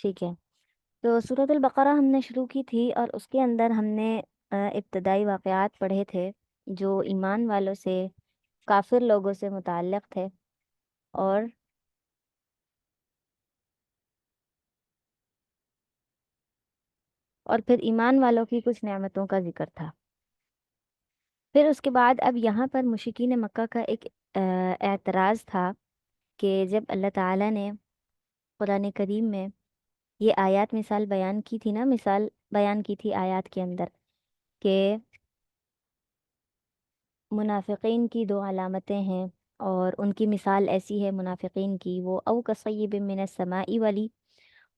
ٹھیک ہے، تو سورۃ البقرہ ہم نے شروع کی تھی اور اس کے اندر ہم نے ابتدائی واقعات پڑھے تھے جو ایمان والوں سے، کافر لوگوں سے متعلق تھے، اور پھر ایمان والوں کی کچھ نعمتوں کا ذکر تھا۔ پھر اس کے بعد اب یہاں پر مشرکین مکہ کا ایک اعتراض تھا کہ جب اللہ تعالیٰ نے قرآن کریم میں یہ آیات مثال بیان کی تھی نا، مثال بیان کی تھی آیات کے اندر کہ منافقین کی دو علامتیں ہیں، اور ان کی مثال ایسی ہے منافقین کی، وہ او کصیب من السماء والی،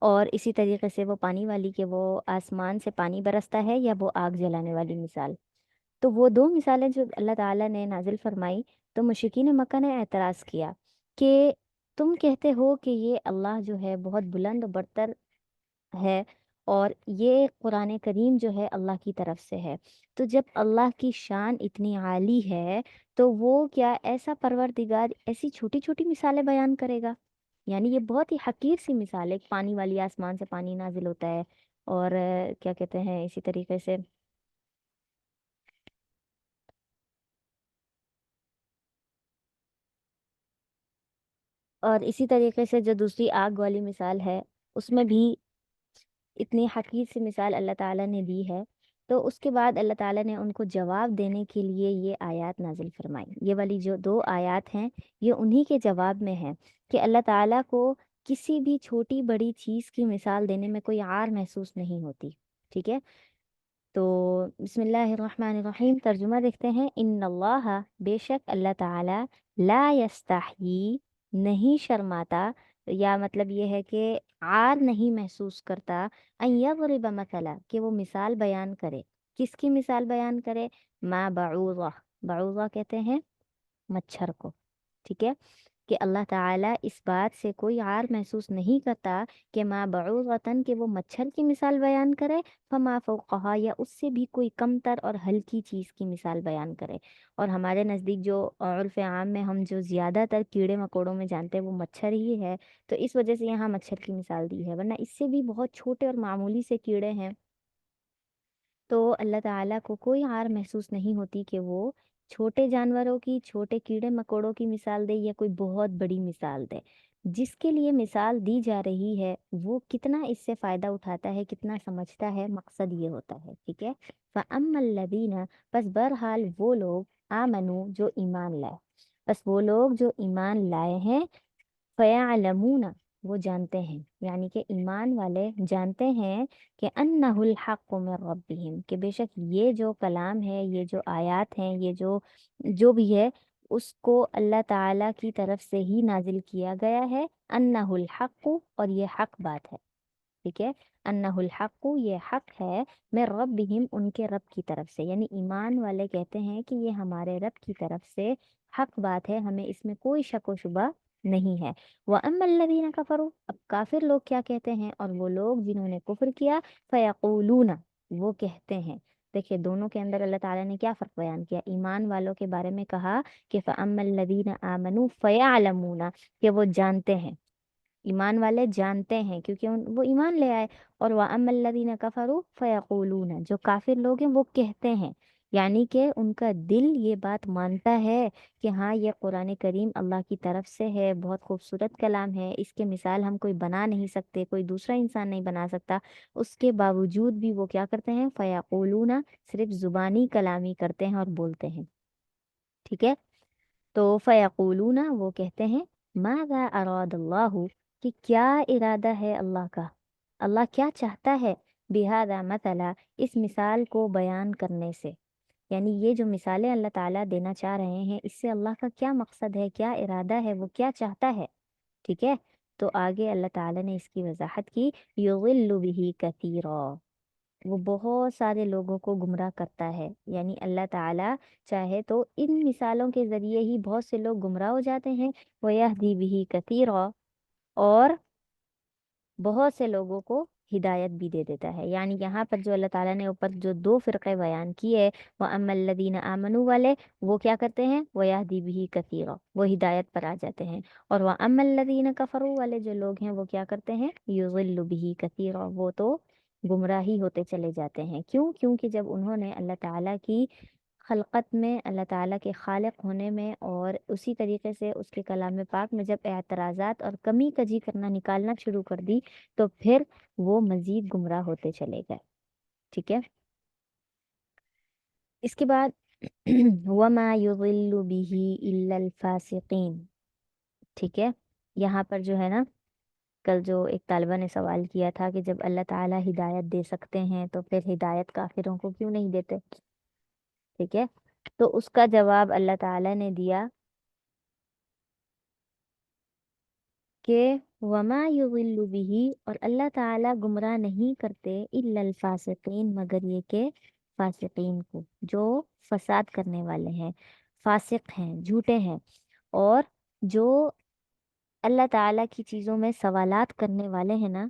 اور اسی طریقے سے وہ پانی والی کہ وہ آسمان سے پانی برستا ہے، یا وہ آگ جلانے والی مثال۔ تو وہ دو مثالیں جو اللہ تعالیٰ نے نازل فرمائی، تو مشرکین مکہ نے اعتراض کیا کہ تم کہتے ہو کہ یہ اللہ جو ہے بہت بلند و برتر ہے، اور یہ قرآن کریم جو ہے اللہ کی طرف سے ہے، تو جب اللہ کی شان اتنی عالی ہے تو وہ کیا ایسا پروردگار ایسی چھوٹی چھوٹی مثالیں بیان کرے گا؟ یعنی یہ بہت ہی حقیر سی مثال ہے، پانی والی، آسمان سے پانی نازل ہوتا ہے، اور کیا کہتے ہیں اسی طریقے سے، جو دوسری آگ والی مثال ہے اس میں بھی اتنی حقیر سی مثال اللہ تعالیٰ نے دی ہے۔ تو اس کے بعد اللہ تعالیٰ نے ان کو جواب دینے کے لیے یہ آیات نازل فرمائی، یہ والی جو دو آیات ہیں یہ انہی کے جواب میں ہیں کہ اللہ تعالیٰ کو کسی بھی چھوٹی بڑی چیز کی مثال دینے میں کوئی عار محسوس نہیں ہوتی۔ ٹھیک ہے، تو بسم اللہ الرحمن الرحیم، ترجمہ دیکھتے ہیں۔ ان اللہ، بے شک اللہ تعالی، لا یستحیی، نہیں شرماتا، یا مطلب یہ ہے کہ عار نہیں محسوس کرتا، ان یضرب مثلا، کہ وہ مثال بیان کرے۔ کس کی مثال بیان کرے؟ ما بعوضہ، بعوضہ کہتے ہیں مچھر کو۔ ٹھیک ہے، کہ اللہ تعالیٰ اس بات سے کوئی عار محسوس نہیں کرتا کہ ما بعوضتاً، کہ وہ مچھر کی مثال بیان کرے، فما فوقہا، یا اس سے بھی کوئی کمتر اور ہلکی چیز کی مثال بیان کرے۔ اور ہمارے نزدیک جو عرف عام میں ہم جو زیادہ تر کیڑے مکوڑوں میں جانتے ہیں وہ مچھر ہی ہے، تو اس وجہ سے یہاں مچھر کی مثال دی ہے، ورنہ اس سے بھی بہت چھوٹے اور معمولی سے کیڑے ہیں۔ تو اللہ تعالیٰ کو کوئی عار محسوس نہیں ہوتی کہ وہ چھوٹے جانوروں کی، چھوٹے کیڑے مکوڑوں کی مثال دے یا کوئی بہت بڑی مثال دے۔ جس کے لیے مثال دی جا رہی ہے وہ کتنا اس سے فائدہ اٹھاتا ہے، کتنا سمجھتا ہے، مقصد یہ ہوتا ہے۔ ٹھیک ہے، فَأَمَّا الَّذِينَ، پس بہرحال وہ لوگ، آمنو، جو ایمان لائے، بس وہ لوگ جو ایمان لائے ہیں، فَيَعْلَمُونَ، وہ جانتے ہیں، یعنی کہ ایمان والے جانتے ہیں کہ انہ الحق من ربہم، کہ بے شک یہ جو کلام ہے، یہ جو آیات ہیں، یہ جو بھی ہے، اس کو اللہ تعالیٰ کی طرف سے ہی نازل کیا گیا ہے۔ انہ الحق، اور یہ حق بات ہے۔ ٹھیک ہے، انہ الحق، یہ حق ہے، میں ربہم، ان کے رب کی طرف سے، یعنی ایمان والے کہتے ہیں کہ یہ ہمارے رب کی طرف سے حق بات ہے، ہمیں اس میں کوئی شک و شبہ نہیں ہے۔ وَأَمَّا الَّذِينَ كَفَرُوا، اب کافر لوگ کیا کہتے ہیں، اور وہ لوگ جنہوں نے کفر کیا، فَيَقُولُونَ، وہ کہتے ہیں۔ دیکھیے دونوں کے اندر اللہ تعالیٰ نے کیا فرق بیان کیا؟ ایمان والوں کے بارے میں کہا کہ فَأَمَّا الَّذِينَ آمَنُوا فَيَعْلَمُونَ، کہ وہ جانتے ہیں، ایمان والے جانتے ہیں کیونکہ وہ ایمان لے آئے۔ اور وَأَمَّا الَّذِينَ كَفَرُوا فَيَقُولُونَ، جو کافر لوگ ہیں وہ کہتے ہیں، یعنی کہ ان کا دل یہ بات مانتا ہے کہ ہاں یہ قرآن کریم اللہ کی طرف سے ہے، بہت خوبصورت کلام ہے، اس کے مثال ہم کوئی بنا نہیں سکتے، کوئی دوسرا انسان نہیں بنا سکتا، اس کے باوجود بھی وہ کیا کرتے ہیں؟ فَيَقُولُونَ، صرف زبانی کلامی کرتے ہیں اور بولتے ہیں۔ ٹھیک ہے، تو فیقولون، وہ کہتے ہیں، ماذا اراد اللہ، کہ کیا ارادہ ہے اللہ کا، اللہ کیا چاہتا ہے، بہذا مثلا، اس مثال کو بیان کرنے سے، یعنی یہ جو مثالیں اللہ تعالیٰ دینا چاہ رہے ہیں اس سے اللہ کا کیا مقصد ہے، کیا ارادہ ہے، وہ کیا چاہتا ہے۔ ٹھیک ہے، تو آگے اللہ تعالیٰ نے اس کی وضاحت کی، یضل بہ کثیرا، وہ بہت سارے لوگوں کو گمراہ کرتا ہے، یعنی اللہ تعالیٰ چاہے تو ان مثالوں کے ذریعے ہی بہت سے لوگ گمراہ ہو جاتے ہیں، وَيَهْدِي بِهِ كَثِيرًا، اور بہت سے لوگوں کو ہدایت بھی دے دیتا ہے. یعنی یہاں پر جو اللہ تعالیٰ نے اوپر جو دو فرقے بیان کیے، وَأَمَّا الَّذِينَ آمَنُوا والے، وہ کیا کرتے ہیں؟ وَيَهْدِي بِهِ كَثِيرًا، وہ ہدایت پر آ جاتے ہیں. اور وَأَمَّا الَّذِينَ كَفَرُوا والے جو لوگ ہیں وہ کیا کرتے ہیں؟ يُضِلُّ بِهِ كَثِيرًا، وہ تو گمراہی ہوتے چلے جاتے ہیں. کیوں؟ کیونکہ جب انہوں نے اللہ تعالیٰ کی خلقت میں، اللہ تعالیٰ کے خالق ہونے میں، اور اسی طریقے سے اس کے کلام پاک میں جب اعتراضات اور کمی کجی کرنا نکالنا شروع کر دی، تو پھر وہ مزید گمراہ ہوتے چلے گئے. ٹھیک ہے. اس کے بعد وَمَا يُضِلُّ بِهِ إِلَّا الْفَاسِقِينَ. ٹھیک ہے. یہاں پر جو ہے نا، کل جو ایک طالبہ نے سوال کیا تھا کہ جب اللہ تعالیٰ ہدایت دے سکتے ہیں تو پھر ہدایت کافروں کو کیوں نہیں دیتے؟ ٹھیک ہے. تو اس کا جواب اللہ تعالیٰ نے دیا کہ وما یضل بہ، اور اللہ تعالیٰ گمراہ نہیں کرتے الا الفاسقین، مگر یہ کہ فاسقین کو، جو فساد کرنے والے ہیں، فاسق ہیں، جھوٹے ہیں، اور جو اللہ تعالیٰ کی چیزوں میں سوالات کرنے والے ہیں نا،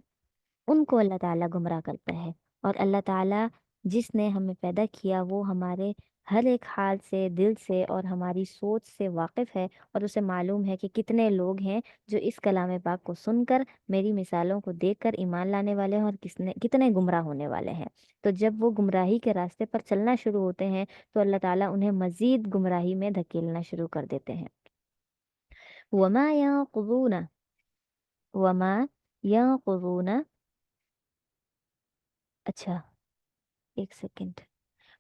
ان کو اللہ تعالیٰ گمراہ کرتا ہے. اور اللہ تعالیٰ جس نے ہمیں پیدا کیا وہ ہمارے ہر ایک حال سے، دل سے اور ہماری سوچ سے واقف ہے، اور اسے معلوم ہے کہ کتنے لوگ ہیں جو اس کلام پاک کو سن کر، میری مثالوں کو دیکھ کر ایمان لانے والے ہیں، اور کتنے گمراہ ہونے والے ہیں. تو جب وہ گمراہی کے راستے پر چلنا شروع ہوتے ہیں تو اللہ تعالیٰ انہیں مزید گمراہی میں دھکیلنا شروع کر دیتے ہیں. وما ينقضون وما ينقضون اچھا ایک سیکنڈ.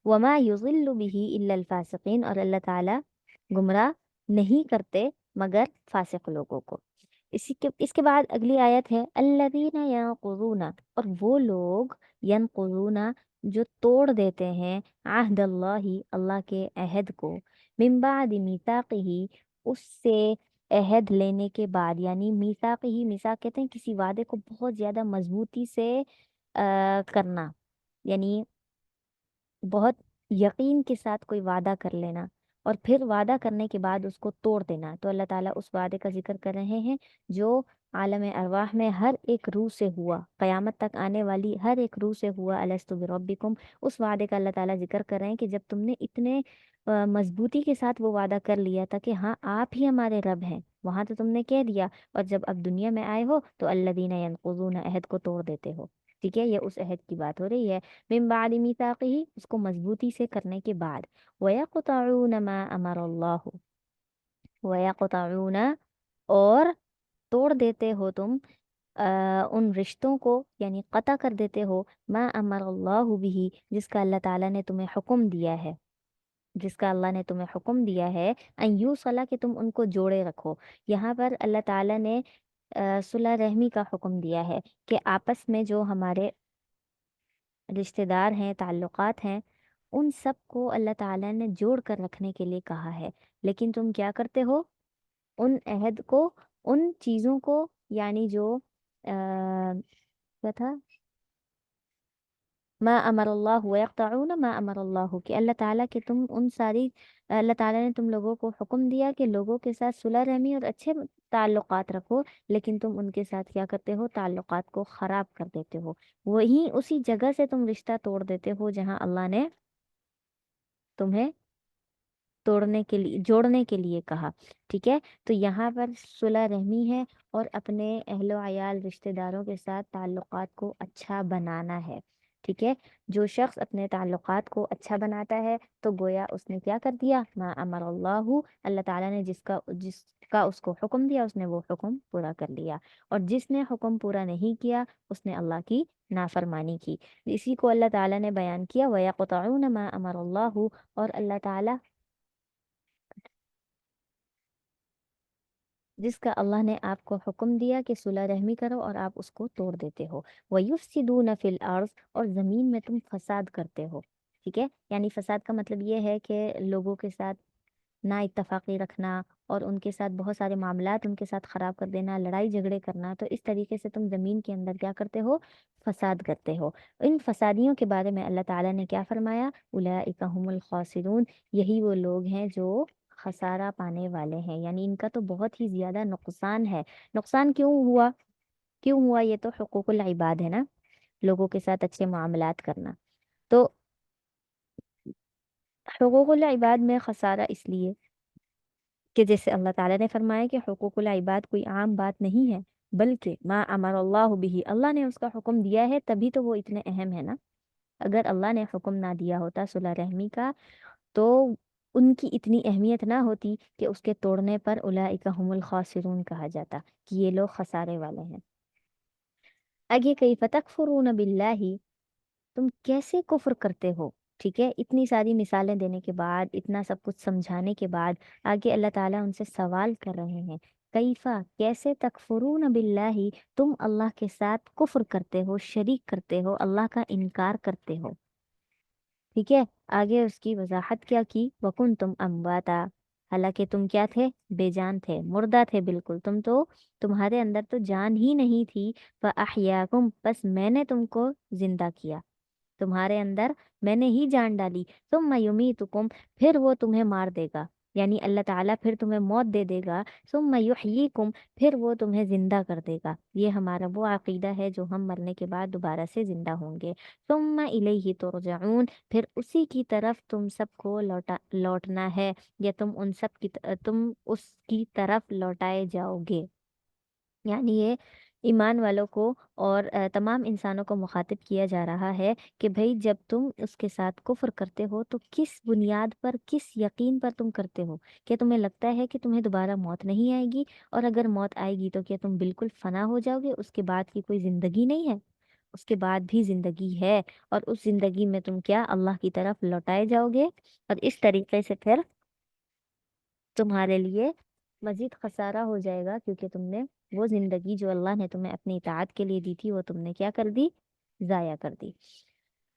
وما یضل به الا الفاسقین، اور اللہ تعالیٰ گمراہ نہیں کرتے مگر فاسق لوگوں کو. اس کے بعد اگلی آیت ہے الذین ینقضون، اور وہ لوگ، ینقضون، جو توڑ دیتے ہیں، عہد اللہ، اللہ کے عہد کو، من بعد میثاقہ، اس سے عہد لینے کے بعد. یعنی میثاق ہی، میثاق کہتے ہیں کسی وعدے کو بہت زیادہ مضبوطی سے کرنا، یعنی بہت یقین کے ساتھ کوئی وعدہ کر لینا اور پھر وعدہ کرنے کے بعد اس کو توڑ دینا. تو اللہ تعالیٰ اس وعدے کا ذکر کر رہے ہیں جو عالم ارواح میں ہر ایک روح سے ہوا، قیامت تک آنے والی ہر ایک روح سے ہوا. الست بربکم، اس وعدے کا اللہ تعالیٰ ذکر کر رہے ہیں کہ جب تم نے اتنے مضبوطی کے ساتھ وہ وعدہ کر لیا تھا کہ ہاں آپ ہی ہمارے رب ہیں، وہاں تو تم نے کہہ دیا، اور جب اب دنیا میں آئے ہو تو الذین ینقضون، عہد کو توڑ دیتے ہو. ٹھیک ہے. یہ اس عہد کی بات ہو رہی ہے، من بعد میثاقہ، اس کو مضبوطی سے کرنے کے بعد. وَيَقْطَعُونَ مَا أَمَرَ اللَّهُ، وَيَقْطَعُونَ، اور توڑ دیتے ہو تم ان رشتوں کو، یعنی قطع کر دیتے ہو، ما امر اللہ بھی، جس کا اللہ تعالیٰ نے تمہیں حکم دیا ہے، جس کا اللہ نے تمہیں حکم دیا ہے، ان یوصلا، کہ تم ان کو جوڑے رکھو. یہاں پر اللہ تعالیٰ نے صلح رحمی کا حکم دیا ہے کہ آپس میں جو ہمارے رشتہ دار ہیں، تعلقات ہیں، ان سب کو اللہ تعالیٰ نے جوڑ کر رکھنے کے لیے کہا ہے. لیکن تم کیا کرتے ہو؟ ان عہد کو، ان چیزوں کو، یعنی جو کیا تھا، ما امر اللہ ویقطعون ما امر اللہ، کہ اللہ تعالیٰ کہ تم ان ساری، اللہ تعالیٰ نے تم لوگوں کو حکم دیا کہ لوگوں کے ساتھ صلح رحمی اور اچھے تعلقات رکھو، لیکن تم ان کے ساتھ کیا کرتے ہو؟ تعلقات کو خراب کر دیتے ہو. وہیں اسی جگہ سے تم رشتہ توڑ دیتے ہو جہاں اللہ نے تمہیں توڑنے کے لیے، جوڑنے کے لیے کہا. ٹھیک ہے. تو یہاں پر صلح رحمی ہے اور اپنے اہل و عیال، رشتہ داروں کے ساتھ تعلقات کو اچھا بنانا ہے. ٹھیک ہے. جو شخص اپنے تعلقات کو اچھا بناتا ہے تو گویا اس نے کیا کر دیا؟ ما امر اللہ، اللہ تعالیٰ نے جس کا اس کو حکم دیا اس نے وہ حکم پورا کر لیا، اور جس نے حکم پورا نہیں کیا اس نے اللہ کی نافرمانی کی. اسی کو اللہ تعالیٰ نے بیان کیا وَيَقْطَعُونَ مَا أَمَرَ اللَّهُ، اور اللہ تعالیٰ جس کا اللہ نے آپ کو حکم دیا کہ صلح رحمی کرو اور آپ اس کو توڑ دیتے ہو. وَيُفْسِدُونَ فِي الْأَرْضِ، اور زمین میں تم فساد کرتے ہو. ٹھیک ہے. یعنی فساد کا مطلب یہ ہے کہ لوگوں کے ساتھ نا اتفاقی رکھنا اور ان کے ساتھ بہت سارے معاملات ان کے ساتھ خراب کر دینا، لڑائی جھگڑے کرنا. تو اس طریقے سے تم زمین کے اندر کیا کرتے ہو؟ فساد کرتے ہو. ان فسادیوں کے بارے میں اللہ تعالیٰ نے کیا فرمایا؟ اولئک هم الخاسرون، یہی وہ لوگ ہیں جو خسارہ پانے والے ہیں، یعنی ان کا تو بہت ہی زیادہ نقصان ہے. نقصان کیوں ہوا؟ یہ تو حقوق العباد ہے نا. لوگوں کے ساتھ اچھے معاملات کرنا. تو حقوق العباد میں خسارہ اس لیے کہ جیسے اللہ تعالیٰ نے فرمایا کہ حقوق العباد کوئی عام بات نہیں ہے، بلکہ ما امر اللہ بھی، اللہ نے اس کا حکم دیا ہے تبھی تو وہ اتنے اہم ہے نا. اگر اللہ نے حکم نہ دیا ہوتا صلح رحمی کا تو ان کی اتنی اہمیت نہ ہوتی کہ اس کے توڑنے پر اولئک هم الخاسرون کہا جاتا کہ یہ لوگ خسارے والے ہیں. آگے کیف تکفرون باللہ، تم کیسے کفر کرتے ہو. ٹھیک ہے، اتنی ساری مثالیں دینے کے بعد، اتنا سب کچھ سمجھانے کے بعد آگے اللہ تعالیٰ ان سے سوال کر رہے ہیں. کیفا، کیسے، تکفرون باللہ، تم اللہ کے ساتھ کفر کرتے ہو، شریک کرتے ہو، اللہ کا انکار کرتے ہو. ٹھیک ہے، آگے اس کی وضاحت کیا کی، وکنتم امواتا، حالانکہ تم کیا تھے، بے جان تھے، مردہ تھے بالکل، تمہارے اندر تو جان ہی نہیں تھی. فاحیاکم، بس میں نے تم کو زندہ کیا، تمہارے اندر میں نے ہی جان ڈالی. ثم یمیتکم، پھر وہ تمہیں مار دے گا، یعنی اللہ تعالیٰ پھر تمہیں موت دے دے گا. ثم یحییکم، پھر وہ تمہیں زندہ کر دے گا. یہ ہمارا وہ عقیدہ ہے جو ہم مرنے کے بعد دوبارہ سے زندہ ہوں گے. ثم الیہ ترجعون، پھر اسی کی طرف تم سب کو لوٹنا ہے، یا تم اس کی طرف لوٹائے جاؤ گے. یعنی یہ ایمان والوں کو اور تمام انسانوں کو مخاطب کیا جا رہا ہے کہ بھئی جب تم اس کے ساتھ کفر کرتے ہو تو کس بنیاد پر، کس یقین پر تم کرتے ہو. کیا تمہیں لگتا ہے کہ تمہیں دوبارہ موت نہیں آئے گی؟ اور اگر موت آئے گی تو کیا تم بالکل فنا ہو جاؤ گے، اس کے بعد کی کوئی زندگی نہیں ہے؟ اس کے بعد بھی زندگی ہے، اور اس زندگی میں تم کیا اللہ کی طرف لوٹائے جاؤ گے. اور اس طریقے سے پھر تمہارے لیے مزید خسارہ ہو جائے گا، کیونکہ تم نے وہ زندگی جو اللہ نے تمہیں اپنی اطاعت کے لیے دی تھی وہ تم نے کیا کر دی، ضائع کر دی.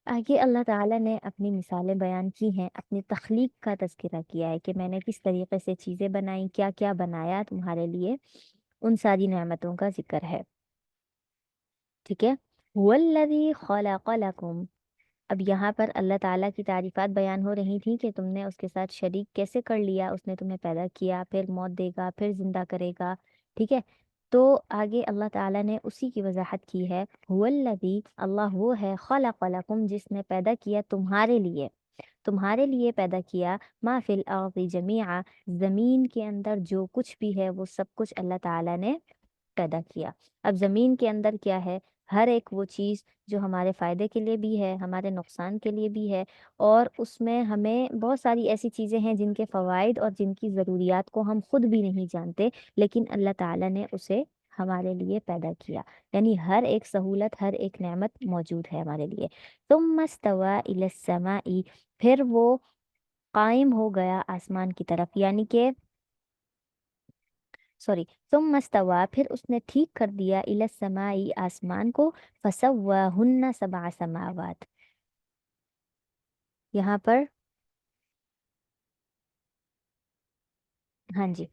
آگے اللہ تعالیٰ نے اپنی مثالیں بیان کی ہیں، اپنی تخلیق کا تذکرہ کیا ہے کہ میں نے کس طریقے سے چیزیں بنائیں، کیا کیا بنایا تمہارے لیے، ان ساری نعمتوں کا ذکر ہے. ٹھیک ہے، هو الذی خلق لکم، اب یہاں پر اللہ تعالیٰ کی تعریفات بیان ہو رہی تھیں کہ تم نے اس کے ساتھ شریک کیسے کر لیا. اس نے تمہیں پیدا کیا، پھر موت دے گا، پھر زندہ کرے گا. ٹھیک ہے، تو آگے اللہ تعالیٰ نے اسی کی وضاحت کی ہے. هو الذی، اللہ وہ ہے، خلق لکم، جس نے پیدا کیا تمہارے لیے پیدا کیا، ما فی الارض جمیعا، زمین کے اندر جو کچھ بھی ہے وہ سب کچھ اللہ تعالیٰ نے پیدا کیا. اب زمین کے اندر کیا ہے، ہر ایک وہ چیز جو ہمارے فائدے کے لیے بھی ہے، ہمارے نقصان کے لیے بھی ہے، اور اس میں ہمیں بہت ساری ایسی چیزیں ہیں جن کے فوائد اور جن کی ضروریات کو ہم خود بھی نہیں جانتے، لیکن اللہ تعالیٰ نے اسے ہمارے لیے پیدا کیا. یعنی ہر ایک سہولت، ہر ایک نعمت موجود ہے ہمارے لیے. ثم استوى الى السماء، پھر وہ قائم ہو گیا آسمان کی طرف، یعنی کہ ثم استوى، پھر اس نے ٹھیک کر دیا، الى السماء، آسمان کو، فسواهن سبع سماوات. یہاں پر ہاں جی،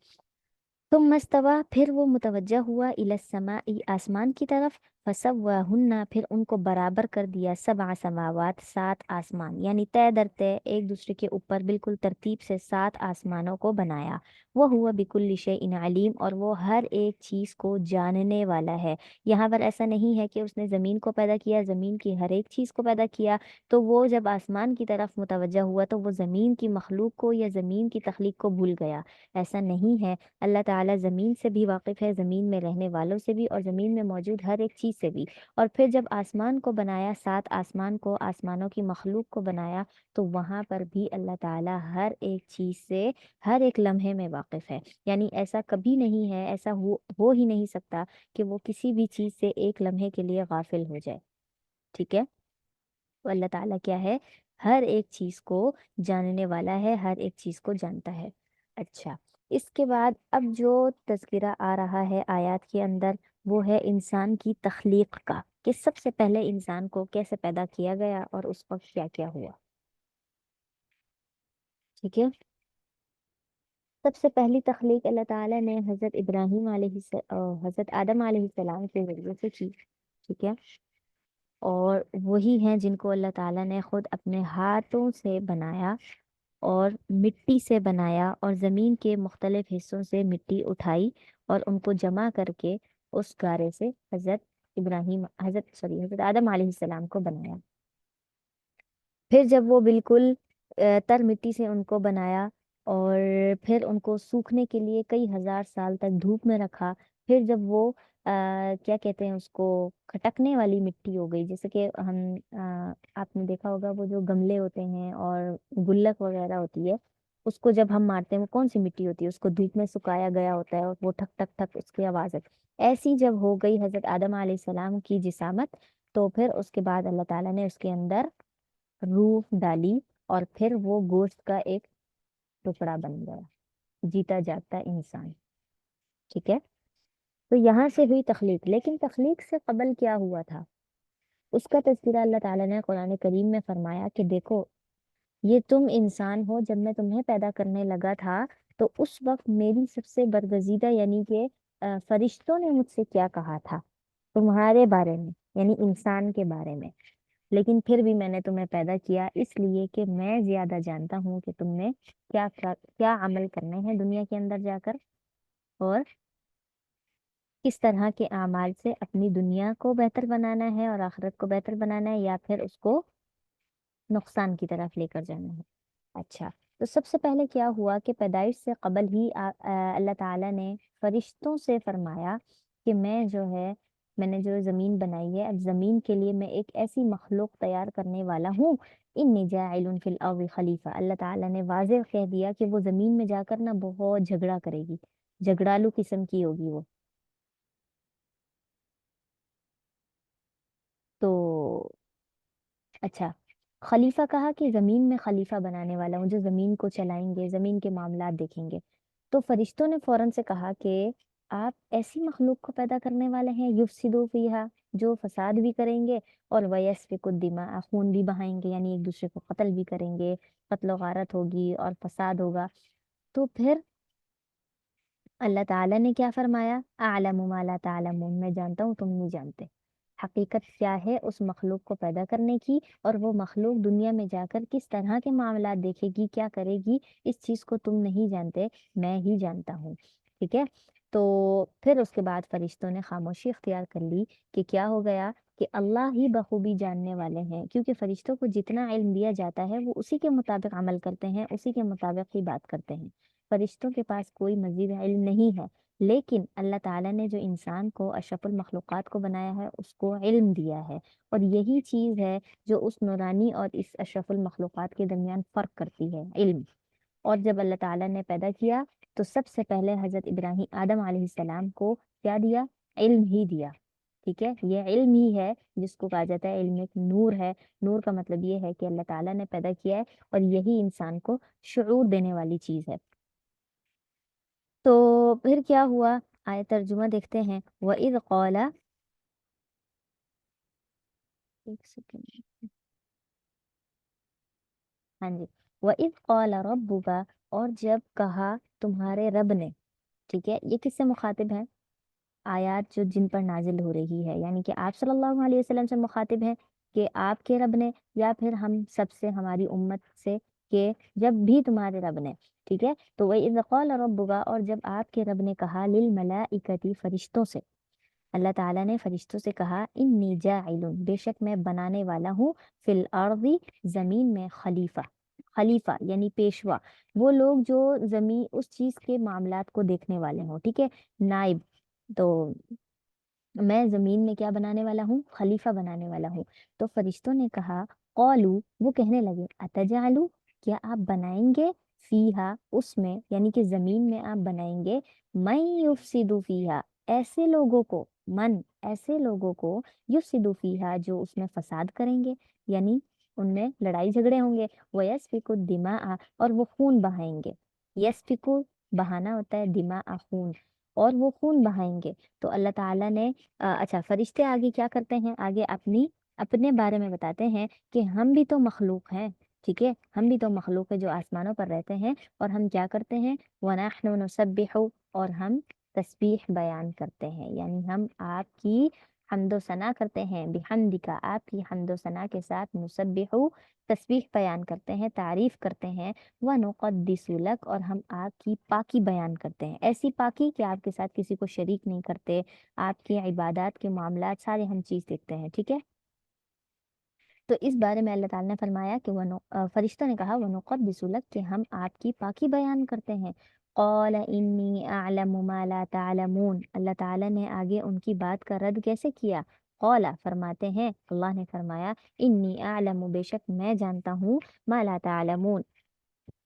ثم استوى، پھر وہ متوجہ ہوا، الى السماء، آسمان کی طرف، فسواهن، پھر ان کو برابر کر دیا، سبع سماوات، 7 آسمان، یعنی طے در طے ایک دوسرے کے اوپر بالکل ترتیب سے 7 آسمانوں کو بنایا. وہ بکل شیء علیم، اور وہ ہر ایک چیز کو جاننے والا ہے. یہاں پر ایسا نہیں ہے کہ اس نے زمین کو پیدا کیا، زمین کی ہر ایک چیز کو پیدا کیا، تو وہ جب آسمان کی طرف متوجہ ہوا تو وہ زمین کی مخلوق کو یا زمین کی تخلیق کو بھول گیا. ایسا نہیں ہے، اللہ تعالیٰ زمین سے بھی واقف ہے، زمین میں رہنے والوں سے بھی، اور زمین میں موجود ہر ایک چیز سے بھی. اور پھر جب آسمان کو بنایا، 7 آسمان کو، آسمانوں کی مخلوق کو بنایا، تو وہاں پر بھی اللہ تعالیٰ ہر ایک چیز سے ہر ایک لمحے میں واقف ہے. یعنی ایسا کبھی نہیں ہے، ایسا ہو ہی نہیں سکتا کہ وہ کسی بھی چیز سے ایک لمحے کے لیے غافل ہو جائے. ٹھیک ہے، تو اللہ تعالیٰ کیا ہے، ہر ایک چیز کو جاننے والا ہے، ہر ایک چیز کو جانتا ہے. اچھا، اس کے بعد اب جو تذکرہ آ رہا ہے آیات کے اندر وہ ہے انسان کی تخلیق کا، کہ سب سے پہلے انسان کو کیسے پیدا کیا گیا اور اس وقت کیا کیا ہوا. ٹھیک ہے، سب سے پہلی تخلیق اللہ تعالیٰ نے حضرت ابراہیم حضرت آدم علیہ السلام کے ذریعے سے کی. ٹھیک ہے، اور وہی ہیں جن کو اللہ تعالیٰ نے خود اپنے ہاتھوں سے بنایا، اور مٹی سے بنایا، اور زمین کے مختلف حصوں سے مٹی اٹھائی اور ان کو جمع کر کے اس گارے سے حضرت حضرت آدم علیہ السلام کو بنایا. پھر جب وہ بالکل تر مٹی سے ان کو بنایا اور پھر ان کو سوکھنے کے لیے کئی ہزار سال تک دھوپ میں رکھا. پھر جب وہ کیا کہتے ہیں اس کو کھٹکنے والی مٹی ہو گئی، جیسے کہ ہم آپ نے دیکھا ہوگا وہ جو گملے ہوتے ہیں اور گلک وغیرہ ہوتی ہے، اس کو جب ہم مارتے ہیں وہ کون سی مٹی ہوتی ہے، اس کو دھوپ میں سکایا گیا ہوتا ہے اور وہ ٹھک ٹھک ٹھک اس کی آواز ہے. ایسی جب ہو گئی حضرت آدم علیہ السلام کی جسامت، تو پھر اس کے بعد اللہ تعالیٰ نے اس کے اندر روح ڈالی اور پھر وہ گوشت کا ایک ٹکڑا بن گیا، جیتا جاگتا انسان. ٹھیک ہے، تو یہاں سے ہوئی تخلیق. لیکن تخلیق سے قبل کیا ہوا تھا اس کا تذکرہ اللہ تعالیٰ نے قرآن کریم میں فرمایا کہ دیکھو یہ تم انسان ہو، جب میں تمہیں پیدا کرنے لگا تھا تو اس وقت میری سب سے برگزیدہ یعنی کہ فرشتوں نے مجھ سے کیا کہا تھا تمہارے بارے میں، یعنی انسان کے بارے میں. لیکن پھر بھی میں نے تمہیں پیدا کیا اس لیے کہ میں زیادہ جانتا ہوں کہ تم نے کیا عمل کرنے ہیں دنیا کے اندر جا کر، اور کس طرح کے اعمال سے اپنی دنیا کو بہتر بنانا ہے اور آخرت کو بہتر بنانا ہے، یا پھر اس کو نقصان کی طرف لے کر جانا ہے. اچھا، تو سب سے پہلے کیا ہوا کہ پیدائش سے قبل ہی اللہ تعالیٰ نے فرشتوں سے فرمایا کہ میں نے جو زمین بنائی ہے، اب زمین کے لیے میں ایک ایسی مخلوق تیار کرنے والا ہوں. انی جاعل فی الارض خلیفہ. اللہ تعالیٰ نے واضح کہہ دیا کہ وہ زمین میں جا کر نا بہت جھگڑا کرے گی، جھگڑالو قسم کی ہوگی وہ. تو اچھا، خلیفہ کہا کہ زمین میں خلیفہ بنانے والا ہوں جو زمین کو چلائیں گے، زمین کے معاملات دیکھیں گے. تو فرشتوں نے فوراً سے کہا کہ آپ ایسی مخلوق کو پیدا کرنے والے ہیں یفسدو فیہا، جو فساد بھی کریں گے اور ویسفک الدماء، خون بھی بہائیں گے، یعنی ایک دوسرے کو قتل بھی کریں گے، قتل و غارت ہوگی اور فساد ہوگا. تو پھر اللہ تعالیٰ نے کیا فرمایا، اعلم ما لا تعلمون، میں جانتا ہوں تم نہیں جانتے. حقیقت کیا ہے اس مخلوق کو پیدا کرنے کی، اور وہ مخلوق دنیا میں جا کر کس طرح کے معاملات دیکھے گی، کیا کرے گی، اس چیز کو تم نہیں جانتے، میں ہی جانتا ہوں. ٹھیک ہے، تو پھر اس کے بعد فرشتوں نے خاموشی اختیار کر لی کہ کیا ہو گیا کہ اللہ ہی بخوبی جاننے والے ہیں، کیونکہ فرشتوں کو جتنا علم دیا جاتا ہے وہ اسی کے مطابق عمل کرتے ہیں، اسی کے مطابق ہی بات کرتے ہیں. فرشتوں کے پاس کوئی مزید علم نہیں ہے. لیکن اللہ تعالیٰ نے جو انسان کو اشرف المخلوقات کو بنایا ہے اس کو علم دیا ہے، اور یہی چیز ہے جو اس نورانی اور اس اشرف المخلوقات کے درمیان فرق کرتی ہے، علم. اور جب اللہ تعالیٰ نے پیدا کیا تو سب سے پہلے حضرت ابراہیم آدم علیہ السلام کو کیا دیا، علم ہی دیا. ٹھیک ہے، یہ علم ہی ہے جس کو کہا جاتا ہے علم ایک نور ہے. نور کا مطلب یہ ہے کہ اللہ تعالیٰ نے پیدا کیا ہے اور یہی انسان کو شعور دینے والی چیز ہے. تو پھر کیا ہوا، آئے ترجمہ دیکھتے ہیں. وَإِذْ قَالَ، ایک سیکنڈ، ہاں جی، وَإِذْ قَالَ رَبُّكَ، اور جب کہا تمہارے رب نے. ٹھیک ہے، یہ کس سے مخاطب ہے، آیات جو جن پر نازل ہو رہی ہے، یعنی کہ آپ صلی اللہ علیہ وسلم سے مخاطب ہے کہ آپ کے رب نے، یا پھر ہم سب سے، ہماری امت سے کہ جب بھی تمہارے رب نے. ٹھیک ہے، تو وَإِذْ قَالَ رَبُّكَ، اور جب آپ کے رب نے کہا للملائکتی، فرشتوں سے. اللہ تعالیٰ نے فرشتوں سے کہا انی جاعل، بے شک میں بنانے والا ہوں، فی الارض، زمین میں، خلیفہ. خلیفہ یعنی پیشوا، وہ لوگ جو زمین اس چیز کے معاملات کو دیکھنے والے ہوں. ٹھیک ہے، نائب. تو میں زمین میں کیا بنانے والا ہوں، خلیفہ بنانے والا ہوں. تو فرشتوں نے کہا قالو، وہ کہنے لگے اتجعلو، کیا آپ بنائیں گے، فیہا، اس میں، یعنی کہ زمین میں آپ بنائیں گے، من یفسدو فیہا، ایسے لوگوں کو، ایسے لوگوں کو، یفسدو فیہا، جو اس میں فساد کریں گے، یعنی ان میں لڑائی جھگڑے ہوں گے، ویسفکو الدماء، اور وہ خون بہائیں گے. یسفکو بہانا ہوتا ہے، دماء خون، اور وہ خون بہائیں گے. تو اللہ تعالیٰ نے اچھا، فرشتے آگے کیا کرتے ہیں، آگے اپنے بارے میں بتاتے ہیں کہ ہم بھی تو مخلوق ہیں. ٹھیک ہے، ہم بھی تو مخلوق ہے جو آسمانوں پر رہتے ہیں، اور ہم کیا کرتے ہیں، وَنَحْنُ نُسَبِّحُ، اور ہم تسبیح بیان کرتے ہیں، یعنی ہم آپ کی حمد و ثنا کرتے ہیں، بحمدکا آپ کی حمد و ثنا کے ساتھ، نسبحو تسبیح بیان کرتے ہیں، تعریف کرتے ہیں، ونقدس لک اور ہم آپ کی پاکی بیان کرتے ہیں، ایسی پاکی کہ آپ کے ساتھ کسی کو شریک نہیں کرتے، آپ کی عبادات کے معاملات سارے ہم چیز دیکھتے ہیں، ٹھیک ہے۔ تو اس بارے میں اللہ تعالیٰ نے فرمایا کہ فرشتوں نے کہا وَنُقَدِّسُ لَكَ کہ ہم آپ کی پاکی بیان کرتے ہیں۔ قَالَ إِنِّي أَعْلَمُ مَا لَا تَعْلَمُونَ اللہ تعالیٰ نے آگے ان کی بات کا رد کیسے کیا؟ قَالَ فرماتے ہیں، اللہ نے فرمایا إِنِّي أَعْلَمُ بے شک میں جانتا ہوں، مَا لَا تَعْلَمُونَ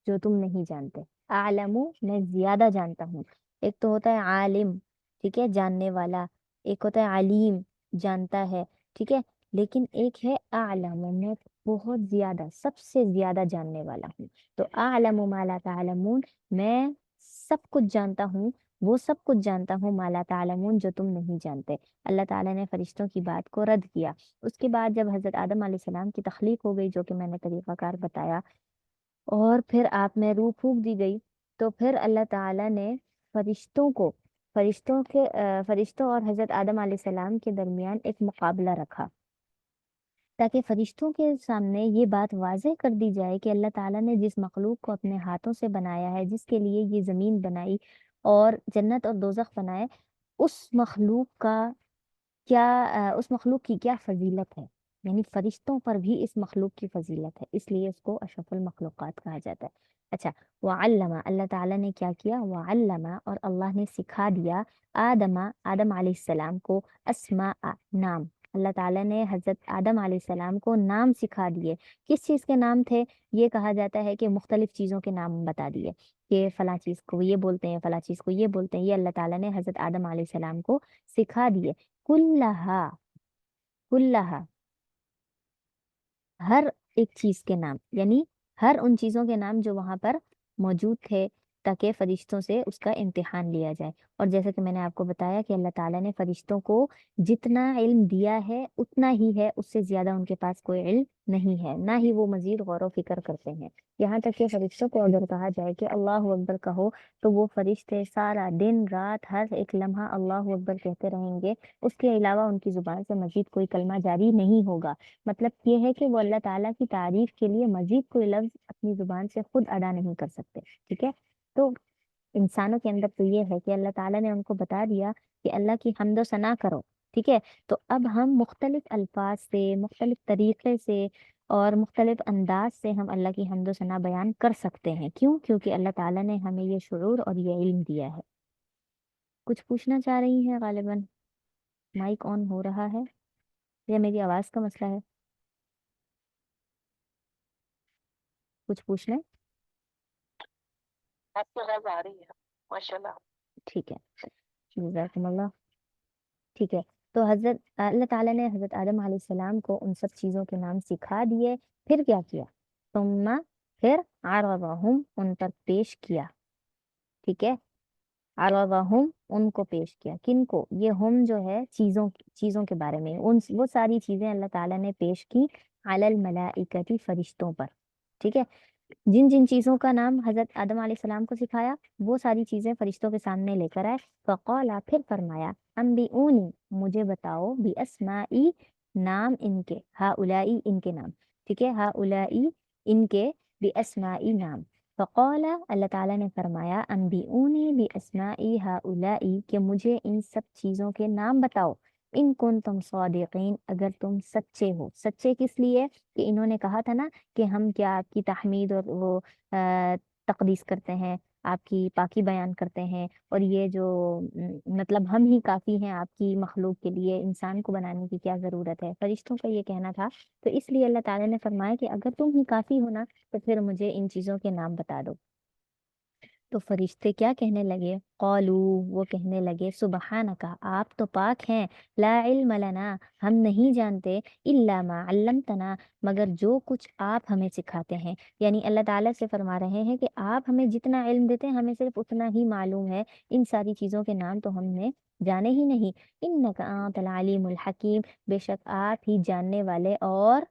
جو تم نہیں جانتے، اعلم میں زیادہ جانتا ہوں۔ ایک تو ہوتا ہے عالم، ٹھیک ہے، جاننے والا، ایک ہوتا ہے علیم، جانتا ہے، ٹھیک ہے، لیکن ایک ہے اعلم، میں بہت زیادہ، سب سے زیادہ جاننے والا ہوں۔ تو اعلم ما لا تعلمون میں سب کچھ جانتا ہوں، وہ سب کچھ جانتا ہوں، ما لا تعلمون جو تم نہیں جانتے۔ اللہ تعالیٰ نے فرشتوں کی بات کو رد کیا۔ اس کے بعد جب حضرت آدم علیہ السلام کی تخلیق ہو گئی، جو کہ میں نے طریقہ کار بتایا، اور پھر آپ میں روح پھونک دی گئی، تو پھر اللہ تعالیٰ نے فرشتوں کو فرشتوں اور حضرت آدم علیہ السلام کے درمیان ایک مقابلہ رکھا، تاکہ فرشتوں کے سامنے یہ بات واضح کر دی جائے کہ اللہ تعالیٰ نے جس مخلوق کو اپنے ہاتھوں سے بنایا ہے، جس کے لیے یہ زمین بنائی اور جنت اور دوزخ بنائے، اس مخلوق کا اس مخلوق کی کیا فضیلت ہے، یعنی فرشتوں پر بھی اس مخلوق کی فضیلت ہے، اس لیے اس کو اشرف المخلوقات کہا جاتا ہے۔ اچھا، وعلم اللہ تعالیٰ نے کیا کیا، وعلم اور اللہ نے سکھا دیا، آدم علیہ السلام کو، اسماء نام، اللہ تعالیٰ نے حضرت آدم علیہ السلام کو نام سکھا دیے۔ کس چیز کے نام تھے؟ یہ کہا جاتا ہے کہ مختلف چیزوں کے نام بتا دیے، کہ فلاں چیز کو یہ بولتے ہیں، فلاں چیز کو یہ بولتے ہیں، یہ اللہ تعالیٰ نے حضرت آدم علیہ السلام کو سکھا دیے۔ کلہا کلہا ہر ایک چیز کے نام، یعنی ہر ان چیزوں کے نام جو وہاں پر موجود تھے، تاکہ فرشتوں سے اس کا امتحان لیا جائے۔ اور جیسا کہ میں نے آپ کو بتایا کہ اللہ تعالیٰ نے فرشتوں کو جتنا علم دیا ہے اتنا ہی ہے، اس سے زیادہ ان کے پاس کوئی علم نہیں ہے، نہ ہی وہ مزید غور و فکر کرتے ہیں۔ یہاں تک کہ فرشتوں کو اگر کہا جائے کہ اللہ اکبر کہو، تو وہ فرشتے سارا دن رات ہر ایک لمحہ اللہ اکبر کہتے رہیں گے، اس کے علاوہ ان کی زبان سے مزید کوئی کلمہ جاری نہیں ہوگا۔ مطلب یہ ہے کہ وہ اللہ تعالیٰ کی تعریف کے لیے مزید کوئی لفظ اپنی زبان سے خود ادا نہیں کر سکتے، ٹھیک ہے۔ تو انسانوں کے اندر تو یہ ہے کہ اللہ تعالیٰ نے ان کو بتا دیا کہ اللہ کی حمد و ثنا کرو، ٹھیک ہے۔ تو اب ہم مختلف الفاظ سے، مختلف طریقے سے اور مختلف انداز سے ہم اللہ کی حمد و ثنا بیان کر سکتے ہیں۔ کیوں؟ کیونکہ اللہ تعالیٰ نے ہمیں یہ شعور اور یہ علم دیا ہے۔ کچھ پوچھنا چاہ رہی ہیں؟ غالباً مائک آن ہو رہا ہے یا میری آواز کا مسئلہ ہے؟ کچھ پوچھ لیں؟ آپ کی آواز آ رہی ہے ماشاء اللہ۔ ٹھیک ہے، جزاکم اللہ۔ ٹھیک ہے، تو حضرت اللہ تعالیٰ نے حضرت آدم علیہ السلام کو ان سب چیزوں کے نام سکھا دیے، پھر کیا کیا؟ ثم پھر عرضہم ان پر پیش کیا، ٹھیک ہے، عرضہم ان کو پیش کیا، کن کو؟ یہ ہم جو ہے چیزوں کے بارے میں، وہ ساری چیزیں اللہ تعالیٰ نے پیش کی علی الملائکتی فرشتوں پر، ٹھیک ہے۔ جن جن چیزوں کا نام حضرت آدم علیہ السلام کو سکھایا، وہ ساری چیزیں فرشتوں کے سامنے لے کر آئے۔ فقالا پھر فرمایا، انبئونی مجھے بتاؤ، باسمائی نام ان کے، ہاؤلائی ان کے نام، ٹھیک ہے، ہاؤلائی ان کے، باسمائی نام۔ فقالا اللہ تعالیٰ نے فرمایا، انبئونی باسمائی ہاؤلائی کہ مجھے ان سب چیزوں کے نام بتاؤ، ان کنتم صادقین اگر تم سچے ہو۔ سچے کس لیے؟ کہ انہوں نے کہا تھا نا کہ ہم کیا آپ کی تحمید اور وہ تقدیس کرتے ہیں، آپ کی پاکی بیان کرتے ہیں، اور یہ جو مطلب ہم ہی کافی ہیں آپ کی مخلوق کے لیے، انسان کو بنانے کی کیا ضرورت ہے، فرشتوں کا یہ کہنا تھا۔ تو اس لیے اللہ تعالیٰ نے فرمایا کہ اگر تم ہی کافی ہو نا، تو پھر مجھے ان چیزوں کے نام بتا دو۔ تو فرشتے کیا کہنے لگے؟ قالو وہ کہنے لگے، سبحانک آپ تو پاک ہیں، لا علم لنا ہم نہیں جانتے، الا ما علمتنا مگر جو کچھ آپ ہمیں سکھاتے ہیں۔ یعنی اللہ تعالیٰ سے فرما رہے ہیں کہ آپ ہمیں جتنا علم دیتے ہیں ہمیں صرف اتنا ہی معلوم ہے، ان ساری چیزوں کے نام تو ہم نے جانے ہی نہیں۔ انک انت العلیم الحکیم بے شک آپ ہی جاننے والے اور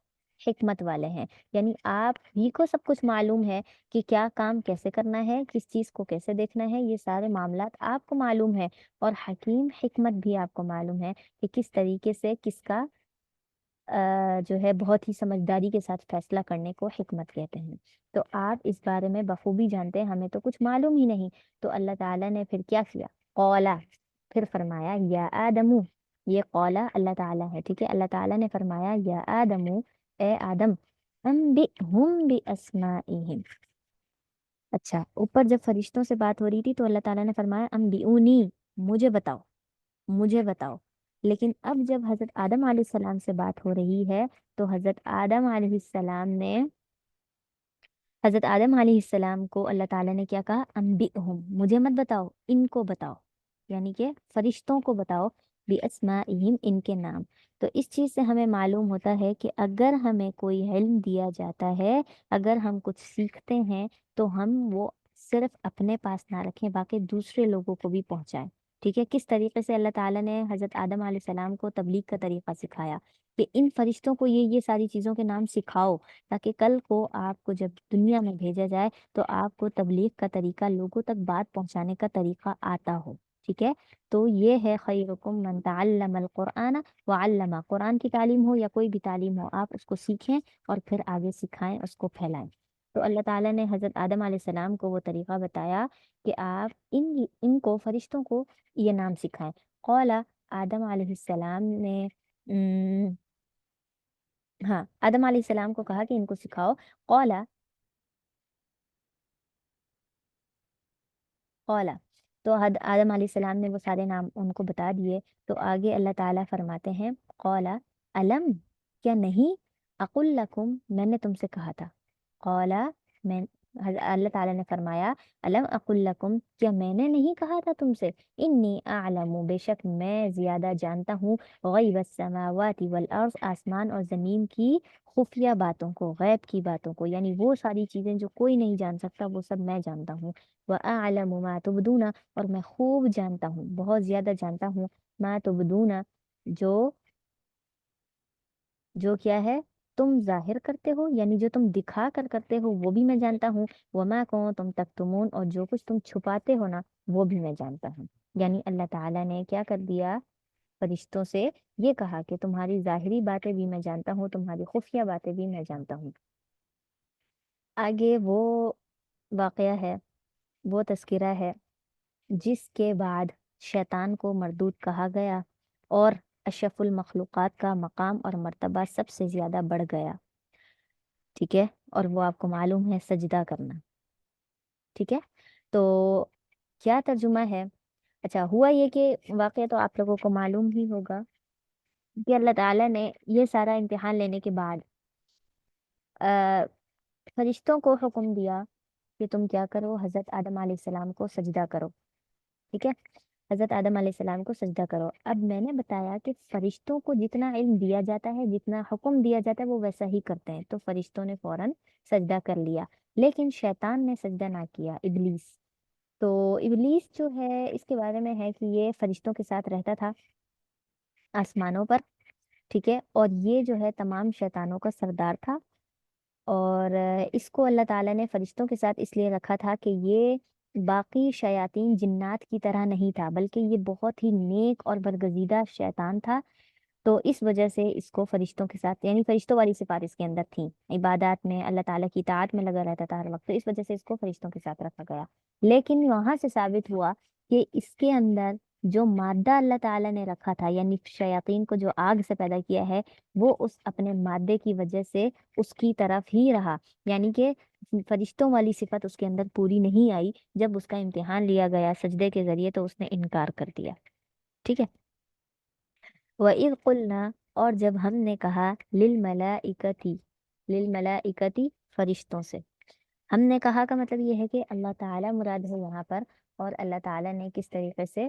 حکمت والے ہیں، یعنی آپ بھی کو سب کچھ معلوم ہے کہ کیا کام کیسے کرنا ہے، کس چیز کو کیسے دیکھنا ہے، یہ سارے معاملات آپ کو معلوم ہے، اور حکیم حکمت بھی آپ کو معلوم ہے کہ کس طریقے سے کس کا جو ہے بہت ہی سمجھداری کے ساتھ فیصلہ کرنے کو حکمت کہتے ہیں۔ تو آپ اس بارے میں بخوبی جانتے ہیں، ہمیں تو کچھ معلوم ہی نہیں۔ تو اللہ تعالیٰ نے پھر کیا کیا؟ قولا، پھر فرمایا یا آدمو، یہ قولا اللہ تعالیٰ ہے، ٹھیک ہے، اللہ تعالیٰ نے فرمایا یا آدمو، اے آدم، انبئہم باسمائہم۔ اچھا، اوپر جب فرشتوں سے بات ہو رہی تھی تو اللہ تعالیٰ نے فرمایا انبئونی، مجھے بتاؤ، مجھے بتاؤ۔ لیکن اب جب حضرت آدم علیہ السلام سے بات ہو رہی ہے تو حضرت آدم علیہ السلام کو اللہ تعالیٰ نے کیا کہا؟ انبئہم، مجھے مت بتاؤ، ان کو بتاؤ، یعنی کہ فرشتوں کو بتاؤ، باسمائہم، ان کے نام۔ تو اس چیز سے ہمیں معلوم ہوتا ہے کہ اگر ہمیں کوئی علم دیا جاتا ہے، اگر ہم کچھ سیکھتے ہیں تو ہم وہ صرف اپنے پاس نہ رکھیں، باقی دوسرے لوگوں کو بھی پہنچائیں۔ ٹھیک ہے، کس طریقے سے اللہ تعالیٰ نے حضرت آدم علیہ السلام کو تبلیغ کا طریقہ سکھایا کہ ان فرشتوں کو یہ ساری چیزوں کے نام سکھاؤ، تاکہ کل کو آپ کو جب دنیا میں بھیجا جائے تو آپ کو تبلیغ کا طریقہ، لوگوں تک بات پہنچانے کا طریقہ آتا ہو۔ ٹھیک ہے، تو یہ ہے خیرکم من تعلم القرآن وعلم، قرآن کی تعلیم ہو یا کوئی بھی تعلیم ہو، آپ اس کو سیکھیں اور پھر آگے سکھائیں، اس کو پھیلائیں۔ تو اللہ تعالیٰ نے حضرت آدم علیہ السلام کو وہ طریقہ بتایا کہ آپ ان کو، فرشتوں کو یہ نام سکھائیں۔ قولا، آدم علیہ السلام نے ہاں، آدم علیہ السلام کو کہا کہ ان کو سکھاؤ۔ قولا، قولا، تو آدم علیہ السلام نے وہ سارے نام ان کو بتا دیے۔ تو آگے اللہ تعالیٰ فرماتے ہیں قولا علم، کیا نہیں، اقل لکم، میں نے تم سے کہا تھا، قولا، میں، اللہ تعالیٰ نے فرمایا علم اقل لکم، کیا میں نے نہیں کہا تھا تم سے، انی اعلم، بے شک میں زیادہ جانتا ہوں، غیب السماوات والارض، آسمان اور زمین کی خفیہ باتوں کو، غیب کی باتوں کو، یعنی وہ ساری چیزیں جو کوئی نہیں جان سکتا وہ سب میں جانتا ہوں۔ وَأَعْلَمُ مَا تُبْدُونَ، اور میں خوب جانتا ہوں، بہت زیادہ جانتا ہوں، ما تبدون، جو جو کیا ہے تم ظاہر کرتے ہو، یعنی جو تم دکھا کر کرتے ہو وہ بھی میں جانتا ہوں، وما تم تکتمون، اور جو کچھ تم چھپاتے ہو نا وہ بھی میں جانتا ہوں۔ یعنی اللہ تعالیٰ نے کیا کر دیا؟ فرشتوں سے یہ کہا کہ تمہاری ظاہری باتیں بھی میں جانتا ہوں، تمہاری خفیہ باتیں بھی میں جانتا ہوں۔ آگے وہ واقعہ ہے، وہ تذکرہ ہے جس کے بعد شیطان کو مردود کہا گیا اور اشرف المخلوقات کا مقام اور مرتبہ سب سے زیادہ بڑھ گیا۔ ٹھیک ہے، اور وہ آپ کو معلوم ہے سجدہ کرنا۔ ٹھیک ہے، تو کیا ترجمہ ہے؟ اچھا، ہوا یہ کہ واقعہ تو آپ لوگوں کو معلوم ہی ہوگا کہ اللہ تعالیٰ نے یہ سارا امتحان لینے کے بعد فرشتوں کو حکم دیا کہ تم کیا کرو، حضرت آدم علیہ السلام کو سجدہ کرو۔ ٹھیک ہے، حضرت آدم علیہ السلام کو سجدہ کرو۔ اب میں نے بتایا کہ فرشتوں کو جتنا علم دیا جاتا ہے، جتنا حکم دیا جاتا ہے وہ ویسا ہی کرتے ہیں، تو فرشتوں نے فوراً سجدہ کر لیا، لیکن شیطان نے سجدہ نہ کیا، ابلیس۔ تو ابلیس جو ہے اس کے بارے میں ہے کہ یہ فرشتوں کے ساتھ رہتا تھا آسمانوں پر، ٹھیک ہے، اور یہ جو ہے تمام شیطانوں کا سردار تھا، اور اس کو اللہ تعالیٰ نے فرشتوں کے ساتھ اس لیے رکھا تھا کہ یہ باقی شیاطین جنات کی طرح نہیں تھا، بلکہ یہ بہت ہی نیک اور برگزیدہ شیطان تھا۔ تو اس وجہ سے اس کو فرشتوں کے ساتھ، یعنی فرشتوں والی صفات اس کے اندر تھیں، عبادات میں، اللہ تعالیٰ کی اطاعت میں لگا رہتا تھا ہر وقت، تو اس وجہ سے اس کو فرشتوں کے ساتھ رکھا گیا۔ لیکن وہاں سے ثابت ہوا کہ اس کے اندر جو مادہ اللہ تعالیٰ نے رکھا تھا، یعنی شیاطین کو جو آگ سے پیدا کیا ہے، وہ اس اپنے مادے کی وجہ سے اس کی طرف ہی رہا، یعنی کہ فرشتوں والی صفت اس کے اندر پوری نہیں آئی۔ جب اس کا امتحان لیا گیا سجدے کے ذریعے تو اس نے انکار کر دیا۔ ٹھیک ہے، وَإِذْ قُلْنَا، اور جب ہم نے کہا، للملائکتی فرشتوں سے، ہم نے کہا کا مطلب یہ ہے کہ اللہ تعالیٰ مراد ہے یہاں پر، اور اللہ تعالیٰ نے کس طریقے سے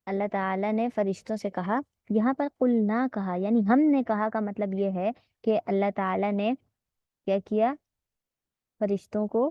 اللہ تعالیٰ نے فرشتوں سے کہا، یہاں پر قلنا کہا، یعنی ہم نے کہا کا مطلب یہ ہے کہ اللہ تعالیٰ نے کیا کیا؟ فرشتوں کو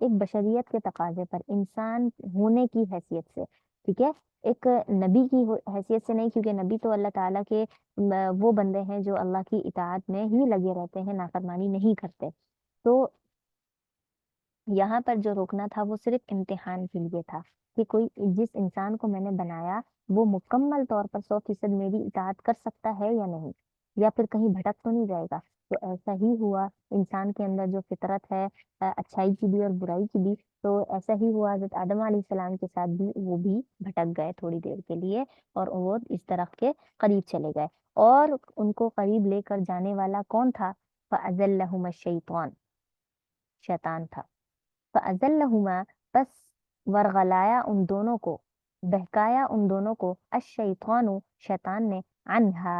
ایک بشریت کے تقاضے پر، انسان ہونے کی حیثیت سے، ٹھیک ہے، ایک نبی کی حیثیت سے نہیں، کیونکہ نبی تو اللہ تعالیٰ کے وہ بندے ہیں جو اللہ کی اطاعت میں ہی لگے رہتے ہیں، نافرمانی نہیں کرتے. تو یہاں پر جو روکنا تھا وہ صرف امتحان کے لیے تھا، کہ کوئی جس انسان کو میں نے بنایا وہ مکمل طور پر 100% میری اطاعت کر سکتا ہے یا نہیں، یا پھر کہیں بھٹک تو نہیں جائے گا. تو ایسا ہی ہوا، انسان کے اندر جو فطرت ہے اچھائی کی بھی اور برائی کی بھی، تو ایسا ہی ہوا حضرت آدم علیہ السلام کے ساتھ بھی، وہ بھی بھٹک گئے تھوڑی دیر کے لیے، اور وہ اس درخت کے قریب چلے گئے. اور ان کو قریب لے کر جانے والا کون تھا؟ فَأَزَلَّهُمَا الشَّيْطَانُ، شیطان تھا. فَأَزَلَّهُمَا، بس ورغلایا ان دونوں کو، بہکایا ان دونوں کو، الشیطان، شیطان نے، عنہا،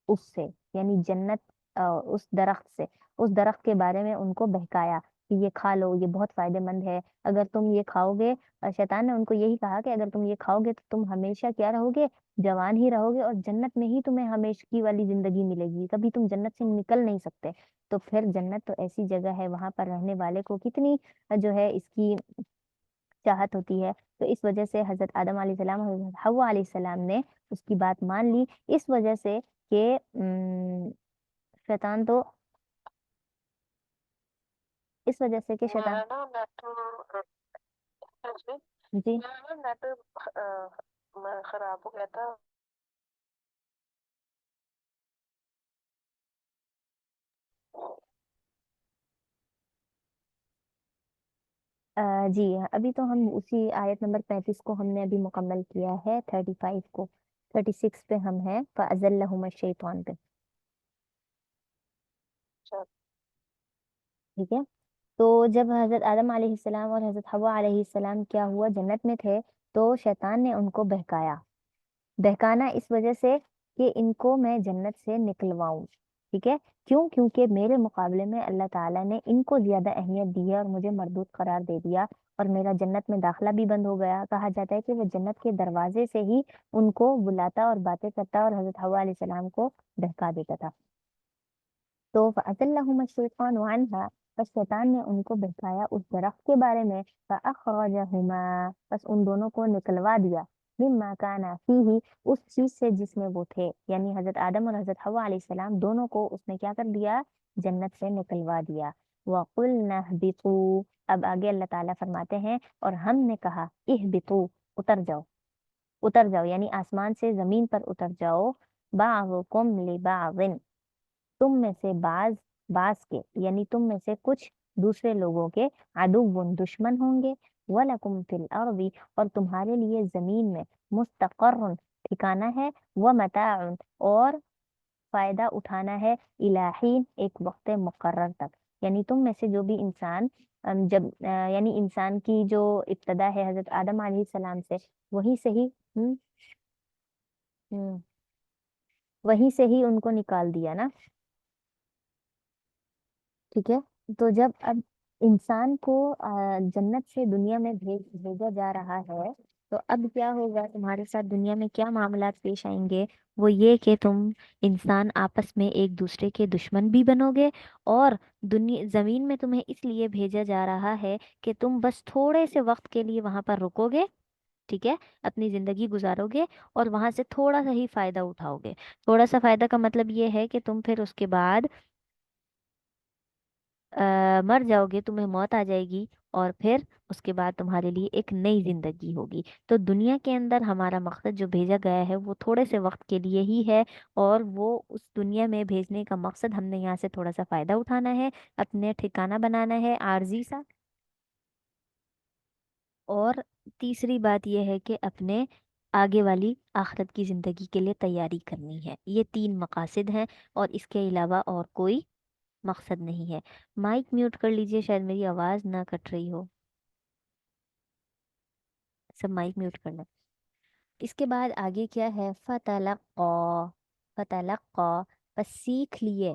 اس سے، یعنی جنت، اس درخت سے، اس درخت کے بارے میں ان کو بہکایا کہ یہ کھا لو، یہ بہت فائدے مند ہے، اگر تم یہ کھاؤ گے. شیطان نے ان کو یہی کہا کہ اگر تم یہ کھاؤ گے تو تم ہمیشہ کیا رہو گے؟ جوان ہی رہو گے، اور جنت میں ہی تمہیں ہمیشگی والی زندگی ملے گی، کبھی تم جنت سے نکل نہیں سکتے. تو پھر جنت تو ایسی جگہ ہے، وہاں پر رہنے والے کو کتنی جو ہے اس کی چاہت ہوتی ہے. تو اس وجہ سے حضرت آدم علیہ السلام اور حضرت حوا علیہ السلام نے اس کی بات مان لی، اس وجہ سے کہ شیطان تو، اس وجہ سے کہ شیطان، میرا نا نیٹ جی میرا نا نیٹ خراب ہو گیا تھا. جی ابھی تو ہم اسی آیت نمبر 35 کو ہم نے ابھی مکمل کیا ہے، 35 کو، 36 پہ ہم ہیں، فَأَزَلَّهُمَا الشَّيْطَانُ پہ، اچھا. ٹھیک ہے. تو جب حضرت آدم علیہ السلام اور حضرت حوا علیہ السلام کیا ہوا، جنت میں تھے، تو شیطان نے ان کو بہکایا. بہکانا اس وجہ سے کہ ان کو میں جنت سے نکلواؤں، ٹھیک ہے. کیوں؟ کیونکہ میرے مقابلے میں اللہ تعالیٰ نے ان کو زیادہ اہمیت دی ہے اور مجھے مردود قرار دے دیا، اور میرا جنت میں داخلہ بھی بند ہو گیا. کہا جاتا ہے کہ وہ جنت کے دروازے سے ہی ان کو بلاتا اور باتیں کرتا اور حضرت حوا علیہ السلام کو بہکا دیتا تھا. تو فَأَزَلَّهُمَا الشَّيْطَانُ عَنْهَا، بس شیطان نے ان کو بہکایا اس درخت کے بارے میں، فَأَخْرَجَهُمَا، بس ان دونوں کو نکلوا دیا، مما كانا فيه، اس چیز سے جس میں وہ تھے، یعنی حضرت آدم اور حضرت حوا علیہ السلام دونوں کو اس نے کیا کر دیا؟ جنت سے نکلوا دیا. وَقُلْنَا اهْبِطُوا، اب آگے اللہ تعالیٰ فرماتے ہیں اور ہم نے کہا، اهْبِطُوا، اتر جاؤ، اتر جاؤ، یعنی آسمان سے زمین پر اتر جاؤ، بعضکم لبعض، تم میں سے بعض بعض کے، یعنی تم میں سے کچھ دوسرے لوگوں کے، عدو، دشمن ہوں گے، وَلَكُمْ فِي الْأَرْضِ، اور تمہارے لیے زمین میں، مستقر، ٹھکانہ ہے، وَمَتَاعٌ، اور فائدہ اٹھانا ہے، إِلَىٰ حِينٍ، ایک وقت مقرر تک. یعنی تم میں سے جو بھی انسان جب یعنی انسان کی جو ابتدا ہے حضرت آدم علیہ السلام سے، وہیں سے ہی ہم، ہم، وہیں سے ہی ان کو نکال دیا نا، ٹھیک ہے. تو جب اب انسان کو جنت سے دنیا میں بھیجا جا رہا ہے، تو اب کیا ہوگا تمہارے ساتھ؟ دنیا میں کیا معاملات پیش آئیں گے؟ وہ یہ کہ تم انسان آپس میں ایک دوسرے کے دشمن بھی بنو گے، اور دنیا زمین میں تمہیں اس لیے بھیجا جا رہا ہے کہ تم بس تھوڑے سے وقت کے لیے وہاں پر رکو گے، ٹھیک ہے، اپنی زندگی گزارو گے، اور وہاں سے تھوڑا سا ہی فائدہ اٹھاؤ گے. تھوڑا سا فائدہ کا مطلب یہ ہے کہ تم پھر اس کے بعد مر جاؤ گے، تمہیں موت آ جائے گی، اور پھر اس کے بعد تمہارے لیے ایک نئی زندگی ہوگی. تو دنیا کے اندر ہمارا مقصد جو بھیجا گیا ہے وہ تھوڑے سے وقت کے لیے ہی ہے، اور وہ اس دنیا میں بھیجنے کا مقصد ہم نے یہاں سے تھوڑا سا فائدہ اٹھانا ہے، اپنے ٹھکانہ بنانا ہے عارضی سا. اور تیسری بات یہ ہے کہ اپنے آگے والی آخرت کی زندگی کے لیے تیاری کرنی ہے. یہ 3 مقاصد ہیں، اور اس کے علاوہ اور کوئی مقصد نہیں ہے. مائک میوٹ کر لیجئے، شاید میری آواز نہ کٹ رہی ہو. سب مائک میوٹ کر لیں. اس کے بعد آگے کیا ہے؟ فتلقا، فتلقا، بس سیکھ لیے،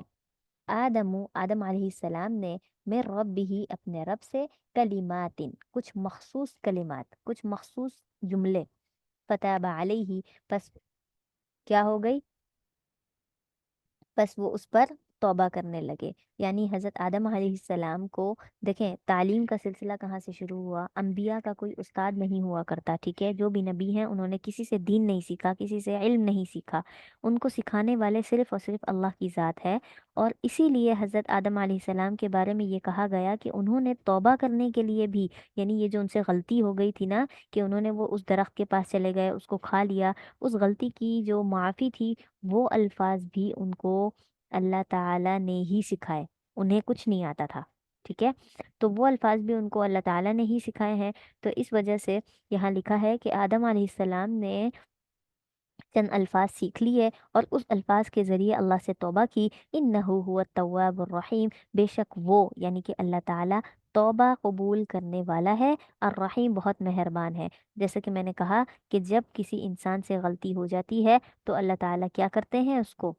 آدم علیہ السلام نے، من ربہ، اپنے رب سے، کلمات، کچھ مخصوص کلمات، کچھ مخصوص جملے، فتاب علیہ، پس کیا ہو گئی؟ بس وہ اس پر توبہ کرنے لگے۔ یعنی حضرت آدم علیہ السلام کو دیکھیں تعلیم کا سلسلہ کہاں سے شروع ہوا، انبیاء کا کوئی استاد نہیں ہوا کرتا، ٹھیک ہے، جو بھی نبی ہیں انہوں نے کسی سے دین نہیں سیکھا، کسی سے علم نہیں سیکھا، ان کو سکھانے والے صرف اور صرف اللہ کی ذات ہے۔ اور اسی لیے حضرت آدم علیہ السلام کے بارے میں یہ کہا گیا کہ انہوں نے توبہ کرنے کے لیے بھی، یعنی یہ جو ان سے غلطی ہو گئی تھی نا کہ انہوں نے وہ اس درخت کے پاس چلے گئے، اس کو کھا لیا، اس غلطی کی جو معافی تھی وہ الفاظ بھی ان کو اللہ تعالیٰ نے ہی سکھائے، انہیں کچھ نہیں آتا تھا، ٹھیک ہے، تو وہ الفاظ بھی ان کو اللہ تعالیٰ نے ہی سکھائے ہیں۔ تو اس وجہ سے یہاں لکھا ہے کہ آدم علیہ السلام نے چند الفاظ سیکھ لیے اور اس الفاظ کے ذریعے اللہ سے توبہ کی، انہو هو التواب الرحیم، بے شک وہ یعنی کہ اللہ تعالیٰ توبہ قبول کرنے والا ہے، الرحیم بہت مہربان ہے۔ جیسے کہ میں نے کہا کہ جب کسی انسان سے غلطی ہو جاتی ہے تو اللہ تعالیٰ کیا کرتے ہیں، اس کو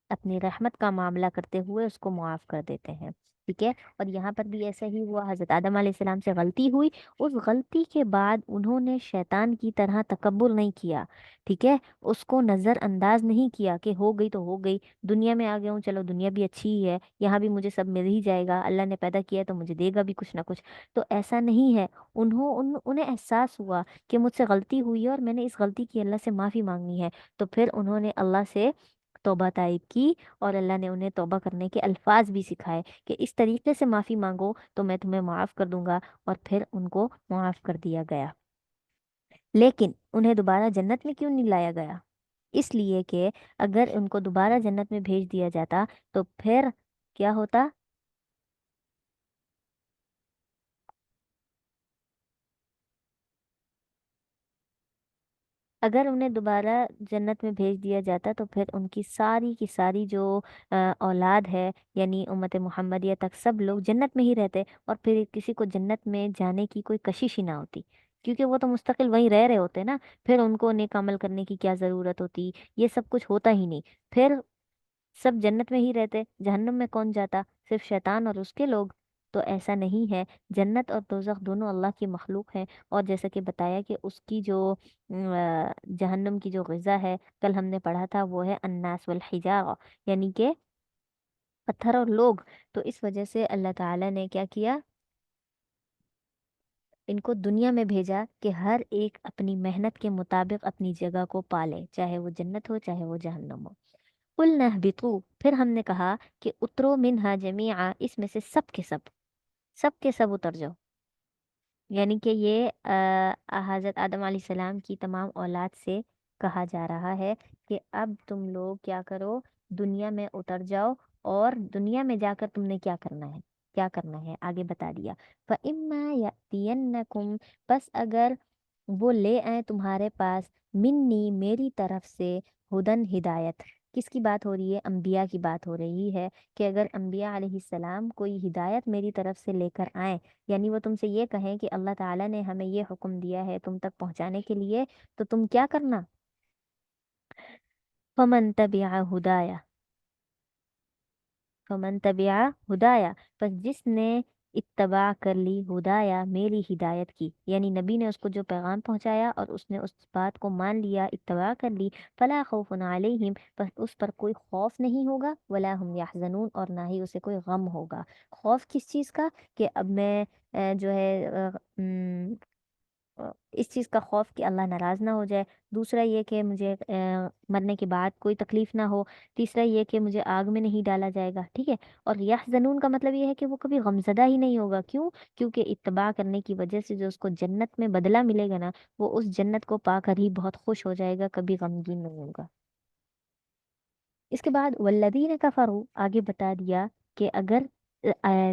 اپنی رحمت کا معاملہ کرتے ہوئے اس کو معاف کر دیتے ہیں، ٹھیک ہے۔ اور یہاں پر بھی ایسا ہی ہوا، حضرت آدم علیہ السلام سے غلطی ہوئی، اس غلطی کے بعد انہوں نے شیطان کی طرح تکبر نہیں کیا، ٹھیک ہے، اس کو نظر انداز نہیں کیا کہ ہو گئی تو ہو گئی، دنیا میں آ گیا ہوں، چلو دنیا بھی اچھی ہی ہے، یہاں بھی مجھے سب مل ہی جائے گا، اللہ نے پیدا کیا ہے تو مجھے دے گا بھی کچھ نہ کچھ، تو ایسا نہیں ہے۔ انہیں احساس ہوا کہ مجھ سے غلطی ہوئی ہے اور میں نے اس غلطی کی اللہ سے معافی مانگنی ہے، تو پھر انہوں نے اللہ سے توبہ طائب کی، اور اللہ نے انہیں توبہ کرنے کے الفاظ بھی سکھائے کہ اس طریقے سے معافی مانگو تو میں تمہیں معاف کر دوں گا، اور پھر ان کو معاف کر دیا گیا۔ لیکن انہیں دوبارہ جنت میں کیوں نہیں لایا گیا؟ اس لیے کہ اگر ان کو دوبارہ جنت میں بھیج دیا جاتا تو پھر کیا ہوتا؟ اگر انہیں دوبارہ جنت میں بھیج دیا جاتا تو پھر ان کی ساری جو اولاد ہے، یعنی امت محمدیہ تک سب لوگ جنت میں ہی رہتے، اور پھر کسی کو جنت میں جانے کی کوئی کشش ہی نہ ہوتی، کیونکہ وہ تو مستقل وہیں رہ رہے ہوتے نا، پھر ان کو نیک عمل کرنے کی کیا ضرورت ہوتی، یہ سب کچھ ہوتا ہی نہیں، پھر سب جنت میں ہی رہتے، جہنم میں کون جاتا؟ صرف شیطان اور اس کے لوگ۔ تو ایسا نہیں ہے، جنت اور دوزخ دونوں اللہ کی مخلوق ہیں، اور جیسا کہ بتایا کہ اس کی جو جہنم کی جو غذا ہے، کل ہم نے پڑھا تھا، وہ ہے الناس والحجارہ، یعنی کہ پتھر اور لوگ۔ تو اس وجہ سے اللہ تعالیٰ نے کیا کیا، ان کو دنیا میں بھیجا کہ ہر ایک اپنی محنت کے مطابق اپنی جگہ کو پالے، چاہے وہ جنت ہو چاہے وہ جہنم ہو۔ قُلْنَا اهْبِطُوا، پھر ہم نے کہا کہ اترو منہا جمیعا، اس میں سے سب کے سب اتر جاؤ، یعنی کہ یہ حضرت آدم علیہ السلام کی تمام اولاد سے کہا جا رہا ہے کہ اب تم لوگ کیا کرو، دنیا میں اتر جاؤ، اور دنیا میں جا کر تم نے کیا کرنا ہے، کیا کرنا ہے آگے بتا دیا، فَإِمَّا يَأْتِيَنَّكُمْ، بس اگر وہ لے آئیں تمہارے پاس، منی میری طرف سے، ہدن ہدایت، کس کی بات ہو رہی ہے؟ انبیاء کی بات ہو رہی ہے کہ اگر انبیاء علیہ السلام کوئی ہدایت میری طرف سے لے کر آئیں، یعنی وہ تم سے یہ کہیں کہ اللہ تعالیٰ نے ہمیں یہ حکم دیا ہے تم تک پہنچانے کے لیے، تو تم کیا کرنا؟ فمن تبع ہدایا، فمن تبع ہدایا، پس جس نے اتباع کر لی ہدایا، میری ہدایت کی، یعنی نبی نے اس کو جو پیغام پہنچایا اور اس نے اس بات کو مان لیا، اتباع کر لی، فلا خوف علیہم، پس اس پر کوئی خوف نہیں ہوگا، ولا هم یحزنون، اور نہ ہی اسے کوئی غم ہوگا۔ خوف کس چیز کا؟ کہ اب میں جو ہے اس چیز کا خوف کہ اللہ ناراض نہ ہو جائے، دوسرا یہ کہ مجھے مرنے کے بعد کوئی تکلیف نہ ہو، تیسرا یہ کہ مجھے آگ میں نہیں ڈالا جائے گا، ٹھیک ہے، اور یحزنون کا مطلب یہ ہے کہ وہ کبھی غمزدہ ہی نہیں ہوگا، کیوں؟ کیونکہ اتباع کرنے کی وجہ سے جو اس کو جنت میں بدلہ ملے گا نا، وہ اس جنت کو پا کر ہی بہت خوش ہو جائے گا، کبھی غمگین نہیں ہوگا۔ اس کے بعد والذین کفروا، آگے بتا دیا کہ اگر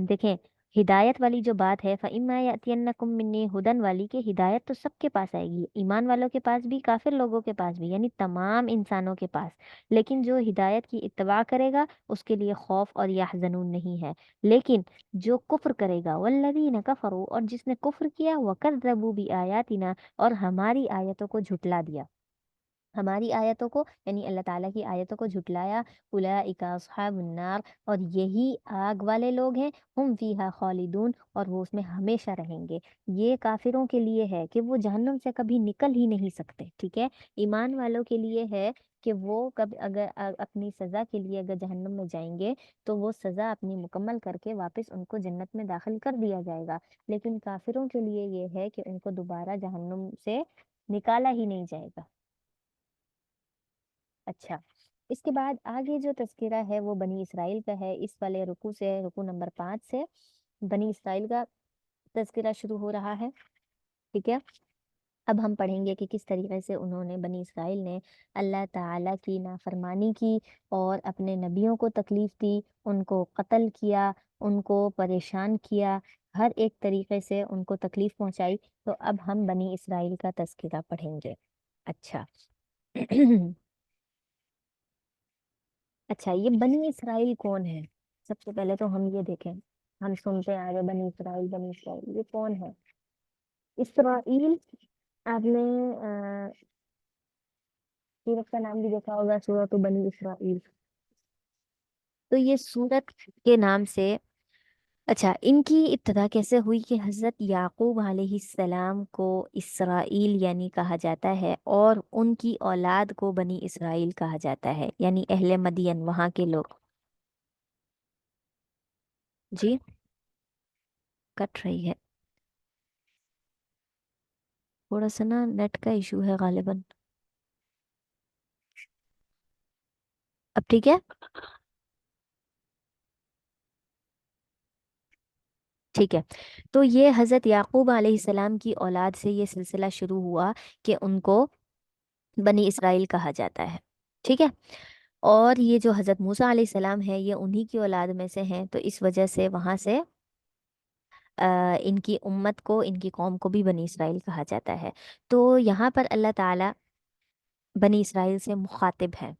دیکھیں ہدایت والی جو بات ہے، فَإِمَّا يَأْتِيَنَّكُم مِّنِّي ہُدًى والی، کہ ہدایت تو سب کے پاس آئے گی، ایمان والوں کے پاس بھی، کافر لوگوں کے پاس بھی، یعنی تمام انسانوں کے پاس، لیکن جو ہدایت کی اتباع کرے گا اس کے لیے خوف اور یحزنون نہیں ہے، لیکن جو کفر کرے گا، والذین کفروا، اور جس نے کفر کیا، وَكَذَّبُوا بِآيَاتِنَا، اور ہماری آیتوں کو جھٹلا دیا، ہماری آیتوں کو یعنی اللہ تعالیٰ کی آیتوں کو جھٹلایا، اولئک اصحاب النار، اور یہی آگ والے لوگ ہیں، ہم فیہا خالدون، اور وہ اس میں ہمیشہ رہیں گے۔ یہ کافروں کے لیے ہے کہ وہ جہنم سے کبھی نکل ہی نہیں سکتے، ٹھیک ہے، ایمان والوں کے لیے ہے کہ وہ کب اگر اپنی سزا کے لیے اگر جہنم میں جائیں گے تو وہ سزا اپنی مکمل کر کے واپس ان کو جنت میں داخل کر دیا جائے گا، لیکن کافروں کے لیے یہ ہے کہ ان کو دوبارہ جہنم سے نکالا ہی نہیں جائے گا۔ اچھا، اس کے بعد آگے جو تذکرہ ہے وہ بنی اسرائیل کا ہے، اس والے رکوع سے، رکوع نمبر 5 سے بنی اسرائیل کا تذکرہ شروع ہو رہا ہے، ٹھیک ہے۔ اب ہم پڑھیں گے کہ کس طریقے سے انہوں نے، بنی اسرائیل نے اللہ تعالیٰ کی نافرمانی کی اور اپنے نبیوں کو تکلیف دی، ان کو قتل کیا، ان کو پریشان کیا، ہر ایک طریقے سے ان کو تکلیف پہنچائی۔ تو اب ہم بنی اسرائیل کا تذکرہ پڑھیں گے۔ اچھا اچھا، یہ بنی اسرائیل کون ہے؟ سب سے پہلے تو ہم یہ دیکھیں، ہم سنتے آ رہے بنی اسرائیل بنی اسرائیل، یہ کون ہے؟ اسرائیل، آپ نے سورت کا نام بھی دیکھا ہوگا، سورت بنی اسرائیل، تو یہ سورت کے نام سے، اچھا، ان کی ابتدا کیسے ہوئی کہ حضرت یعقوب علیہ السلام کو اسرائیل یعنی کہا جاتا ہے، اور ان کی اولاد کو بنی اسرائیل کہا جاتا ہے، یعنی اہل مدین، وہاں کے لوگ۔ جی، کٹ رہی ہے تھوڑا سا نا، نیٹ کا ایشو ہے غالباً، اب ٹھیک ہے؟ ٹھیک ہے، تو یہ حضرت یعقوب علیہ السلام کی اولاد سے یہ سلسلہ شروع ہوا کہ ان کو بنی اسرائیل کہا جاتا ہے، ٹھیک ہے۔ اور یہ جو حضرت موسیٰ علیہ السلام ہے یہ انہی کی اولاد میں سے ہیں، تو اس وجہ سے وہاں سے ان کی امت کو، ان کی قوم کو بھی بنی اسرائیل کہا جاتا ہے۔ تو یہاں پر اللہ تعالیٰ بنی اسرائیل سے مخاطب ہے،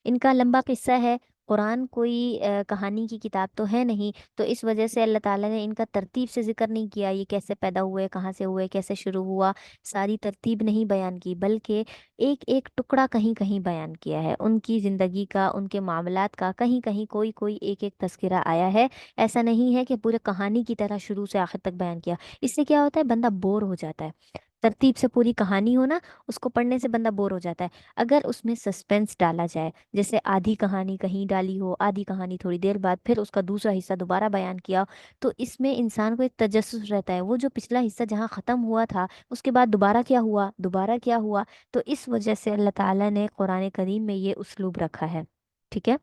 ان کا لمبا قصہ ہے، قرآن کوئی کہانی کی کتاب تو ہے نہیں، تو اس وجہ سے اللہ تعالیٰ نے ان کا ترتیب سے ذکر نہیں کیا، یہ کیسے پیدا ہوئے، کہاں سے ہوئے، کیسے شروع ہوا، ساری ترتیب نہیں بیان کی، بلکہ ایک ایک ٹکڑا کہیں کہیں بیان کیا ہے، ان کی زندگی کا، ان کے معاملات کا، کہیں کہیں کوئی کوئی ایک ایک تذکرہ آیا ہے۔ ایسا نہیں ہے کہ پورے کہانی کی طرح شروع سے آخر تک بیان کیا، اس سے کیا ہوتا ہے، بندہ بور ہو جاتا ہے، ترتیب سے پوری کہانی ہو نا، اس کو پڑھنے سے بندہ بور ہو جاتا ہے۔ اگر اس میں سسپینس ڈالا جائے، جیسے آدھی کہانی کہیں ڈالی ہو، آدھی کہانی تھوڑی دیر بعد پھر اس کا دوسرا حصہ دوبارہ بیان کیا، تو اس میں انسان کو ایک تجسس رہتا ہے، وہ جو پچھلا حصہ جہاں ختم ہوا تھا اس کے بعد دوبارہ کیا ہوا، دوبارہ کیا ہوا، تو اس وجہ سے اللہ تعالیٰ نے قرآن کریم میں یہ اسلوب رکھا ہے، ٹھیک ہے۔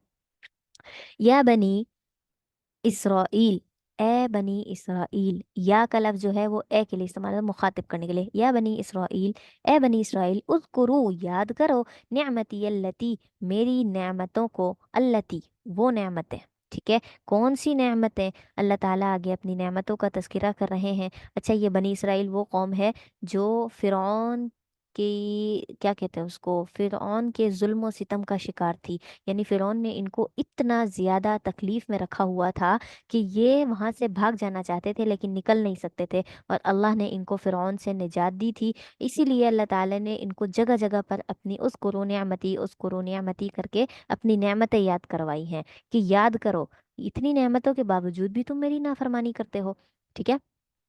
یا بنی اسرائیل، اے بنی اسرائیل، یا کا لفظ جو ہے وہ اے کے لیے استعمال ہے، مخاطب کرنے کے لیے، یا بنی اسرائیل، اے بنی اسرائیل، اذکرو، یاد کرو، نعمتی اللتی، میری نعمتوں کو، اللتی، وہ نعمتیں، ٹھیک ہے، کون سی نعمتیں؟ اللہ تعالیٰ آگے اپنی نعمتوں کا تذکرہ کر رہے ہیں۔ اچھا، یہ بنی اسرائیل وہ قوم ہے جو فرعون کی، کیا کہتے ہیں اس کو، فرعون کے ظلم و ستم کا شکار تھی، یعنی فرعون نے ان کو اتنا زیادہ تکلیف میں رکھا ہوا تھا کہ یہ وہاں سے بھاگ جانا چاہتے تھے لیکن نکل نہیں سکتے تھے، اور اللہ نے ان کو فرعون سے نجات دی تھی، اسی لیے اللہ تعالیٰ نے ان کو جگہ جگہ پر اپنی اس نعمتی کر کے اپنی نعمتیں یاد کروائی ہیں، کہ یاد کرو، اتنی نعمتوں کے باوجود بھی تم میری نافرمانی کرتے ہو، ٹھیک ہے۔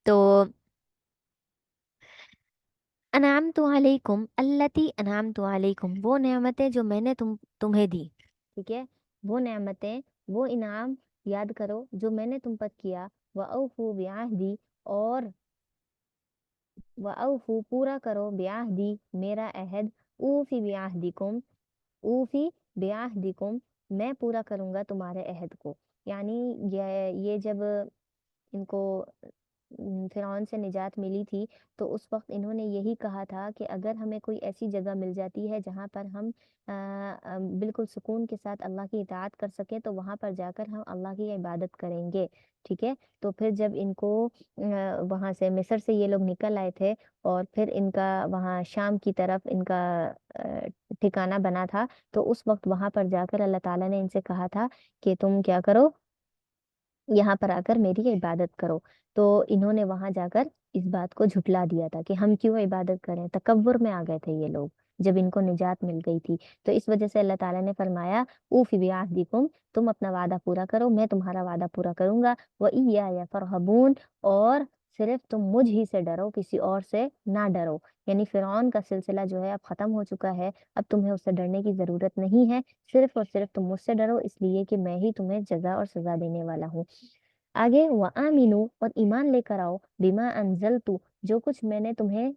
تو انعمت علیکم التی انعمت علیکم، وہ نعمتیں جو میں نے تمہیں دی، ٹھیک ہے، وہ نعمتیں، وہ انعام یاد کرو جو میں نے تم پر کیا، وَأَوْفُوا بِعَہْدِی، اور وَأَوْفُوا، پورا کرو، بِعَہْدِی، میرا عہد، اوفی بعہدکم، اوفی بعہدکم، میں پورا کروں گا تمہارے عہد کو، یعنی یہ جب ان کو فرعون سے نجات ملی تھی تو اس وقت انہوں نے یہی کہا تھا کہ اگر ہمیں کوئی ایسی جگہ مل جاتی ہے جہاں پر ہم بالکل سکون کے ساتھ اللہ کی اطاعت کر سکیں تو وہاں پر جا کر ہم اللہ کی عبادت کریں گے، ٹھیک ہے۔ تو پھر جب ان کو وہاں سے مصر سے یہ لوگ نکل آئے تھے اور پھر ان کا وہاں شام کی طرف ان کا ٹھکانہ بنا تھا، تو اس وقت وہاں پر جا کر اللہ تعالیٰ نے ان سے کہا تھا کہ تم کیا کرو، یہاں پر آ کر میری عبادت کرو، تو انہوں نے وہاں جا کر اس بات کو جھٹلا دیا تھا کہ ہم کیوں عبادت کریں، تکبر میں آ گئے تھے یہ لوگ جب ان کو نجات مل گئی تھی، تو اس وجہ سے اللہ تعالیٰ نے فرمایا اوفی بعہدکم، تم اپنا وعدہ پورا کرو، میں تمہارا وعدہ پورا کروں گا، وَإِيَّايَ فَارْهَبُونِ، اور صرف تم مجھ ہی سے ڈرو، کسی اور سے نہ ڈرو۔ یعنی فرعون کا سلسلہ جو ہے اب ختم ہو چکا ہے، اب تمہیں اس سے ڈرنے کی ضرورت نہیں ہے، صرف اور صرف تم مجھ سے ڈرو، اس لیے کہ میں ہی تمہیں جزا اور سزا دینے والا ہوں۔ آگے وَآمِنُوا، اور ایمان لے کر آؤ، بما انزلتُ، جو کچھ میں نے تمہیں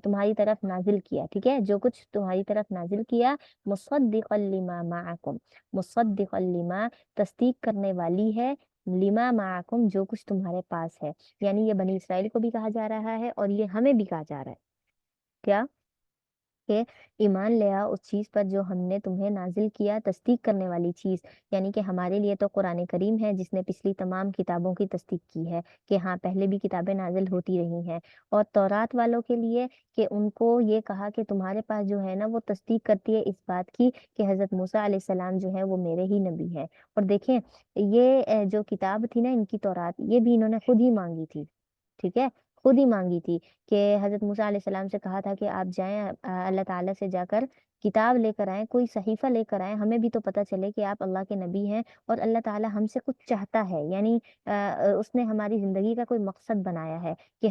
تمہاری طرف نازل کیا، ٹھیک ہے، جو کچھ تمہاری طرف نازل کیا، مصدقا لما معکم، مصدقا لما، تصدیق کرنے والی ہے، لما معکم، جو کچھ تمہارے پاس ہے۔ یعنی یہ بنی اسرائیل کو بھی کہا جا رہا ہے اور یہ ہمیں بھی کہا جا رہا ہے، کیا کہ ایمان لے آؤ اس چیز پر جو ہم نے تمہیں نازل کیا، تصدیق کرنے والی چیز۔ یعنی کہ ہمارے لیے تو قرآن کریم ہے جس نے پچھلی تمام کتابوں کی تصدیق کی ہے، کہ ہاں پہلے بھی کتابیں نازل ہوتی رہی ہیں۔ اور تورات والوں کے لیے کہ ان کو یہ کہا کہ تمہارے پاس جو ہے نا وہ تصدیق کرتی ہے اس بات کی کہ حضرت موسیٰ علیہ السلام جو ہے وہ میرے ہی نبی ہے۔ اور دیکھیں یہ جو کتاب تھی نا ان کی تورات، یہ بھی انہوں نے خود ہی مانگی تھی، ٹھیک ہے، خود ہی مانگی تھی، کہ حضرت موسیٰ علیہ السلام سے کہا تھا کہ آپ جائیں اللہ تعالیٰ سے جا کر کتاب لے کر آئیں، کوئی صحیفہ لے کر آئیں، ہمیں بھی تو پتہ چلے کہ آپ اللہ کے نبی ہیں اور اللہ تعالیٰ ہم سے کچھ چاہتا ہے، یعنی اس نے ہماری زندگی کا کوئی مقصد بنایا ہے کہ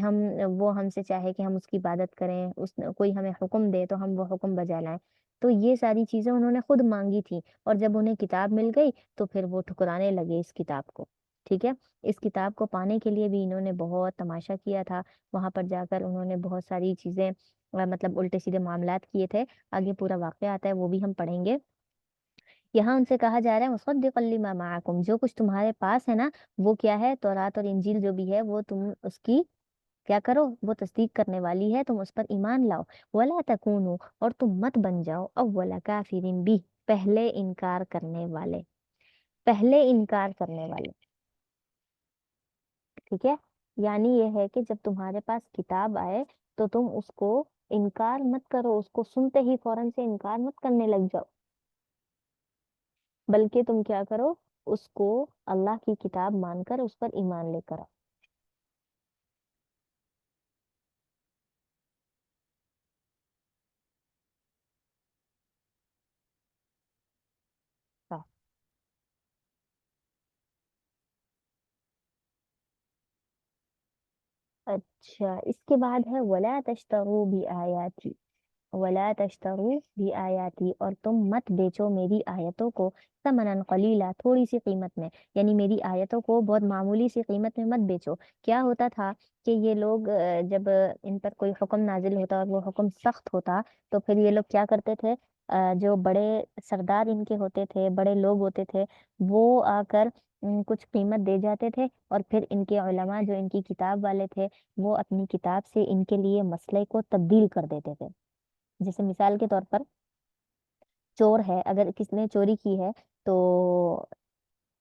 وہ ہم سے چاہے کہ ہم اس کی عبادت کریں، کوئی ہمیں حکم دے تو ہم وہ حکم بجا لائیں۔ تو یہ ساری چیزیں انہوں نے خود مانگی تھی، اور جب انہیں کتاب مل گئی تو پھر وہ ٹھکرانے لگے اس کتاب کو، ٹھیک ہے۔ اس کتاب کو پانے کے لیے بھی انہوں نے بہت تماشا کیا تھا، وہاں پر جا کر انہوں نے بہت ساری چیزیں مطلب الٹے سیدھے معاملات کیے تھے۔ آگے پورا واقعہ آتا ہے وہ بھی ہم پڑھیں گے۔ یہاں ان سے کہا جا رہا ہے مصدقا لما معکم، جو کچھ تمہارے پاس ہے نا وہ کیا ہے، تورات اور انجیل جو بھی ہے وہ تم اس کی کیا کرو، وہ تصدیق کرنے والی ہے، تم اس پر ایمان لاؤ۔ ولا تکونوا، اور تم مت بن جاؤ، اول کافر بھی، پہلے انکار کرنے والے، پہلے انکار کرنے والے، ٹھیک ہے۔ یعنی یہ ہے کہ جب تمہارے پاس کتاب آئے تو تم اس کو انکار مت کرو، اس کو سنتے ہی فوراً سے انکار مت کرنے لگ جاؤ، بلکہ تم کیا کرو، اس کو اللہ کی کتاب مان کر اس پر ایمان لے کر آؤ۔ اچھا، اس کے بعد ہے ولا تشترو بھی آیاتی، ولا تشترو بھی آیاتی، اور تم مت بیچو میری آیتوں کو ثمنا قلیلا، تھوڑی سی قیمت میں، یعنی میری آیتوں کو بہت معمولی سی قیمت میں مت بیچو۔ کیا ہوتا تھا کہ یہ لوگ جب ان پر کوئی حکم نازل ہوتا اور وہ حکم سخت ہوتا تو پھر یہ لوگ کیا کرتے تھے، جو بڑے سردار ان کے ہوتے تھے، بڑے لوگ ہوتے تھے، وہ آ کر کچھ قیمت دے جاتے تھے، اور پھر ان کے علماء جو ان کی کتاب والے تھے وہ اپنی کتاب سے ان کے لیے مسئلے کو تبدیل کر دیتے تھے۔ جیسے مثال کے طور پر چور ہے، اگر کس نے چوری کی ہے تو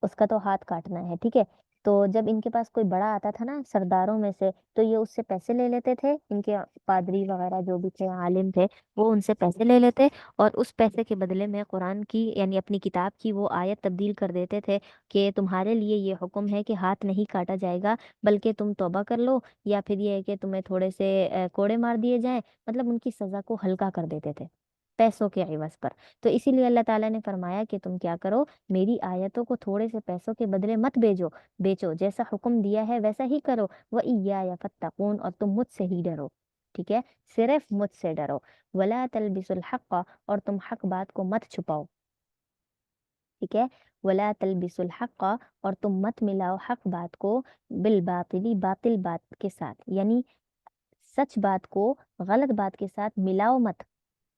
اس کا تو ہاتھ کاٹنا ہے، ٹھیک ہے۔ تو جب ان کے پاس کوئی بڑا آتا تھا نا سرداروں میں سے، تو یہ اس سے پیسے لے لیتے تھے، ان کے پادری وغیرہ جو بھی تھے، عالم تھے، وہ ان سے پیسے لے لیتے، اور اس پیسے کے بدلے میں قرآن کی یعنی اپنی کتاب کی وہ آیت تبدیل کر دیتے تھے کہ تمہارے لیے یہ حکم ہے کہ ہاتھ نہیں کاٹا جائے گا، بلکہ تم توبہ کر لو، یا پھر یہ ہے کہ تمہیں تھوڑے سے کوڑے مار دیے جائیں، مطلب ان کی سزا کو ہلکا کر دیتے تھے پیسوں کے عوض پر۔ تو اسی لیے اللہ تعالیٰ نے فرمایا کہ تم کیا کرو، میری آیتوں کو تھوڑے سے پیسوں کے بدلے مت بیچو، جیسا حکم دیا ہے ویسا ہی کرو، وَإِيَّایَ فَاتَّقُونَ، اور تم مجھ سے ہی ڈرو، ٹھیک ہے، صرف مجھ سے ڈرو۔ وَلَا تَلْبِسُوا الْحَقَّ، اور تم حق بات کو مت چھپاؤ، ٹھیک ہے، وَلَا تَلْبِسُوا الْحَقَّ، اور تم مت ملاؤ حق بات کو بالباطلی، باطل بات کے ساتھ، یعنی سچ بات کو غلط بات کے ساتھ ملاؤ مت۔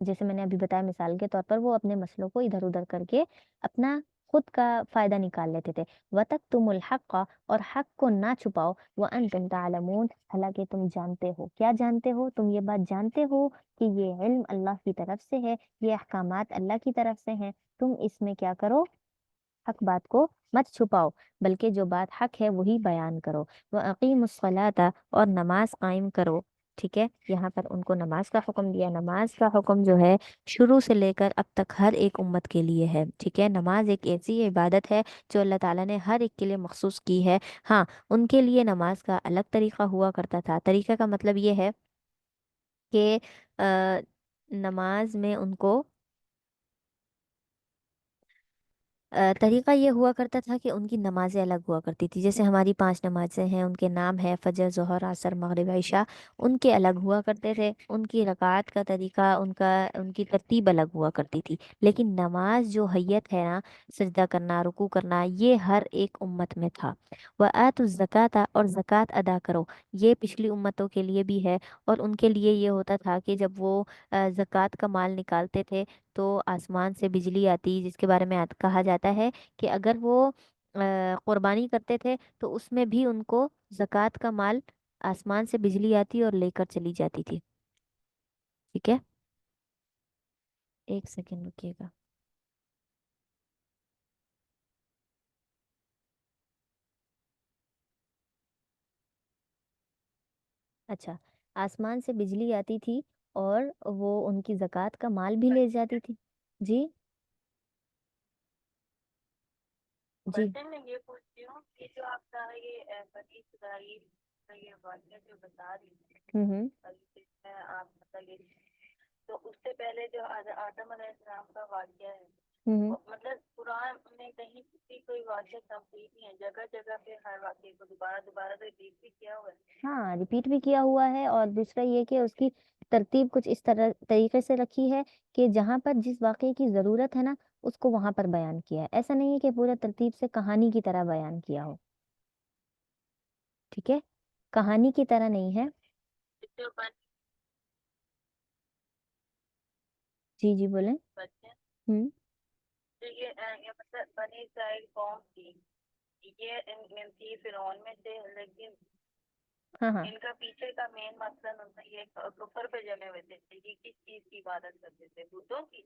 جیسے میں نے ابھی بتایا مثال کے طور پر وہ اپنے مسئلوں کو ادھر ادھر کر کے اپنا خود کا فائدہ نکال لیتے تھے۔ وَتَكْتُمُوا الْحَقَّ، اور حق کو نہ چھپاؤ، وَأَنْتُمْ تَعْلَمُونَ، حالانکہ تم جانتے ہو، کیا جانتے ہو، تم یہ بات جانتے ہو کہ یہ علم اللہ کی طرف سے ہے، یہ احکامات اللہ کی طرف سے ہیں، تم اس میں کیا کرو، حق بات کو مت چھپاؤ، بلکہ جو بات حق ہے وہی بیان کرو۔ وَأَقِیمُوا الصَّلَاةَ، اور نماز قائم کرو، ٹھیک ہے۔ یہاں پر ان کو نماز کا حکم دیا، نماز کا حکم جو ہے شروع سے لے کر اب تک ہر ایک امت کے لیے ہے، ٹھیک ہے۔ نماز ایک ایسی عبادت ہے جو اللہ تعالیٰ نے ہر ایک کے لیے مخصوص کی ہے۔ ہاں، ان کے لیے نماز کا الگ طریقہ ہوا کرتا تھا، طریقہ کا مطلب یہ ہے کہ نماز میں ان کو طریقہ یہ ہوا کرتا تھا کہ ان کی نمازیں الگ ہوا کرتی تھی، جیسے ہماری 5 نمازیں ہیں، ان کے نام ہے فجر، ظہر، عصر، مغرب، عشاء، ان کے الگ ہوا کرتے تھے، ان کی رکعات کا طریقہ، ان کی ترتیب الگ ہوا کرتی تھی، لیکن نماز جو حیت ہے نا، سجدہ کرنا، رکوع کرنا، یہ ہر ایک امت میں تھا۔ وآتوا الزکوٰۃ، اور زکوٰۃ ادا کرو، یہ پچھلی امتوں کے لیے بھی ہے، اور ان کے لیے یہ ہوتا تھا کہ جب وہ زکوٰۃ کا مال نکالتے تھے تو آسمان سے بجلی آتی، جس کے بارے میں کہا جاتا ہے کہ اگر وہ قربانی کرتے تھے تو اس میں بھی ان کو زکوٰۃ کا مال آسمان سے بجلی آتی اور لے کر چلی جاتی تھی۔ ٹھیک ہے، ایک سیکنڈ رکیے گا۔ اچھا، آسمان سے بجلی آتی تھی اور وہ ان کی زکوٰۃ کا مال بھی لے جاتی تھی۔ جی جی ویسے میں یہ پوچھتی ہوں کہ جو آپ کا یہ بنی اسرائیل کا یہ واقعہ جو بتا رہی ہیں، ہوں جس میں آپ مطلب یہ، تو اس سے پہلے جو آدم علیہ السلام کا واقعہ ہے، ہوں مطلب قرآن میں کہیں کسی کوئی واقعہ کمپلیٹ نہیں ہے، جگہ جگہ پہ ہر واقعے کو دوبارہ دوبارہ ریپیٹ بھی کیا ہوا ہے۔ ہاں، ریپیٹ بھی کیا ہوا ہے، اور دوسرا یہ کہ اس کی ترتیب کچھ اس طرح طریقے سے رکھی ہے کہ جہاں پر جس واقعے کی ضرورت ہے نا، اس کو وہاں پر بیان کیا ہے، ایسا نہیں ہے کہ پورا ترتیب سے کہانی کی طرح بیان کیا ہو۔ ٹھیک ہے، کہانی کی طرح نہیں ہے۔ جو جی جی بولیں۔ بچے ہوں جو یہ مطلب بنی اسرائیل قوم تھی، یہ ان تھی فرعون میں سے، لیکن ہاں ہاں، ان کا پیچھے کا مین مقصد ان کا یہ کفر پہ جمے ہوئے تھے، یہ کس چیز کی عبادت کرتے تھے؟ بتوں کی؟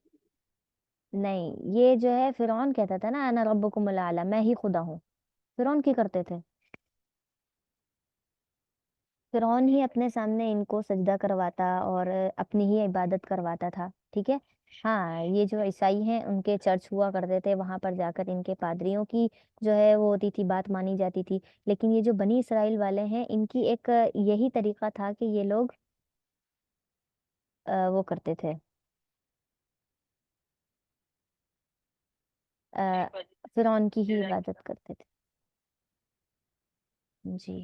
نہیں، یہ جو ہے فرعون کہتا تھا نا انا ربکم الاعلی، میں ہی خدا ہوں، فرعون کی کرتے تھے، فرعون ہی اپنے سامنے ان کو سجدہ کرواتا اور اپنی ہی عبادت کرواتا تھا۔ ٹھیک ہے، ہاں، یہ جو عیسائی ہیں ان کے چرچ ہوا کرتے تھے، وہاں پر جا کر ان کے پادریوں کی جو ہے وہ ہوتی تھی، بات مانی جاتی تھی، لیکن یہ جو بنی اسرائیل والے ہیں ان کی ایک یہی طریقہ تھا کہ یہ لوگ وہ کرتے تھے، فرعون کی ہی عبادت کرتے تھے۔ جی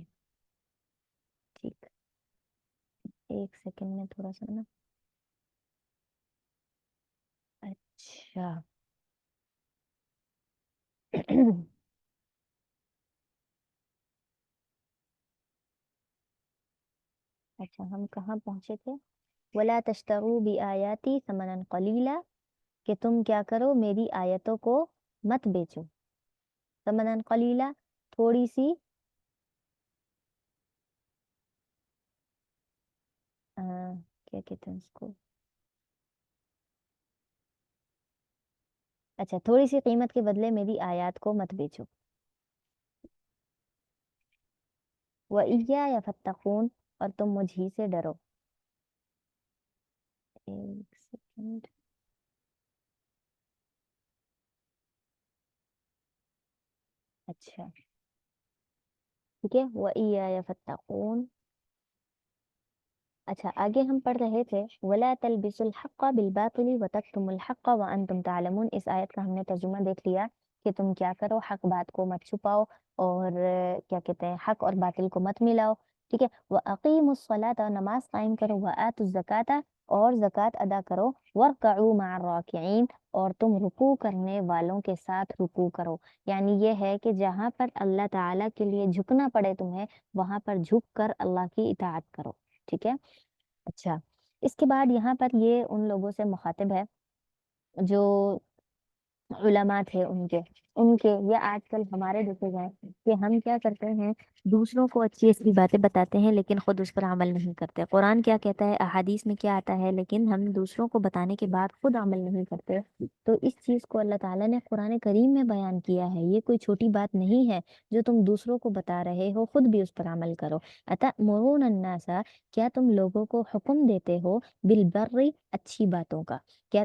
ٹھیک، ایک سیکنڈ میں تھوڑا سا نا، اچھا اچھا، ہم کہاں پہنچے تھے؟ ولا تشتروا بآیاتی ثمنا قلیلا، کہ تم کیا کرو، میری آیتوں کو مت بیچو، ثمنا قلیلا، تھوڑی سی کیا کہتے ہیں اس کو، اچھا، تھوڑی سی قیمت کے بدلے میری آیات کو مت بیچو۔ وَإِيَّايَ فَاتَّقُونِ، اور تم مجھ ہی سے ڈرو۔ ایک سیکنڈ، اچھا ٹھیک ہے، وَإِيَّايَ فَاتَّقُونِ۔ اچھا، آگے ہم پڑھ رہے تھے وَلَا تَلْبِسُوا الْحَقَّ بِالْبَاطِلِ وَتَكْتُمُوا الْحَقَّ وَأَنْتُمْ تَعْلَمُونَ۔ اس آیت کا ہم نے ترجمہ دیکھ لیا کہ تم کیا کرو، حق بات کو مت چھپاؤ، اور کیا کہتے ہیں، حق اور باطل کو مت ملاؤ۔ ٹھیک ہے، وَأَقِيمُوا الصَّلَاةَ، اور نماز قائم کرو، وَآتُوا الزَّكَاةَ، اور زکوٰۃ ادا کرو، وَارْكَعُوا مَعَ الرَّاكِعِينَ، اور تم رکوع کرنے والوں کے ساتھ رکوع کرو۔ یعنی یہ ہے کہ جہاں پر اللہ تعالیٰ کے لیے جھکنا پڑے تمہیں، وہاں پر جھک کر اللہ کی اطاعت کرو۔ ٹھیک ہے، اچھا، اس کے بعد یہاں پر یہ ان لوگوں سے مخاطب ہے جو علماء تھے، ان کے یا آج کل ہمارے دیکھے گئے کہ ہم کیا کرتے ہیں، دوسروں کو اچھی اچھی باتیں بتاتے ہیں لیکن خود اس پر عمل نہیں کرتے۔ قرآن کیا کہتا ہے، احادیث میں کیا آتا ہے، لیکن ہم دوسروں کو بتانے کے بعد خود عمل نہیں کرتے۔ تو اس چیز کو اللہ تعالیٰ نے قرآن کریم میں بیان کیا ہے، یہ کوئی چھوٹی بات نہیں ہے جو تم دوسروں کو بتا رہے ہو، خود بھی اس پر عمل کرو۔ اتأمرون الناس، کیا تم لوگوں کو حکم دیتے ہو، بالبر، اچھی باتوں کا، کیا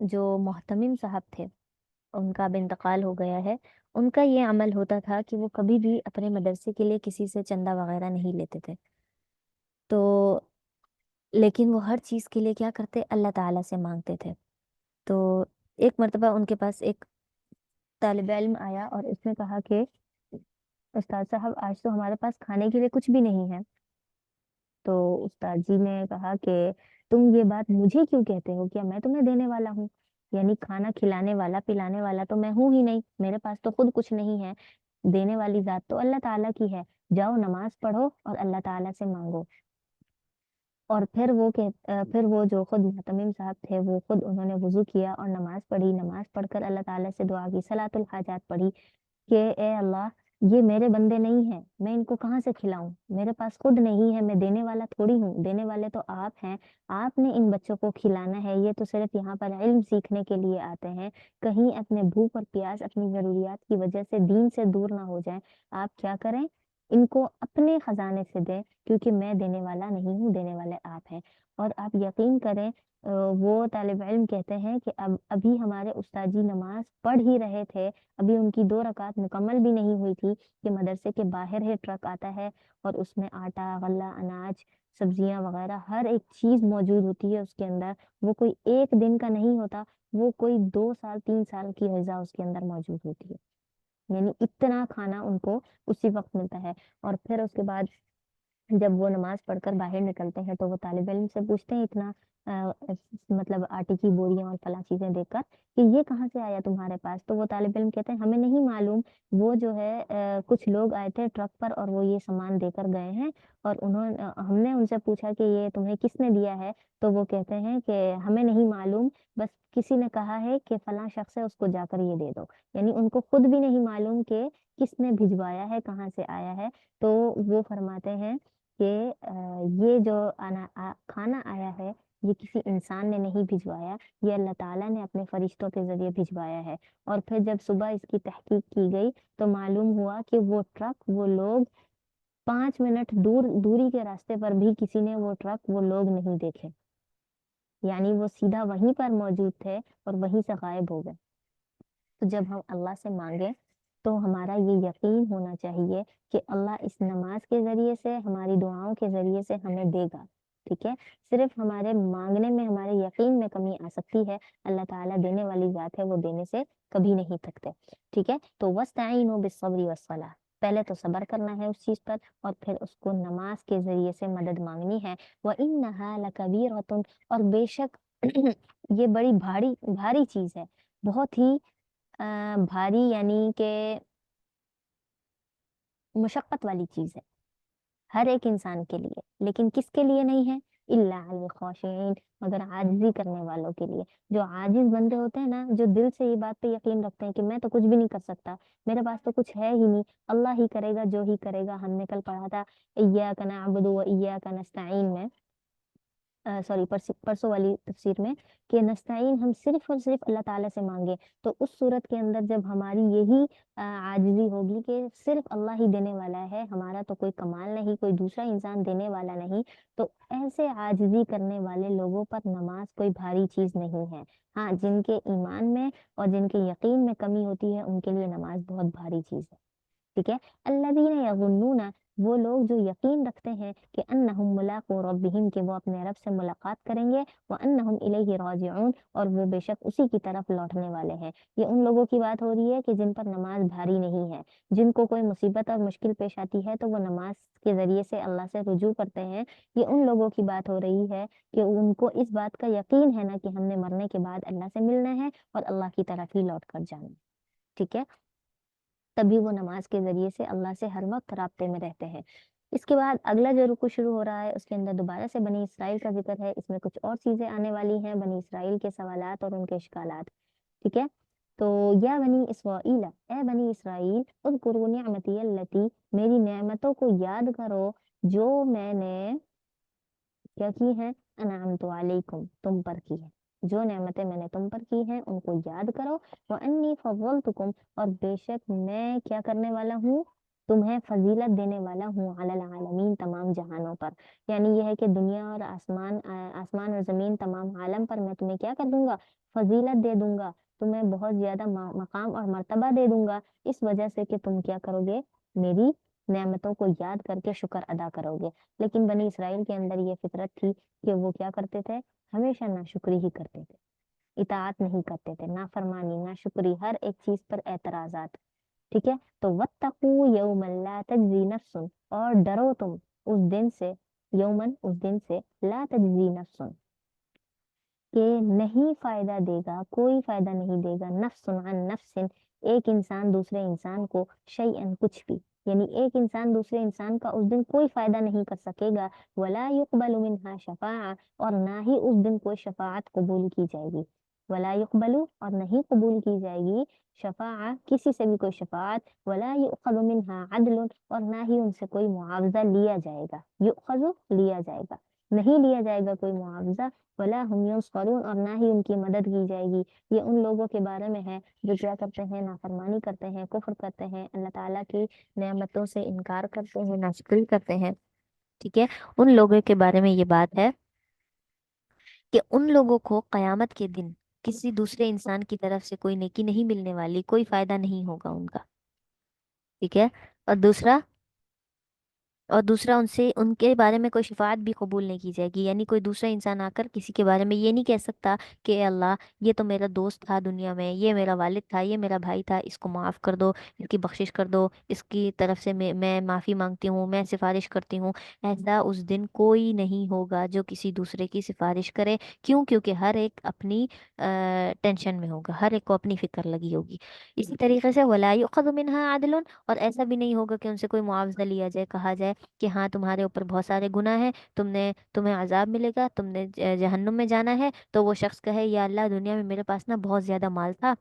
جو محتمم صاحب تھے، ان کا اب انتقال ہو گیا ہے، ان کا یہ عمل ہوتا تھا کہ وہ کبھی بھی اپنے مدرسے کے لیے کسی سے چندہ وغیرہ نہیں لیتے تھے، تو لیکن وہ ہر چیز کے لیے کیا کرتے، اللہ تعالیٰ سے مانگتے تھے۔ تو ایک مرتبہ ان کے پاس ایک طالب علم آیا اور اس نے کہا کہ استاد صاحب آج تو ہمارے پاس کھانے کے لیے کچھ بھی نہیں ہے۔ تو استاد جی نے کہا کہ تم یہ بات مجھے کیوں کہتے ہو، کیا میں تمہیں دینے والا ہوں؟ یعنی کھانا کھلانے والا پلانے والا تو میں ہوں ہی نہیں، میرے پاس تو خود کچھ نہیں ہے، دینے والی ذات تو اللہ تعالیٰ کی ہے، جاؤ نماز پڑھو اور اللہ تعالیٰ سے مانگو۔ اور پھر وہ جو خود محتمم صاحب تھے، وہ خود انہوں نے وضو کیا اور نماز پڑھی، نماز پڑھ کر اللہ تعالیٰ سے دعا کی، صلاۃ الحاجات پڑھی کہ اے اللہ، یہ میرے بندے نہیں ہیں، میں ان کو کہاں سے کھلاؤں، میرے پاس خود نہیں ہے، میں دینے والا تھوڑی ہوں، دینے والے تو آپ ہیں، آپ نے ان بچوں کو کھلانا ہے، یہ تو صرف یہاں پر علم سیکھنے کے لیے آتے ہیں، کہیں اپنے بھوک اور پیاس اپنی ضروریات کی وجہ سے دین سے دور نہ ہو جائیں، آپ کیا کریں، ان کو اپنے خزانے سے دیں، کیونکہ میں دینے والا نہیں ہوں، دینے والے آپ ہیں۔ اور آپ یقین کریں، وہ طالب علم کہتے ہیں کہ ابھی ہمارے استاد جی نماز پڑھ ہی رہے تھے، ابھی ان کی 2 رکعت مکمل بھی نہیں ہوئی تھی کہ مدرسے کے باہر ہی ٹرک آتا ہے اور اس میں آٹا غلہ اناج سبزیاں وغیرہ ہر ایک چیز موجود ہوتی ہے اس کے اندر، وہ کوئی ایک دن کا نہیں ہوتا، وہ کوئی 2 سال 3 سال کی غذا اس کے اندر موجود ہوتی ہے، یعنی اتنا کھانا ان کو اسی وقت ملتا ہے۔ اور پھر اس کے بعد جب وہ نماز پڑھ کر باہر نکلتے ہیں تو وہ طالب علم سے پوچھتے ہیں اتنا مطلب آٹے کی بوریاں اور فلاں چیزیں دیکھ کر کہ یہ کہاں سے آیا تمہارے پاس، تو وہ طالب علم کہتے ہیں ہمیں نہیں معلوم، وہ جو ہے کچھ لوگ آئے تھے ٹرک پر اور وہ یہ سامان دے کر گئے ہیں، اور ہم نے ان سے پوچھا کہ یہ تمہیں کس نے دیا ہے، تو وہ کہتے ہیں کہ ہمیں نہیں معلوم، بس کسی نے کہا ہے کہ فلاں شخص ہے اس کو جا کر یہ دے دو، یعنی ان کو خود بھی نہیں معلوم کہ کس نے بھجوایا ہے، کہاں سے آیا ہے۔ تو وہ فرماتے ہیں کہ یہ جو کھانا آیا ہے یہ کسی انسان نے نہیں بھجوایا، یہ اللہ تعالیٰ نے اپنے فرشتوں کے ذریعے بھجوایا ہے۔ اور پھر جب صبح اس کی تحقیق کی گئی تو معلوم ہوا کہ وہ ٹرک، وہ لوگ 5 منٹ دوری کے راستے پر بھی کسی نے وہ ٹرک وہ لوگ نہیں دیکھے، یعنی وہ سیدھا وہیں پر موجود تھے اور وہیں سے غائب ہو گئے۔ تو جب ہم اللہ سے مانگیں تو ہمارا یہ یقین ہونا چاہیے کہ اللہ اس نماز کے ذریعے سے، ہماری دعاؤں کے ذریعے سے ہمیں دے گا، ٹھیک ہے، صرف ہمارے مانگنے میں، ہمارے یقین میں کمی آ سکتی ہے، اللہ تعالیٰ دینے والی ذات ہے، وہ دینے سے کبھی نہیں تھکتے، ٹھیک ہے۔ تو وَاسْتَعِینُوا بِالصَّبْرِ وَالصَّلَاةِ، پہلے تو صبر کرنا ہے اس چیز پر اور پھر اس کو نماز کے ذریعے سے مدد مانگنی ہے۔ وَإِنَّهَا لَكَبِيرَةٌ، اور بے شک یہ بڑی بھاری چیز ہے، بہت ہی بھاری، یعنی کہ مشقت والی چیز ہے ہر ایک انسان کے لیے، لیکن کس کے لیے نہیں ہے، الا علی الخاشعین، مگر عاجزی کرنے والوں کے لیے۔ جو عاجز بندے ہوتے ہیں نا، جو دل سے یہ بات پہ یقین رکھتے ہیں کہ میں تو کچھ بھی نہیں کر سکتا، میرے پاس تو کچھ ہے ہی نہیں، اللہ ہی کرے گا جو ہی کرے گا۔ ہم نے کل پڑھا تھا ایاک نعبد و ایاک نستعین میں، سوری پرسوں والی تفسیر میں، کہ نستعین ہم صرف اور صرف اللہ تعالیٰ سے مانگے، تو اس صورت کے اندر جب ہماری یہی عاجزی ہوگی کہ صرف اللہ ہی دینے والا ہے، ہمارا تو کوئی کمال نہیں، کوئی دوسرا انسان دینے والا نہیں، تو ایسے عاجزی کرنے والے لوگوں پر نماز کوئی بھاری چیز نہیں ہے۔ ہاں، جن کے ایمان میں اور جن کے یقین میں کمی ہوتی ہے ان کے لیے نماز بہت بھاری چیز ہے، ٹھیک ہے۔ الذین یظنون، وہ لوگ جو یقین رکھتے ہیں کہ انہم ملاقو ربہم، کہ وہ اپنے رب سے ملاقات کریں گے، وانہم الیہ راجعون، اور وہ بے شک اسی کی طرف لوٹنے والے ہیں۔ یہ ان لوگوں کی بات ہو رہی ہے کہ جن پر نماز بھاری نہیں ہے، جن کو کوئی مصیبت اور مشکل پیش آتی ہے تو وہ نماز کے ذریعے سے اللہ سے رجوع کرتے ہیں، یہ ان لوگوں کی بات ہو رہی ہے کہ ان کو اس بات کا یقین ہے نا کہ ہم نے مرنے کے بعد اللہ سے ملنا ہے اور اللہ کی طرف ہی لوٹ کر جانا ہے، ٹھیک ہے، تبھی وہ نماز کے ذریعے سے اللہ سے ہر وقت رابطے میں رہتے ہیں۔ اس کے بعد اگلا جو رکوع شروع ہو رہا ہے اس کے اندر دوبارہ سے بنی اسرائیل کا ذکر ہے، اس میں کچھ اور چیزیں آنے والی ہیں، بنی اسرائیل کے سوالات اور ان کے اشکالات، ٹھیک ہے۔ تو یا بنی اسرائیل، اے بنی اسرائیل، اذکروا نعمتی التی، میری نعمتوں کو یاد کرو جو میں نے کیا کی ہیں، انعمت علیکم، تم پر کی ہے، جو نعمتیں میں نے تم پر کی ہیں ان کو یاد کرو، وانی فضلتکم، اور بے شک میں کیا کرنے والا ہوں، تمہیں فضیلت دینے والا ہوں علی العالمین، تمام جہانوں پر۔ یعنی یہ ہے کہ دنیا اور آسمان اور زمین تمام عالم پر میں تمہیں کیا کر دوں گا، فضیلت دے دوں گا، تمہیں بہت زیادہ مقام اور مرتبہ دے دوں گا، اس وجہ سے کہ تم کیا کرو گے، میری نعمتوں کو یاد کر کے شکر ادا کرو گے۔ لیکن بنی اسرائیل کے اندر یہ فطرت تھی کہ وہ کیا کرتے تھے، ہمیشہ ناشکری ہی کرتے تھے، اطاعت نہیں کرتے تھے، نافرمانی، ناشکری، ہر ایک چیز پر اعتراضات۔ ٹھیک ہے، تو وَاتَّقُوا يَوْمًا لَا تَجْزِي نَفْسٌ، اور ڈرو تم اس دن سے، یومن اس دن سے، لا تجزی نفس، کہ نہیں فائدہ دے گا، کوئی فائدہ نہیں دے گا، نفس عن نفس، ایک انسان دوسرے انسان کو، شیئن کچھ بھی، یعنی ایک انسان دوسرے انسان کا اس دن کوئی فائدہ نہیں کر سکے گا، ولا يقبل منها شفاعہ، اور نہ ہی اس دن کوئی شفاعت قبول کی جائے گی، ولا يقبل، اور نہیں قبول کی جائے گی، شفاعہ کسی سے بھی کوئی شفاعت، ولا يؤخذ منها عدل، اور نہ ہی ان سے کوئی معاوضہ لیا جائے گا، یؤخذ لیا جائے گا، نہیں لیا جائے گا کوئی معاوضہ، ولا هم ينصرون، اور نہ ہی ان کی مدد کی جائے گی۔ یہ ان لوگوں کے بارے میں ہے جو کیا کرتے ہیں، نافرمانی کرتے ہیں، کفر کرتے ہیں، اللہ تعالیٰ کی نعمتوں سے انکار کرتے ہیں، ناشکری کرتے ہیں۔ ٹھیک ہے، ان لوگوں کے بارے میں یہ بات ہے کہ ان لوگوں کو قیامت کے دن کسی دوسرے انسان کی طرف سے کوئی نیکی نہیں ملنے والی، کوئی فائدہ نہیں ہوگا ان کا۔ ٹھیک ہے، اور دوسرا ان سے، ان کے بارے میں کوئی شفاعت بھی قبول نہیں کی جائے گی، یعنی کوئی دوسرا انسان آ کر کسی کے بارے میں یہ نہیں کہہ سکتا کہ اے اللہ، یہ تو میرا دوست تھا دنیا میں، یہ میرا والد تھا، یہ میرا بھائی تھا، اس کو معاف کر دو، اس کی بخشش کر دو، اس کی طرف سے میں معافی مانگتی ہوں، میں سفارش کرتی ہوں۔ ایسا اس دن کوئی نہیں ہوگا جو کسی دوسرے کی سفارش کرے، کیوں؟ کیونکہ ہر ایک اپنی ٹینشن میں ہوگا، ہر ایک کو اپنی فکر لگی ہوگی۔ اسی طریقے سے ولا یؤخذ منها عدل، اور ایسا بھی نہیں ہوگا کہ ان سے کوئی معاوضہ لیا جائے، کہا جائے کہ ہاں تمہارے اوپر بہت سارے گناہ ہیں، تمہیں عذاب ملے گا، تم نے جہنم میں جانا ہے، تو وہ شخص کہے یا اللہ، دنیا میں میرے پاس نا بہت زیادہ مال تھا،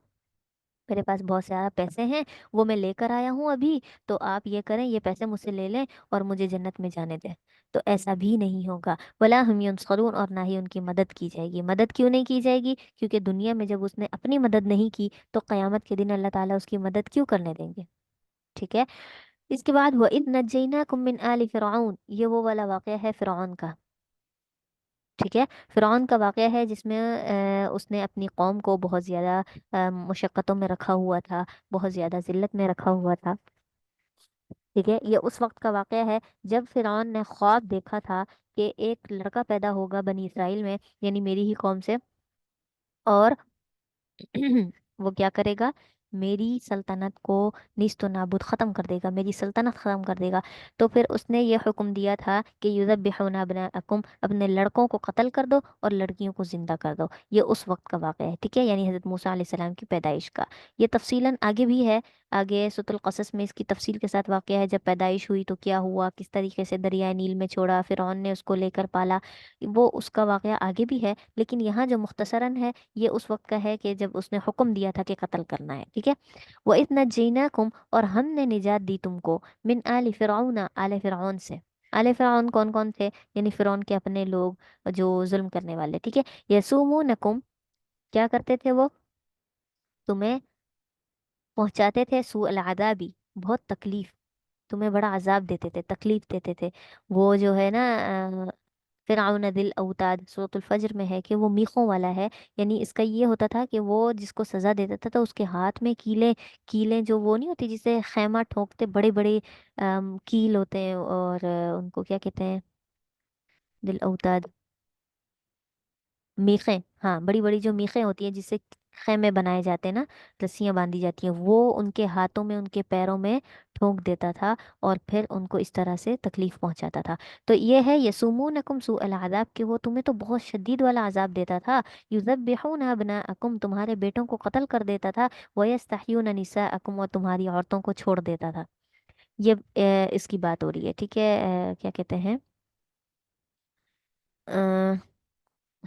میرے پاس بہت زیادہ پیسے ہیں، وہ میں لے کر آیا ہوں ابھی، تو آپ یہ کریں، یہ پیسے مجھ سے لے لیں اور مجھے جنت میں جانے دیں۔ تو ایسا بھی نہیں ہوگا، ولا ہم ینصرون، اور نہ ہی ان کی مدد کی جائے گی۔ مدد کیوں نہیں کی جائے گی؟ کیونکہ دنیا میں جب اس نے اپنی مدد نہیں کی تو قیامت کے دن اللہ تعالیٰ اس کی مدد کیوں کرنے دیں گے؟ ٹھیک ہے، اس کے بعد وَإِذْ نَجَّيْنَاكُم مِّنْ آلِ فِرْعَوْنَ، یہ وہ والا واقعہ ہے فرعون کا۔ ٹھیک ہے، فرعون کا واقعہ ہے جس میں اس نے اپنی قوم کو بہت زیادہ مشقتوں میں رکھا ہوا تھا، بہت زیادہ ذلت میں رکھا ہوا تھا۔ ٹھیک ہے، یہ اس وقت کا واقعہ ہے جب فرعون نے خواب دیکھا تھا کہ ایک لڑکا پیدا ہوگا بنی اسرائیل میں، یعنی میری ہی قوم سے، اور وہ کیا کرے گا، میری سلطنت کو نیست و نابود ختم کر دے گا، میری سلطنت ختم کر دے گا۔ تو پھر اس نے یہ حکم دیا تھا کہ یذبحون ابناءکم، اپنے لڑکوں کو قتل کر دو اور لڑکیوں کو زندہ کر دو۔ یہ اس وقت کا واقعہ ہے، ٹھیک ہے، یعنی حضرت موسیٰ علیہ السلام کی پیدائش کا۔ یہ تفصیلاً آگے بھی ہے، آگے سورۃ القصص میں اس کی تفصیل کے ساتھ واقعہ ہے، جب پیدائش ہوئی تو کیا ہوا، کس طریقے سے دریائے نیل میں چھوڑا، فرعون نے اس کو لے کر پالا، وہ اس کا واقعہ آگے بھی ہے، لیکن یہاں جو مختصراً ہے یہ اس وقت کا ہے کہ جب اس نے حکم دیا تھا کہ قتل کرنا ہے۔ ٹھیک ہے، وَإِذْ نَجَّيْنَاكُمْ، اور ہم نے نجات دی تم کو، من آل فرعون، آل فرعون سے۔ آل فرعون کون کون تھے؟ یعنی فرعون کے اپنے لوگ جو ظلم کرنے والے۔ ٹھیک ہے، یسومونکم، کیا کرتے تھے وہ؟ تمہیں پہنچاتے تھے، سوء العذابی، بہت تکلیف، تمہیں بڑا عذاب دیتے تھے، تکلیف دیتے تھے۔ وہ جو ہے نا فرعون ذی الاوتاد، سورۃ الفجر میں ہے کہ وہ میخوں والا ہے، یعنی اس کا یہ ہوتا تھا کہ وہ جس کو سزا دیتا تھا تو اس کے ہاتھ میں کیلیں جو وہ نہیں ہوتی جسے خیمہ ٹھوکتے، بڑے بڑے کیل ہوتے ہیں، اور ان کو کیا کہتے ہیں، دل اوتاد، میخیں، ہاں، بڑی بڑی جو میخیں ہوتی ہیں جس سے خیمے بنائے جاتے ہیں نا، رسیاں باندھی جاتی ہیں، وہ ان کے ہاتھوں میں، ان کے پیروں میں ٹھونک دیتا تھا، اور پھر ان کو اس طرح سے تکلیف پہنچاتا تھا۔ تو یہ ہے یسومونکم سوء العذاب، کہ وہ تمہیں تو بہت شدید والا عذاب دیتا تھا، یذبحون ابناءکم، تمہارے بیٹوں کو قتل کر دیتا تھا، ویستحیون نساءکم، اور تمہاری عورتوں کو چھوڑ دیتا تھا۔ یہ اس کی بات ہو رہی ہے، ٹھیک ہے، کیا کہتے ہیں،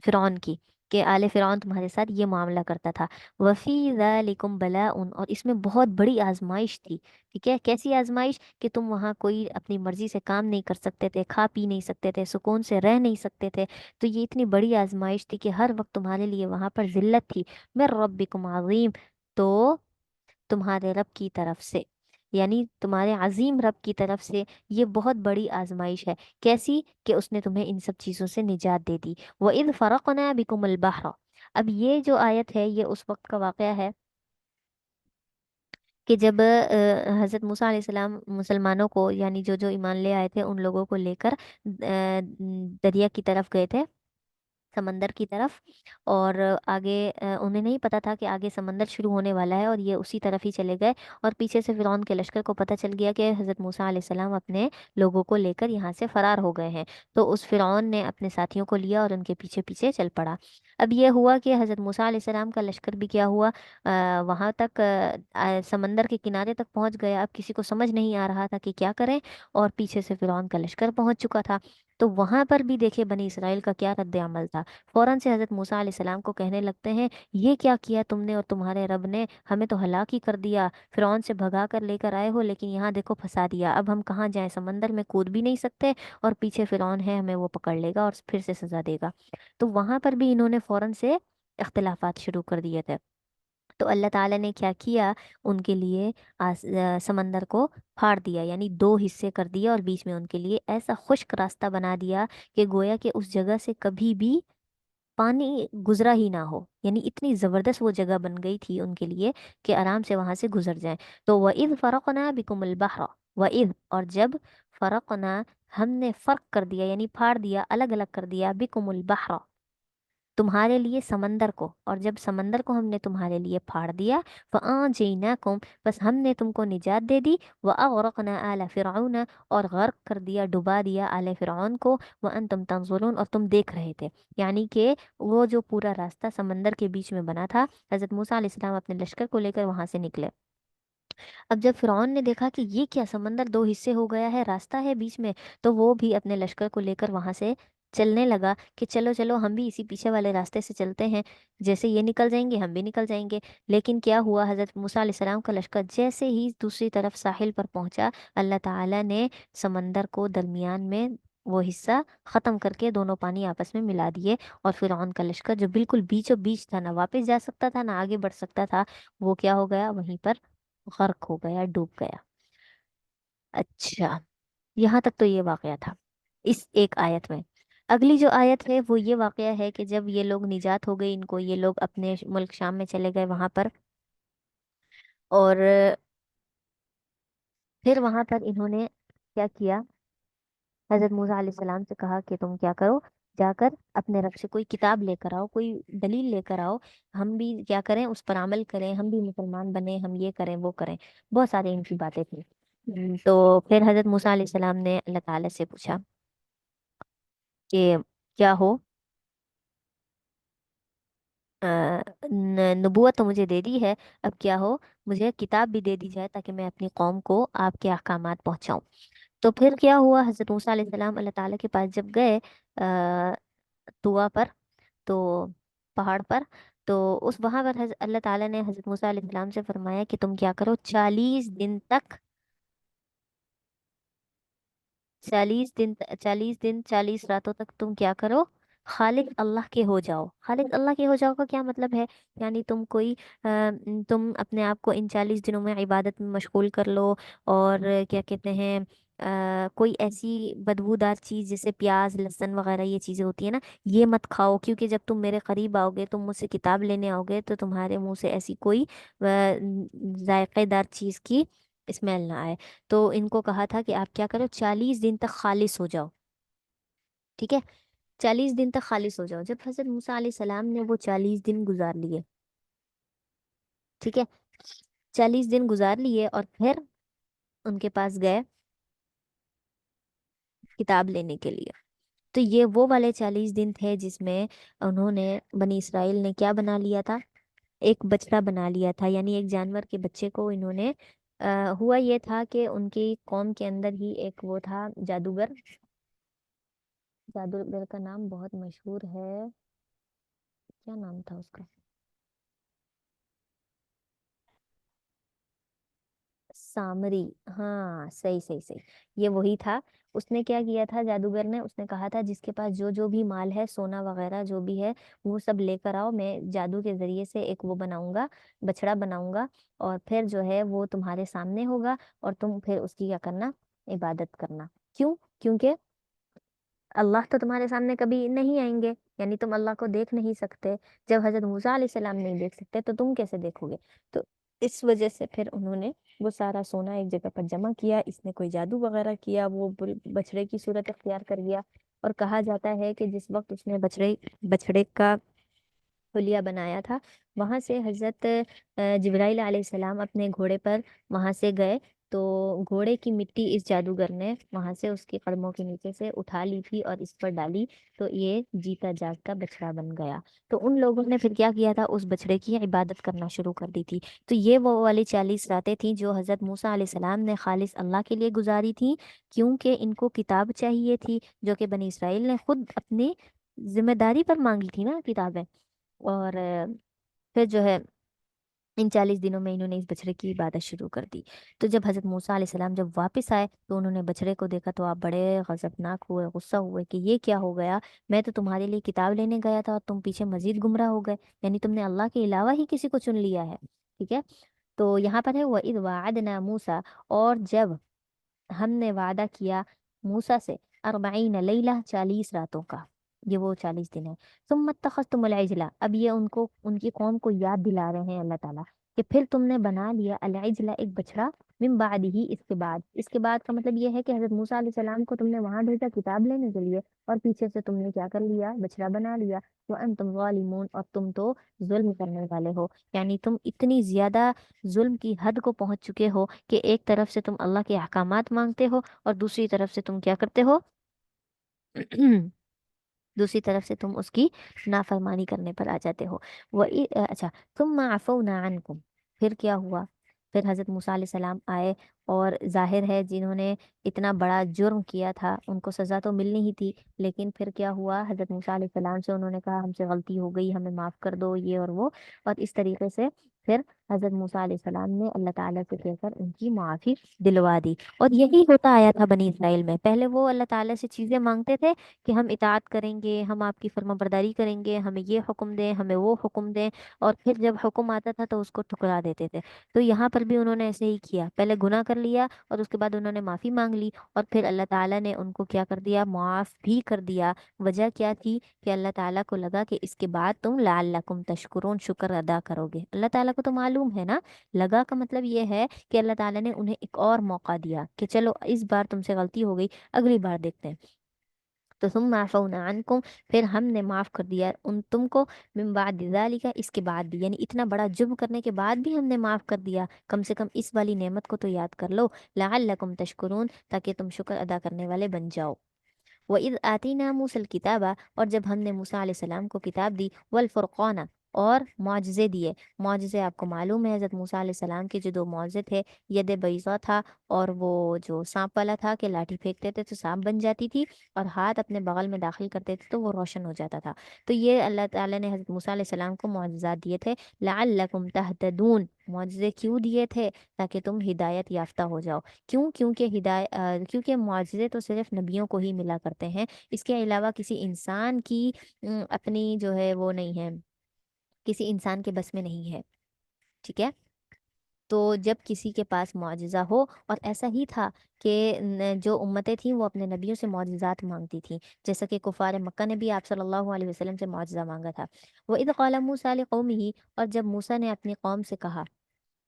فرعون کی، کہ آل فرعون تمہارے ساتھ یہ معاملہ کرتا تھا۔ وفی ذالکم بلاء، اور اس میں بہت بڑی آزمائش تھی۔ ٹھیک ہے، کیسی آزمائش؟ کہ تم وہاں کوئی اپنی مرضی سے کام نہیں کر سکتے تھے، کھا پی نہیں سکتے تھے، سکون سے رہ نہیں سکتے تھے، تو یہ اتنی بڑی آزمائش تھی کہ ہر وقت تمہارے لیے وہاں پر ذلت تھی۔ من ربکم عظیم، تو تمہارے رب کی طرف سے، یعنی تمہارے عظیم رب کی طرف سے یہ بہت بڑی آزمائش ہے۔ کیسی؟ کہ اس نے تمہیں ان سب چیزوں سے نجات دے دی۔ وَإِذْ فَرَقْنَا بِكُمُ الْبَحْرَ، اب یہ جو آیت ہے یہ اس وقت کا واقعہ ہے کہ جب حضرت موسیٰ علیہ السلام مسلمانوں کو، یعنی جو جو ایمان لے آئے تھے ان لوگوں کو لے کر دریا کی طرف گئے تھے، سمندر کی طرف، اور آگے انہیں نہیں پتا تھا کہ آگے سمندر شروع ہونے والا ہے، اور یہ اسی طرف ہی چلے گئے، اور پیچھے سے فرعون کے لشکر کو پتہ چل گیا کہ حضرت موسیٰ علیہ السلام اپنے لوگوں کو لے کر یہاں سے فرار ہو گئے ہیں۔ تو اس فرعون نے اپنے ساتھیوں کو لیا اور ان کے پیچھے پیچھے چل پڑا۔ اب یہ ہوا کہ حضرت موسیٰ علیہ السلام کا لشکر بھی کیا ہوا، وہاں تک سمندر کے کنارے تک پہنچ گیا۔ اب کسی کو سمجھ نہیں آ رہا تھا کہ کیا کریں، اور پیچھے سے فرعون کا لشکر پہنچ چکا تھا۔ تو وہاں پر بھی دیکھے بنی اسرائیل کا کیا رد عمل تھا۔ فوراً سے حضرت موسیٰ علیہ السلام کو کہنے لگتے ہیں، یہ کیا کیا تم نے اور تمہارے رب نے، ہمیں تو ہلاک ہی کر دیا، فرعون سے بھگا کر لے کر آئے ہو لیکن یہاں دیکھو پھنسا دیا، اب ہم کہاں جائیں، سمندر میں کود بھی نہیں سکتے، اور پیچھے فرعون ہے، ہمیں وہ پکڑ لے گا اور پھر سے سزا دے گا۔ تو وہاں پر بھی انہوں نے فوراً سے اختلافات شروع کر دیے تھے۔ تو اللہ تعالیٰ نے کیا کیا، ان کے لیے سمندر کو پھاڑ دیا، یعنی دو حصے کر دیا، اور بیچ میں ان کے لیے ایسا خشک راستہ بنا دیا کہ گویا کہ اس جگہ سے کبھی بھی پانی گزرا ہی نہ ہو، یعنی اتنی زبردست وہ جگہ بن گئی تھی ان کے لیے کہ آرام سے وہاں سے گزر جائیں۔ تو وَإِذْ فَرَقْنَا بِكُمُ الْبَحْرَ، وَإِذْ، اور جب، فرقنا، ہم نے فرق کر دیا یعنی پھاڑ دیا، الگ الگ کر دیا، بِكُمُ الْبَحْرَ، تمہارے لیے سمندر کو، اور جب سمندر کو ہم نے تمہارے لیے پھاڑ دیا، فَأَنجَيْنَاكُمْ، بس ہم نے تم کو نجات دے دی، وَأَغْرَقْنَا آلَ فِرْعَوْنَ، اور غرق کر دیا، ڈبا دیا آل فرعون کو، وَأَنْتُمْ تَنظُرُونَ، اور تم دیکھ رہے تھے۔ یعنی کہ وہ جو پورا راستہ سمندر کے بیچ میں بنا تھا، حضرت موسیٰ علیہ السلام اپنے لشکر کو لے کر وہاں سے نکلے۔ اب جب فرعون نے دیکھا کہ یہ کیا، سمندر دو حصے ہو گیا ہے، راستہ ہے بیچ میں، تو وہ بھی اپنے لشکر کو لے کر وہاں سے چلنے لگا کہ چلو چلو ہم بھی اسی پیچھے والے راستے سے چلتے ہیں، جیسے یہ نکل جائیں گے ہم بھی نکل جائیں گے۔ لیکن کیا ہوا، حضرت موسیٰ علیہ السلام کا لشکر جیسے ہی دوسری طرف ساحل پر پہنچا، اللہ تعالیٰ نے سمندر کو درمیان میں وہ حصہ ختم کر کے دونوں پانی آپس میں ملا دیے، اور فرعون کا لشکر جو بالکل بیچوں بیچ تھا، نہ واپس جا سکتا تھا نہ آگے بڑھ سکتا تھا، وہ کیا ہو گیا، وہیں پر غرق ہو گیا، ڈوب گیا۔ اچھا، یہاں تک تو یہ واقعہ تھا اس ایک آیت میں۔ اگلی جو آیت ہے وہ یہ واقعہ ہے کہ جب یہ لوگ نجات ہو گئی ان کو، یہ لوگ اپنے ملک شام میں چلے گئے وہاں پر، اور پھر وہاں پر انہوں نے کیا کیا، حضرت موسیٰ علیہ السلام سے کہا کہ تم کیا کرو، جا کر اپنے رب سے کوئی کتاب لے کر آؤ، کوئی دلیل لے کر آؤ، ہم بھی کیا کریں، اس پر عمل کریں، ہم بھی مسلمان بنیں، ہم یہ کریں وہ کریں، بہت سارے ان کی باتیں تھیں۔ تو پھر حضرت موسیٰ علیہ السلام نے اللہ تعالیٰ سے پوچھا کہ کیا ہو، آ، نبوت تو مجھے دے دی ہے، اب کیا ہو مجھے کتاب بھی دے دی جائے تاکہ میں اپنی قوم کو آپ کے احکامات پہنچاؤں۔ تو پھر کیا ہوا، حضرت موسیٰ علیہ السلام اللہ تعالیٰ کے پاس جب گئے طوا پر، تو پہاڑ پر، تو اس وہاں پر اللہ تعالیٰ نے حضرت موسیٰ علیہ السلام سے فرمایا کہ تم کیا کرو، 40 دن 40 راتوں تک تم کیا کرو، خالق اللہ کے ہو جاؤ۔ خالق اللہ کے ہو جاؤ کا کیا مطلب ہے، یعنی تم کوئی تم اپنے آپ کو ان 40 دنوں میں عبادت میں مشغول کر لو، اور کیا کہتے ہیں، کوئی ایسی بدبودار چیز جیسے پیاز لہسن وغیرہ یہ چیزیں ہوتی ہیں نا، یہ مت کھاؤ، کیونکہ جب تم میرے قریب آؤ گے، تم مجھ سے کتاب لینے آؤ گے، تو تمہارے منہ سے ایسی کوئی ذائقے دار چیز کی اسمیل نہ آئے۔ تو ان کو کہا تھا کہ آپ کیا کرو، 40 دن تک خالص ہو جاؤ، ٹھیک ہے، 40 دن تک خالص ہو جاؤ۔ جب حضرت موسیٰ علیہ السلام نے وہ 40 دن گزار لیے، ٹھیک ہے، 40 دن گزار لیے، اور پھر ان کے پاس گئے کتاب لینے کے لیے، تو یہ وہ والے 40 دن تھے جس میں انہوں نے، بنی اسرائیل نے کیا بنا لیا تھا، ایک بچڑا بنا لیا تھا، یعنی ایک جانور کے بچے کو انہوں نے، ہوا یہ تھا کہ ان کی قوم کے اندر ہی ایک وہ تھا جادوگر، جادوگر کا نام بہت مشہور ہے، کیا نام تھا اس کا، السامری، ہاں صحیح صحیح صحیح، یہ وہی تھا۔ اس نے کیا کیا تھا جادوگر نے، اس نے کہا تھا جس کے پاس جو جو بھی مال ہے، سونا وغیرہ جو بھی ہے، وہ سب لے کر آؤ، میں جادو کے ذریعے سے ایک وہ بناؤں گا، بچڑا بناؤں گا، اور پھر جو ہے وہ تمہارے سامنے ہوگا، اور تم پھر اس کی کیا کرنا، عبادت کرنا۔ کیوں؟ کیونکہ اللہ تو تمہارے سامنے کبھی نہیں آئیں گے، یعنی تم اللہ کو دیکھ نہیں سکتے، جب حضرت موسیٰ علیہ السلام نہیں دیکھ سکتے تو تم کیسے دیکھو گے؟ تو اس وجہ سے پھر انہوں نے وہ سارا سونا ایک جگہ پر جمع کیا، اس نے کوئی جادو وغیرہ کیا، وہ بچڑے کی صورت اختیار کر گیا، اور کہا جاتا ہے کہ جس وقت اس نے بچڑے کا حلیہ بنایا تھا، وہاں سے حضرت جبرائیل علیہ السلام اپنے گھوڑے پر وہاں سے گئے، تو گھوڑے کی مٹی اس جادوگر نے وہاں سے اس کے قدموں کے نیچے سے اٹھا لی تھی اور اس پر ڈالی، تو یہ جیتا جاگتا بچڑا بن گیا۔ تو ان لوگوں نے پھر کیا کیا تھا، اس بچڑے کی عبادت کرنا شروع کر دی تھی۔ تو یہ وہ والی 40 راتیں تھیں جو حضرت موسیٰ علیہ السلام نے خالص اللہ کے لیے گزاری تھیں، کیونکہ ان کو کتاب چاہیے تھی، جو کہ بنی اسرائیل نے خود اپنی ذمہ داری پر مانگی تھی نا کتابیں، اور پھر جو ہے ان 40 دنوں میں انہوں نے اس بچڑے کی عبادت شروع کر دی۔ تو جب حضرت موسیٰ علیہ السلام جب واپس آئے تو انہوں نے بچڑے کو دیکھا، تو آپ بڑے غضبناک ہوئے، غصہ ہوئے کہ یہ کیا ہو گیا، میں تو تمہارے لیے کتاب لینے گیا تھا اور تم پیچھے مزید گمراہ ہو گئے، یعنی تم نے اللہ کے علاوہ ہی کسی کو چن لیا ہے۔ ٹھیک ہے، تو یہاں پر ہے وَإِذْ وَعَدْنَا مُوسَىٰ، اور جب ہم نے وعدہ کیا موسیٰ سے 40 لیلہ، 40 راتوں کا، یہ وہ 40 دن ہے۔ ثم اتخذتم العجلہ، اب یہ ان کی قوم کو یاد دلا رہے ہیں اللہ تعالیٰ کہ پھر تم نے بنا لیا العجلہ، ایک بچڑا، من بعدہ، اس کے بعد کا مطلب یہ ہے کہ حضرت موسیٰ علیہ السلام کو تم نے وہاں بھیجا کتاب لینے کے لیے، اور پیچھے سے تم نے کیا کر لیا، بچڑا بنا لیا، وانتم ظالمون، اور تم تو ظلم کرنے والے ہو، یعنی تم اتنی زیادہ ظلم کی حد کو پہنچ چکے ہو کہ ایک طرف سے تم اللہ کے احکامات مانگتے ہو اور دوسری طرف سے تم کیا کرتے ہو دوسری طرف سے تم اس کی نافرمانی کرنے پر آ جاتے ہو۔ وہ اچھا، ثم عفونا عنکم، پھر کیا ہوا، پھر حضرت موسیٰ علیہ السلام آئے، اور ظاہر ہے جنہوں نے اتنا بڑا جرم کیا تھا ان کو سزا تو ملنی ہی تھی، لیکن پھر کیا ہوا، حضرت موسیٰ علیہ السلام سے انہوں نے کہا ہم سے غلطی ہو گئی، ہمیں معاف کر دو، یہ اور وہ، اور اس طریقے سے پھر حضرت موسیٰ علیہ السلام نے اللہ تعالیٰ سے کہہ کر ان کی معافی دلوا دی۔ اور یہی ہوتا آیا تھا بنی اسرائیل میں، پہلے وہ اللہ تعالیٰ سے چیزیں مانگتے تھے کہ ہم اطاعت کریں گے، ہم آپ کی فرما برداری کریں گے، ہمیں یہ حکم دیں، ہمیں وہ حکم دیں، اور پھر جب حکم آتا تھا تو اس کو ٹھکرا دیتے تھے۔ تو یہاں پر بھی انہوں نے ایسے ہی کیا، پہلے گناہ کر لیا اور اس کے بعد انہوں نے معافی مانگ لی، اور پھر اللہ تعالیٰ نے ان کو کیا کر دیا، معاف بھی کر دیا۔ وجہ کیا تھی کہ اللہ تعالیٰ کو لگا کہ اس کے بعد تم لعلکم تشکرون، شکر ادا کرو گے۔ اللہ تعالیٰ کو تو معلوم ہے نا، لگا کا مطلب یہ ہے کہ اللہ تعالیٰ نے انہیں ایک اور موقع دیا کہ چلو اس بار تم سے غلطی ہو گئی، اگلی بار دیکھتے ہیں۔ تو ثم عفونا عنکم، پھر ہم نے معاف کر دیا تم کو، من بعد ذالک، اس کے بعد بھی، یعنی اتنا بڑا جرم کرنے کے بعد بھی ہم نے معاف کر دیا، کم سے کم اس والی نعمت کو تو یاد کر لو، لعلکم تشکرون، تاکہ تم شکر ادا کرنے والے بن جاؤ۔ وَإِذْ آتَيْنَا مُوسَى الْكِتَابَ، اور جب ہم نے موسیٰ علیہ السلام کو کتاب دی، والفرقان، اور معجزے دیے۔ معجزے آپ کو معلوم ہے، حضرت موسیٰ علیہ السلام کے جو 2 معجزے تھے، ید بیضا تھا، اور وہ جو سانپ والا تھا کہ لاٹھی پھینکتے تھے تو سانپ بن جاتی تھی، اور ہاتھ اپنے بغل میں داخل کرتے تھے تو وہ روشن ہو جاتا تھا۔ تو یہ اللہ تعالیٰ نے حضرت موسیٰ علیہ السلام کو معجزات دیے تھے، لعلکم تہتدون، معجزے کیوں دیے تھے؟ تاکہ تم ہدایت یافتہ ہو جاؤ۔ کیوں؟ کیونکہ معجزے تو صرف نبیوں کو ہی ملا کرتے ہیں، اس کے علاوہ کسی انسان کی اپنی جو ہے وہ نہیں ہے، کسی انسان کے بس میں نہیں ہے۔ ٹھیک ہے، تو جب کسی کے پاس معجزہ ہو، اور ایسا ہی تھا کہ جو امتیں تھیں وہ اپنے نبیوں سے معجزات مانگتی تھیں، جیسا کہ کفار مکہ نے بھی آپ صلی اللہ علیہ وسلم سے معجزہ مانگا تھا۔ وَإِذْ قَالَ مُوسَىٰ لِقَوْمِهِ، اور جب موسیٰ نے اپنی قوم سے کہا،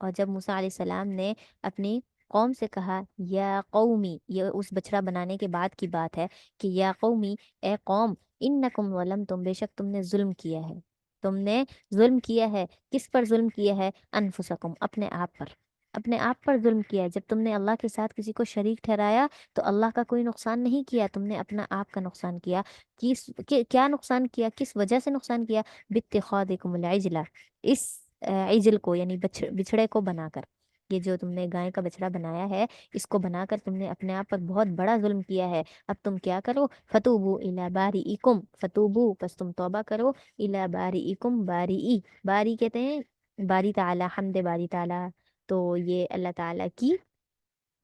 اور جب موسیٰ علیہ السلام نے اپنی قوم سے کہا، یا قومی، یہ اس بچڑا بنانے کے بعد کی بات ہے کہ یا قومی، اے قوم، انکم ظلمتم، بے شک تم نے ظلم کیا ہے، تم نے ظلم کیا ہے۔ کس پر ظلم کیا ہے؟ انفسکم، اپنے آپ پر، اپنے آپ پر ظلم کیا ہے۔ جب تم نے اللہ کے ساتھ کسی کو شریک ٹھہرایا تو اللہ کا کوئی نقصان نہیں کیا، تم نے اپنا آپ کا نقصان کیا۔ کیا نقصان کیا، کس وجہ سے نقصان کیا؟ باتخاذکم العجلہ، اس عجل کو یعنی بچڑے کو بنا کر، یہ جو تم نے گائے کا بچڑا بنایا ہے، اس کو بنا کر تم نے اپنے آپ پر بہت بڑا ظلم کیا ہے۔ اب تم کیا کرو، فتوبو الی باریئکم، فتوبو، پس تم توبہ کرو، الی باریئکم، باریئی، باری کہتے ہیں باری تعالی، حمد باری تعالی، تو یہ اللہ تعالیٰ کی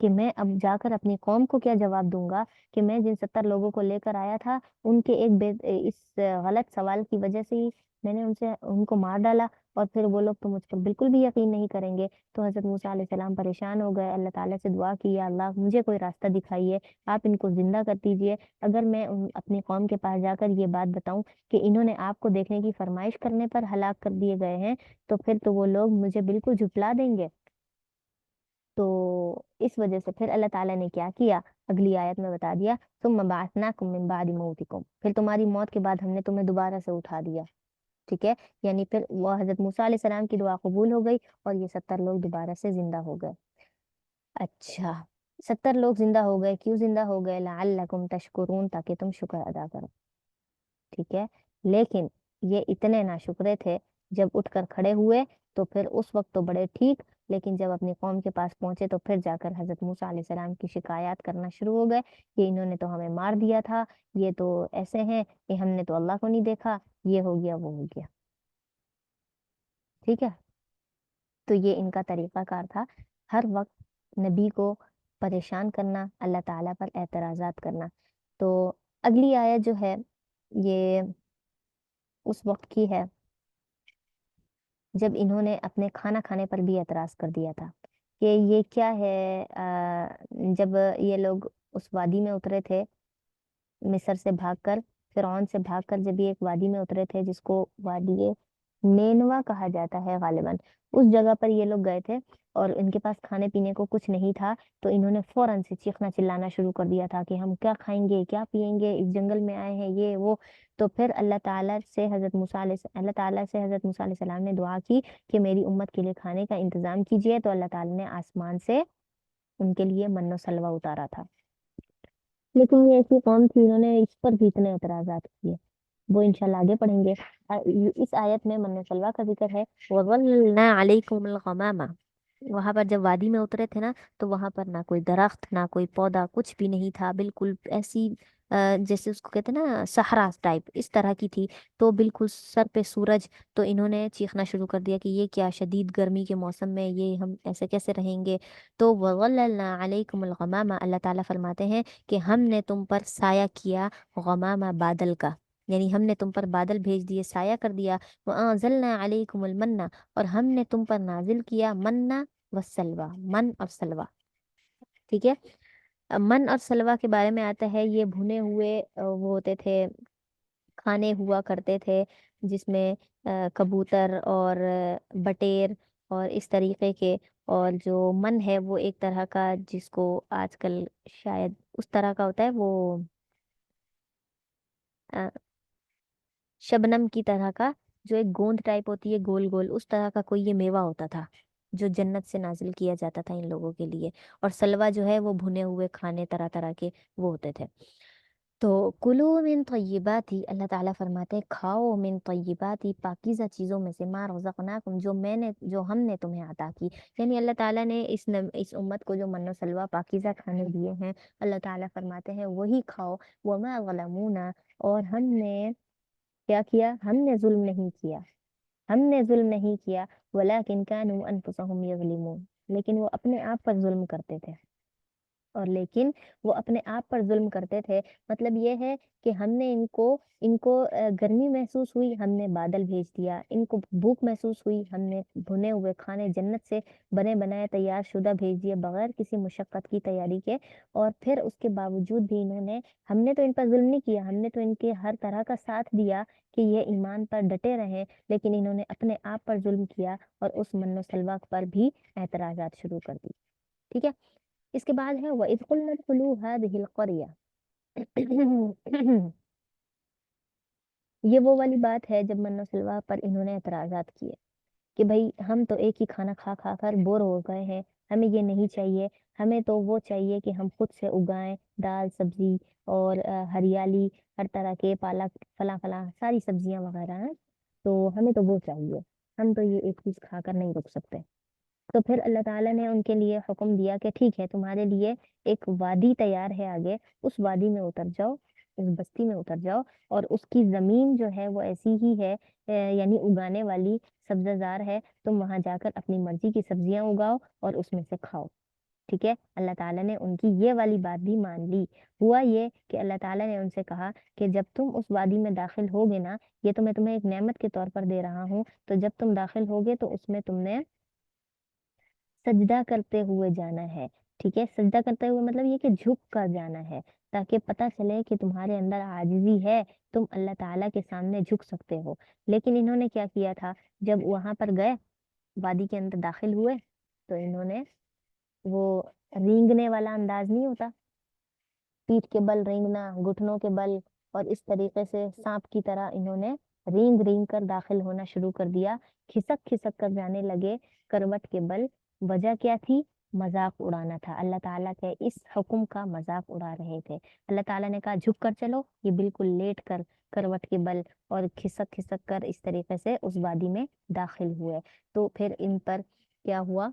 کہ میں اب جا کر اپنی قوم کو کیا جواب دوں گا کہ میں جن 70 لوگوں کو لے کر آیا تھا ان کے اس غلط سوال کی وجہ سے ہی میں نے ان کو مار ڈالا، اور پھر وہ لوگ تو مجھ پر بالکل بھی یقین نہیں کریں گے۔ تو حضرت موسیٰ علیہ السلام پریشان ہو گئے، اللہ تعالیٰ سے دعا کی، یا اللہ مجھے کوئی راستہ دکھائیے، آپ ان کو زندہ کر دیجئے، اگر میں اپنی قوم کے پاس جا کر یہ بات بتاؤں کہ انہوں نے آپ کو دیکھنے کی فرمائش کرنے پر ہلاک کر دیے گئے ہیں، تو پھر تو وہ لوگ مجھے بالکل جھٹلا دیں گے۔ تو اس وجہ سے پھر اللہ تعالیٰ نے کیا کیا، اگلی آیت میں بتا دیا، ثم بعثناکم من بعد موتکم، پھر تمہاری موت کے بعد ہم نے تمہیں دوبارہ سے اٹھا دیا، ٹھیک ہے؟ یعنی پھر وہ حضرت موسیٰ علیہ السلام کی دعا قبول ہو گئی اور یہ 70 لوگ دوبارہ سے زندہ ہو گئے۔ اچھا، 70 لوگ زندہ ہو گئے، کیوں زندہ ہو گئے؟ لعلکم تشکرون، تاکہ تم شکر ادا کرو، ٹھیک ہے؟ لیکن یہ اتنے ناشکرے تھے، جب اٹھ کر کھڑے ہوئے تو پھر اس وقت تو بڑے ٹھیک، لیکن جب اپنی قوم کے پاس پہنچے تو پھر جا کر حضرت موسیٰ علیہ السلام کی شکایات کرنا شروع ہو گئے کہ انہوں نے تو ہمیں مار دیا تھا، یہ تو ایسے ہیں کہ ہم نے تو اللہ کو نہیں دیکھا، یہ ہو گیا وہ ہو گیا، ٹھیک ہے؟ تو یہ ان کا طریقہ کار تھا، ہر وقت نبی کو پریشان کرنا، اللہ تعالیٰ پر اعتراضات کرنا۔ تو اگلی آیت جو ہے یہ اس وقت کی ہے جب انہوں نے اپنے کھانا کھانے پر بھی اعتراض کر دیا تھا کہ یہ کیا ہے، جب یہ لوگ اس وادی میں اترے تھے مصر سے بھاگ کر، فرعون سے بھاگ کر، جب یہ ایک وادی میں اترے تھے جس کو وادی نینوا کہا جاتا ہے غالباً، اس جگہ پر یہ لوگ گئے تھے اور ان کے پاس کھانے پینے کو کچھ نہیں تھا، تو انہوں نے فوراً سے چیخنا چلانا شروع کر دیا تھا کہ ہم کیا کھائیں گے، کیا پیئیں گے، اس جنگل میں آئے ہیں یہ وہ۔ تو پھر اللہ تعالیٰ سے حضرت موسیٰ علیہ السلام نے دعا کی کہ میری امت کے لیے کھانے کا انتظام کیجیے، تو اللہ تعالیٰ نے آسمان سے ان کے لیے من و سلوہ اتارا تھا۔ لیکن یہ ایسی قوم تھی، انہوں نے اس پر بھی اتنے اعتراضات کیے، وہ انشاءاللہ آگے پڑھیں گے۔ اس آیت میں من و سلوہ کا ذکر ہے، وَظَلَّلْنَا عَلَيْكُمُ الْغَمَامَ، وہاں پر جب وادی میں اترے تھے نا تو وہاں پر نہ کوئی درخت نہ کوئی پودا، کچھ بھی نہیں تھا، بالکل ایسی جیسے اس کو کہتے ہیں نا صحرا ٹائپ، اس طرح کی تھی، تو بالکل سر پہ سورج۔ تو انہوں نے چیخنا شروع کر دیا کہ یہ کیا، شدید گرمی کے موسم میں یہ ہم ایسے کیسے رہیں گے؟ تو وَظَلَّلْنَا عَلَيْكُمُ الْغَمَامَ، اللہ تعالیٰ فرماتے ہیں کہ ہم نے تم پر سایہ کیا، غمامہ بادل کا، یعنی ہم نے تم پر بادل بھیج دیے، سایہ کر دیا۔ وَأَنزَلْنَا عَلَيْكُمُ الْمَنَّ، اور ہم نے تم پر نازل کیا منّا وسلوہ، من اور سلوہ، ٹھیک ہے؟ من اور سلوہ کے بارے میں آتا ہے، یہ بھنے ہوئے وہ ہوتے تھے، کھانے ہوا کرتے تھے جس میں کبوتر اور بٹیر اور اس طریقے کے، اور جو من ہے وہ ایک طرح کا جس کو آج کل شاید اس طرح کا ہوتا ہے، وہ آ، شبنم کی طرح کا، جو ایک گوند ٹائپ ہوتی ہے گول گول، اس طرح کا کوئی یہ میوہ ہوتا تھا جو جنت سے نازل کیا جاتا تھا ان لوگوں کے لیے۔ اور سلوہ جو ہے وہ بھنے ہوئے کھانے طرح طرح کے وہ ہوتے تھے۔ تو کلو من طیباتی، اللہ تعالیٰ فرماتے ہیں کھاؤ من طیباتی، پاکیزہ چیزوں میں سے، ما رزقناکم، جو ہم نے تمہیں عطا کی، یعنی اللہ تعالیٰ نے اس امت کو جو من و سلوہ پاکیزہ کھانے دیے ہیں، اللہ تعالیٰ فرماتے ہیں وہی کھاؤ۔ وما ظلمونا، اور ہم نے کیا کیا، ہم نے ظلم نہیں کیا، ہم نے ظلم نہیں کیا، ولیکن کانوا انفسہم یظلمون، لیکن وہ اپنے آپ پر ظلم کرتے تھے، اور لیکن وہ اپنے آپ پر ظلم کرتے تھے، مطلب یہ ہے کہ ہم نے ان کو گرمی محسوس ہوئی، ہم نے بادل بھیج دیا، ان کو بھوک محسوس ہوئی، ہم نے بھنے ہوئے کھانے جنت سے بنے بنائے تیار شدہ بھیج دیے بغیر کسی مشقت کی تیاری کے، اور پھر اس کے باوجود بھی ہم نے تو ان پر ظلم نہیں کیا، ہم نے تو ان کے ہر طرح کا ساتھ دیا کہ یہ ایمان پر ڈٹے رہیں، لیکن انہوں نے اپنے آپ پر ظلم کیا اور اس من و سلوہ پر بھی اعتراضات شروع کر دی، ٹھیک ہے؟ اس کے بعد ہے وَإِذْ قُلْنَا ادْخُلُوا هَٰذِهِ الْقَرْيَةَ، یہ وہ والی بات ہے جب من و سلوہ پر انہوں نے اعتراضات کیے کہ بھائی ہم تو ایک ہی کھانا کھا کھا کر بور ہو گئے ہیں، ہمیں یہ نہیں چاہیے، ہمیں تو وہ چاہیے کہ ہم خود سے اگائیں دال سبزی اور ہریالی، ہر طرح کے پالک فلاں فلاں ساری سبزیاں وغیرہ ہیں، تو ہمیں تو وہ چاہیے، ہم تو یہ ایک چیز کھا کر نہیں رک سکتے۔ تو پھر اللہ تعالیٰ نے ان کے لیے حکم دیا کہ ٹھیک ہے، تمہارے لیے ایک وادی تیار ہے آگے، اس وادی میں اتر جاؤ، اس بستی میں اتر جاؤ، اور اس کی زمین جو ہے وہ ایسی ہی ہے، یعنی اگانے والی سبزہ زار ہے، تم وہاں جا کر اپنی مرضی کی سبزیاں اگاؤ اور اس میں سے کھاؤ۔ ٹھیک ہے، اللہ تعالیٰ نے ان کی یہ والی بات بھی مان لی۔ ہوا یہ کہ اللہ تعالیٰ نے ان سے کہا کہ جب تم اس وادی میں داخل ہوگے نا، یہ تو میں تمہیں ایک نعمت کے طور پر دے رہا ہوں، تو جب تم داخل ہوگے تو اس میں تم نے سجدہ کرتے ہوئے جانا ہے۔ ٹھیک ہے، سجدہ کرتے ہوئے مطلب یہ کہ جھک کر جانا ہے، تاکہ پتہ چلے کہ تمہارے اندر عاجزی ہے، تم اللہ تعالیٰ کے سامنے جھک سکتے ہو۔ لیکن انہوں نے کیا کیا تھا، جب وہاں پر گئے، وادی کے اندر داخل ہوئے، تو انہوں نے وہ رینگنے والا انداز نہیں ہوتا، پیٹھ کے بل رینگنا، گھٹنوں کے بل، اور اس طریقے سے سانپ کی طرح انہوں نے رینگ رینگ کر داخل ہونا شروع کر دیا، کھسک کھسک کر جانے لگے کروٹ کے بل۔ وجہ کیا تھی؟ مذاق اڑانا تھا، اللہ تعالیٰ کے اس حکم کا مذاق اڑا رہے تھے۔ اللہ تعالیٰ نے کہا جھک کر چلو، یہ بالکل لیٹ کر کروٹ کے بل اور کھسک کھسک کر اس طریقے سے اس وادی میں داخل ہوئے۔ تو پھر ان پر کیا ہوا،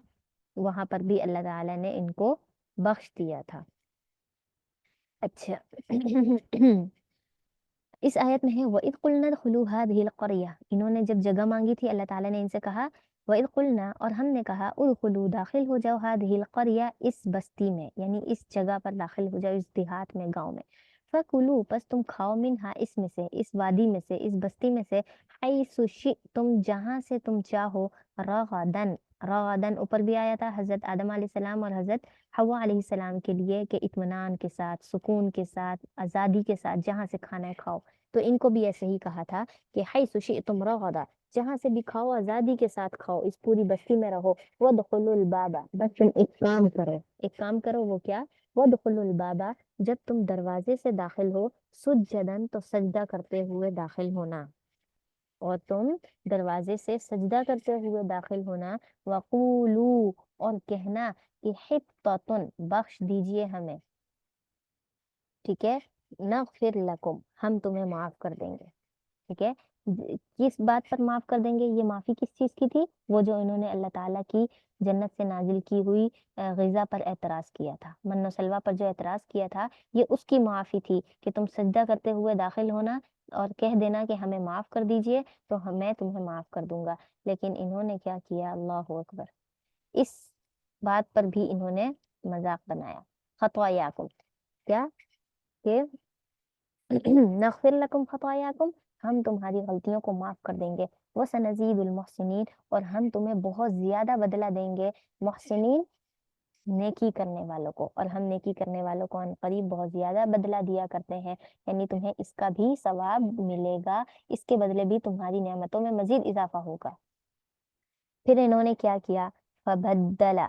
وہاں پر بھی اللہ تعالیٰ نے ان کو بخش دیا تھا۔ اچھا اس آیت میں ہے وَإِذْ قُلْنَا ادْخُلُوا هَٰذِهِ الْقَرْيَةَ، انہوں نے جب جگہ مانگی تھی، اللہ تعالیٰ نے ان سے کہا وَإِذْ قُلْنَا، اور ہم نے کہا ادْخُلُوا، داخل ہو جاؤ، هَٰذِهِ الْقَرْيَةَ، اس بستی میں، یعنی اس جگہ پر داخل ہو جاؤ، اس دیہات میں، گاؤں میں۔ فَكُلُوا، پس تم کھاؤ، مِنْهَا، اس میں سے، اس وادی میں سے، اس بستی میں سے، حَيْثُ شِئْتُمْ، جہاں سے تم چاہو، رَغَدًا، رَغَدًا اوپر بھی آیا تھا حضرت آدم علیہ السلام اور حضرت حوا علیہ السلام کے لیے کہ اطمینان کے ساتھ، سکون کے ساتھ، آزادی کے ساتھ جہاں سے کھانا ہے کھاؤ، تو ان کو بھی ایسے ہی کہا تھا کہ حیث شئتم رغدا، جہاں سے بھی کھاؤ، آزادی کے ساتھ کھاؤ، اس پوری بستی میں رہو۔ وادخلوا الباب، بس تم ایک کام کرو، ایک کام کرو، وہ کیا؟ وادخلوا الباب، جب تم دروازے سے داخل ہو، سجدن، تو سجدہ کرتے ہوئے داخل ہونا، اور تم دروازے سے سجدہ کرتے ہوئے داخل ہونا۔ وقولوا، اور کہنا کہ حطۃ، بخش دیجئے ہمیں، ٹھیک ہے، نغفر لکم، ہم تمہیں معاف کر دیں گے، ٹھیک ہے۔ کس بات پر معاف کر دیں گے؟ یہ معافی کس چیز کی تھی؟ وہ جو انہوں نے اللہ تعالیٰ کی جنت سے نازل کی ہوئی غذا پر اعتراض کیا تھا، من و سلوہ پر جو اعتراض کیا تھا، یہ اس کی معافی تھی کہ تم سجدہ کرتے ہوئے داخل ہونا اور کہہ دینا کہ ہمیں معاف کر دیجئے تو میں تمہیں معاف کر دوں گا۔ لیکن انہوں نے کیا کیا؟ اللہ اکبر، اس بات پر بھی انہوں نے مذاق بنایا۔ خطایاکم، کیا کہ نغفر لکم خطایاکم، ہم تمہاری غلطیوں کو معاف کر دیں گے، وسنزید المحسنین، اور ہم تمہیں بہت زیادہ بدلہ دیں گے، محسنین، نیکی کرنے والوں کو، اور ہم نیکی کرنے والوں کو عن قریب بہت زیادہ بدلہ دیا کرتے ہیں، یعنی تمہیں اس کا بھی ثواب ملے گا، اس کے بدلے بھی تمہاری نعمتوں میں مزید اضافہ ہوگا۔ پھر انہوں نے کیا کیا؟ فبدل،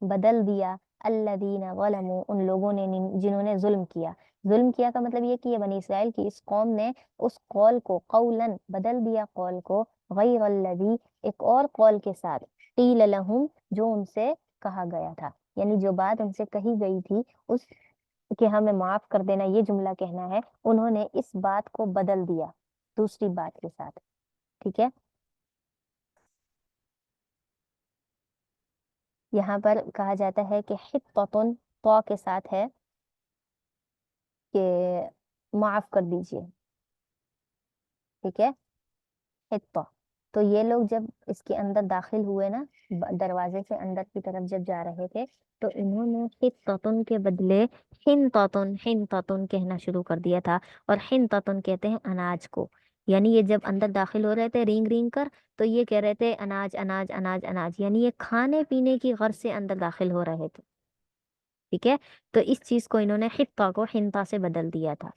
بدل دیا، الذین ظلموا، ان لوگوں نے جنہوں نے ظلم کیا۔ ظلم کیا کا مطلب یہ کہ یہ بنی اسرائیل کی اس قوم نے اس قول کو، قولا، بدل دیا قول کو، غیر الذی، ایک اور قول کے ساتھ، قیل لہم، جو ان سے کہا گیا تھا، یعنی جو بات ان سے کہی گئی تھی اس کہ ہمیں معاف کر دینا، یہ جملہ کہنا ہے، انہوں نے اس بات کو بدل دیا دوسری بات کے ساتھ، ٹھیک ہے۔ یہاں پر کہا جاتا ہے کہ حطۃ، تو کے ساتھ ہے کہ معاف کر دیجئے، ٹھیک ہے، حطہ۔ تو یہ لوگ جب اس کے اندر داخل ہوئے نا، دروازے سے اندر کی طرف جب جا رہے تھے، تو انہوں نے حطۃ کے بدلے حنطۃ، حنطۃ کہنا شروع کر دیا تھا، اور حنطۃ کہتے ہیں اناج کو، یعنی یہ جب اندر داخل ہو رہے تھے رینگ رینگ کر، تو یہ کہہ رہے تھے اناج اناج اناج اناج، یعنی یہ کھانے پینے کی غرض سے اندر داخل ہو رہے تھے، ٹھیک ہے۔ تو اس چیز کو انہوں نے حطہ کو حنطہ سے بدل دیا تھا۔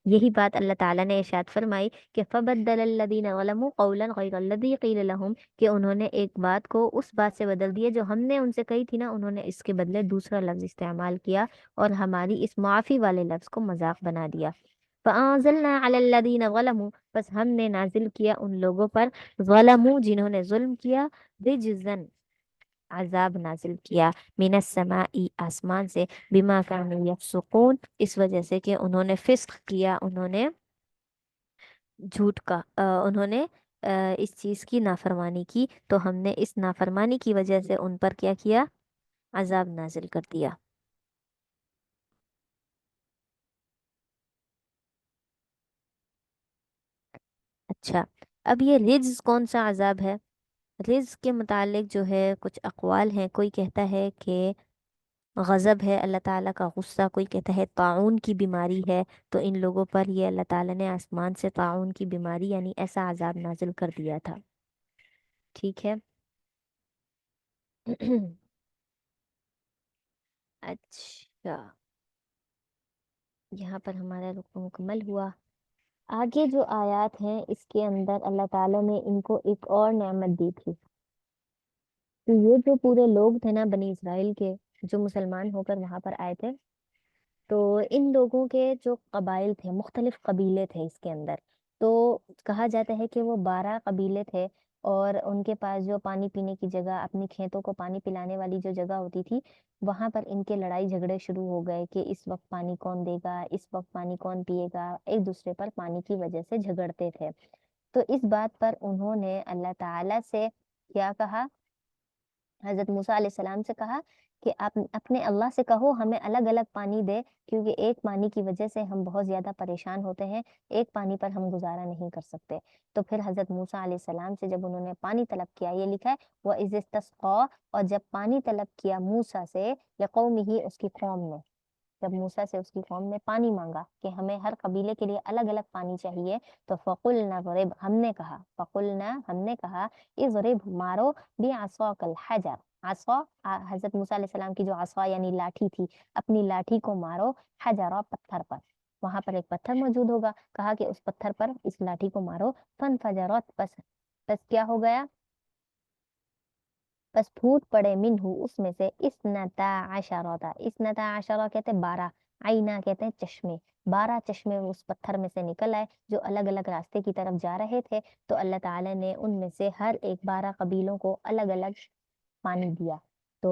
یہی بات اللہ تعالیٰ نے ارشاد فرمائی کہ فبدل الذین ظلموا قولا غیر الذی قیل لہم، کہ انہوں نے ایک بات کو اس بات سے بدل دیا جو ہم نے ان سے کہی تھی نا، انہوں نے اس کے بدلے دوسرا لفظ استعمال کیا اور ہماری اس معافی والے لفظ کو مذاق بنا دیا۔ فانزلنا علی الذین ظلموا، بس ہم نے نازل کیا ان لوگوں پر، ظلموا، جنہوں نے ظلم کیا، رجزن، عذاب نازل کیا، من السماء، آسمان سے، بما كانوا یفسقون، اس وجہ سے کہ انہوں نے فسق کیا، انہوں نے جھوٹ کا انہوں نے اس چیز کی نافرمانی کی، تو ہم نے اس نافرمانی کی وجہ سے ان پر کیا کیا؟ عذاب نازل کر دیا۔ اچھا، اب یہ رجز کون سا عذاب ہے؟ رزق کے متعلق جو ہے کچھ اقوال ہیں، کوئی کہتا ہے کہ غضب ہے، اللہ تعالیٰ کا غصہ، کوئی کہتا ہے طاعون کی بیماری ہے، تو ان لوگوں پر یہ اللہ تعالیٰ نے آسمان سے طاعون کی بیماری یعنی ایسا عذاب نازل کر دیا تھا، ٹھیک ہے۔ اچھا، یہاں پر ہمارا رکو مکمل ہوا۔ آگے جو آیات ہیں اس کے اندر اللہ تعالیٰ نے ان کو ایک اور نعمت دی تھی، تو یہ جو پورے لوگ تھے نا بنی اسرائیل کے، جو مسلمان ہو کر وہاں پر آئے تھے، تو ان لوگوں کے جو قبائل تھے، مختلف قبیلے تھے اس کے اندر، تو کہا جاتا ہے کہ وہ 12 قبیلے تھے، اور ان کے پاس جو پانی پینے کی جگہ، اپنی کھیتوں کو پانی پلانے والی جو جگہ ہوتی تھی، وہاں پر ان کے لڑائی جھگڑے شروع ہو گئے کہ اس وقت پانی کون دے گا، اس وقت پانی کون پیے گا، ایک دوسرے پر پانی کی وجہ سے جھگڑتے تھے۔ تو اس بات پر انہوں نے اللہ تعالیٰ سے کیا کہا، حضرت موسیٰ علیہ السلام سے کہا کہ آپ اپنے اللہ سے کہو ہمیں الگ الگ پانی دے، کیونکہ ایک پانی کی وجہ سے ہم بہت زیادہ پریشان ہوتے ہیں، ایک پانی پر ہم گزارا نہیں کر سکتے۔ تو پھر حضرت موسیٰ علیہ السلام سے جب انہوں نے پانی طلب کیا، یہ لکھا ہے وَإِذِ اسْتَسْقَىٰ، اور جب پانی طلب کیا موسیٰ سے لِقَوْمِهِ، اس کی قوم نے، جب موسیٰ سے اس کی قوم نے پانی مانگا کہ ہمیں ہر قبیلے کے لیے الگ الگ پانی چاہیے، تو فَقُلْنَا اضْرِبْ، ہم نے کہا، فَقُلْنَا، ہم نے کہا، اضْرِبْ، مارو، بِعَصَاكَ الْحَجَرَ، عصا، حضرت موسیٰ علیہ السلام کی جو عصا یعنی لاٹھی تھی، اپنی لاٹھی کو مارو، حجرا، پتھر پر، وہاں پر ایک پتھر موجود ہوگا، کہا کہ اس پتھر پر اس لاٹھی کو مارو، فَانْفَجَرَتْ، بس کیا ہو گیا، بس پھوٹ پڑے منہ، اس میں سے، اثنتا عشرہ، اثنتا عشرہ کہتے ہیں 12، عینا کہتے ہیں چشمے، 12 چشمے اس پتھر میں سے نکل آئے جو الگ الگ راستے کی طرف جا رہے تھے، تو اللہ تعالیٰ نے ان میں سے ہر ایک 12 قبیلوں کو الگ الگ پانی دیا۔ تو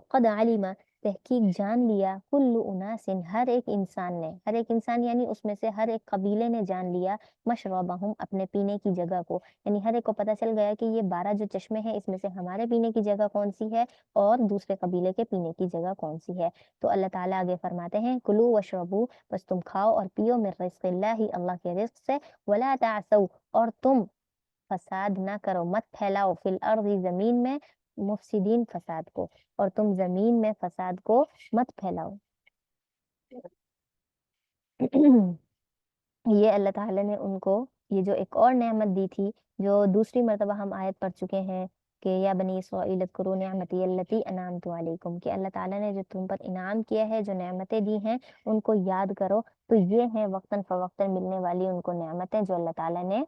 قد علم، تحقیق جان لیا، کل اناس، ہر ایک انسان نے، ہر ایک انسان یعنی اس میں سے ہر ایک قبیلے نے جان لیا، مشربہم، اپنے پینے کی جگہ کو، یعنی ہر ایک کو پتہ چل گیا کہ یہ 12 جو چشمے ہیں اس میں سے ہمارے پینے کی جگہ کون سی ہے اور دوسرے قبیلے کے پینے کی جگہ کون سی ہے۔ تو اللہ تعالیٰ آگے فرماتے ہیں کلو وشربو، بس تم کھاؤ اور پیو، من رزق اللہ، اللہ کے رزق سے، ولا تعثوا، اور تم فساد نہ کرو، مت پھیلاؤ، فی الارض، زمین میں، مفسدین، فساد کو، اور تم زمین میں فساد کو مت پھیلاؤ۔ یہ اللہ تعالیٰ نے ان کو یہ جو ایک اور نعمت دی تھی، جو دوسری مرتبہ ہم آیت پڑھ چکے ہیں کہ یا بنی اسرائیل اذکروا نعمتی التی انعمت علیکم، کہ اللہ تعالیٰ نے جو تم پر انعام کیا ہے، جو نعمتیں دی ہیں ان کو یاد کرو۔ تو یہ ہیں وقتاً فوقتاً ملنے والی ان کو نعمتیں جو اللہ تعالیٰ نے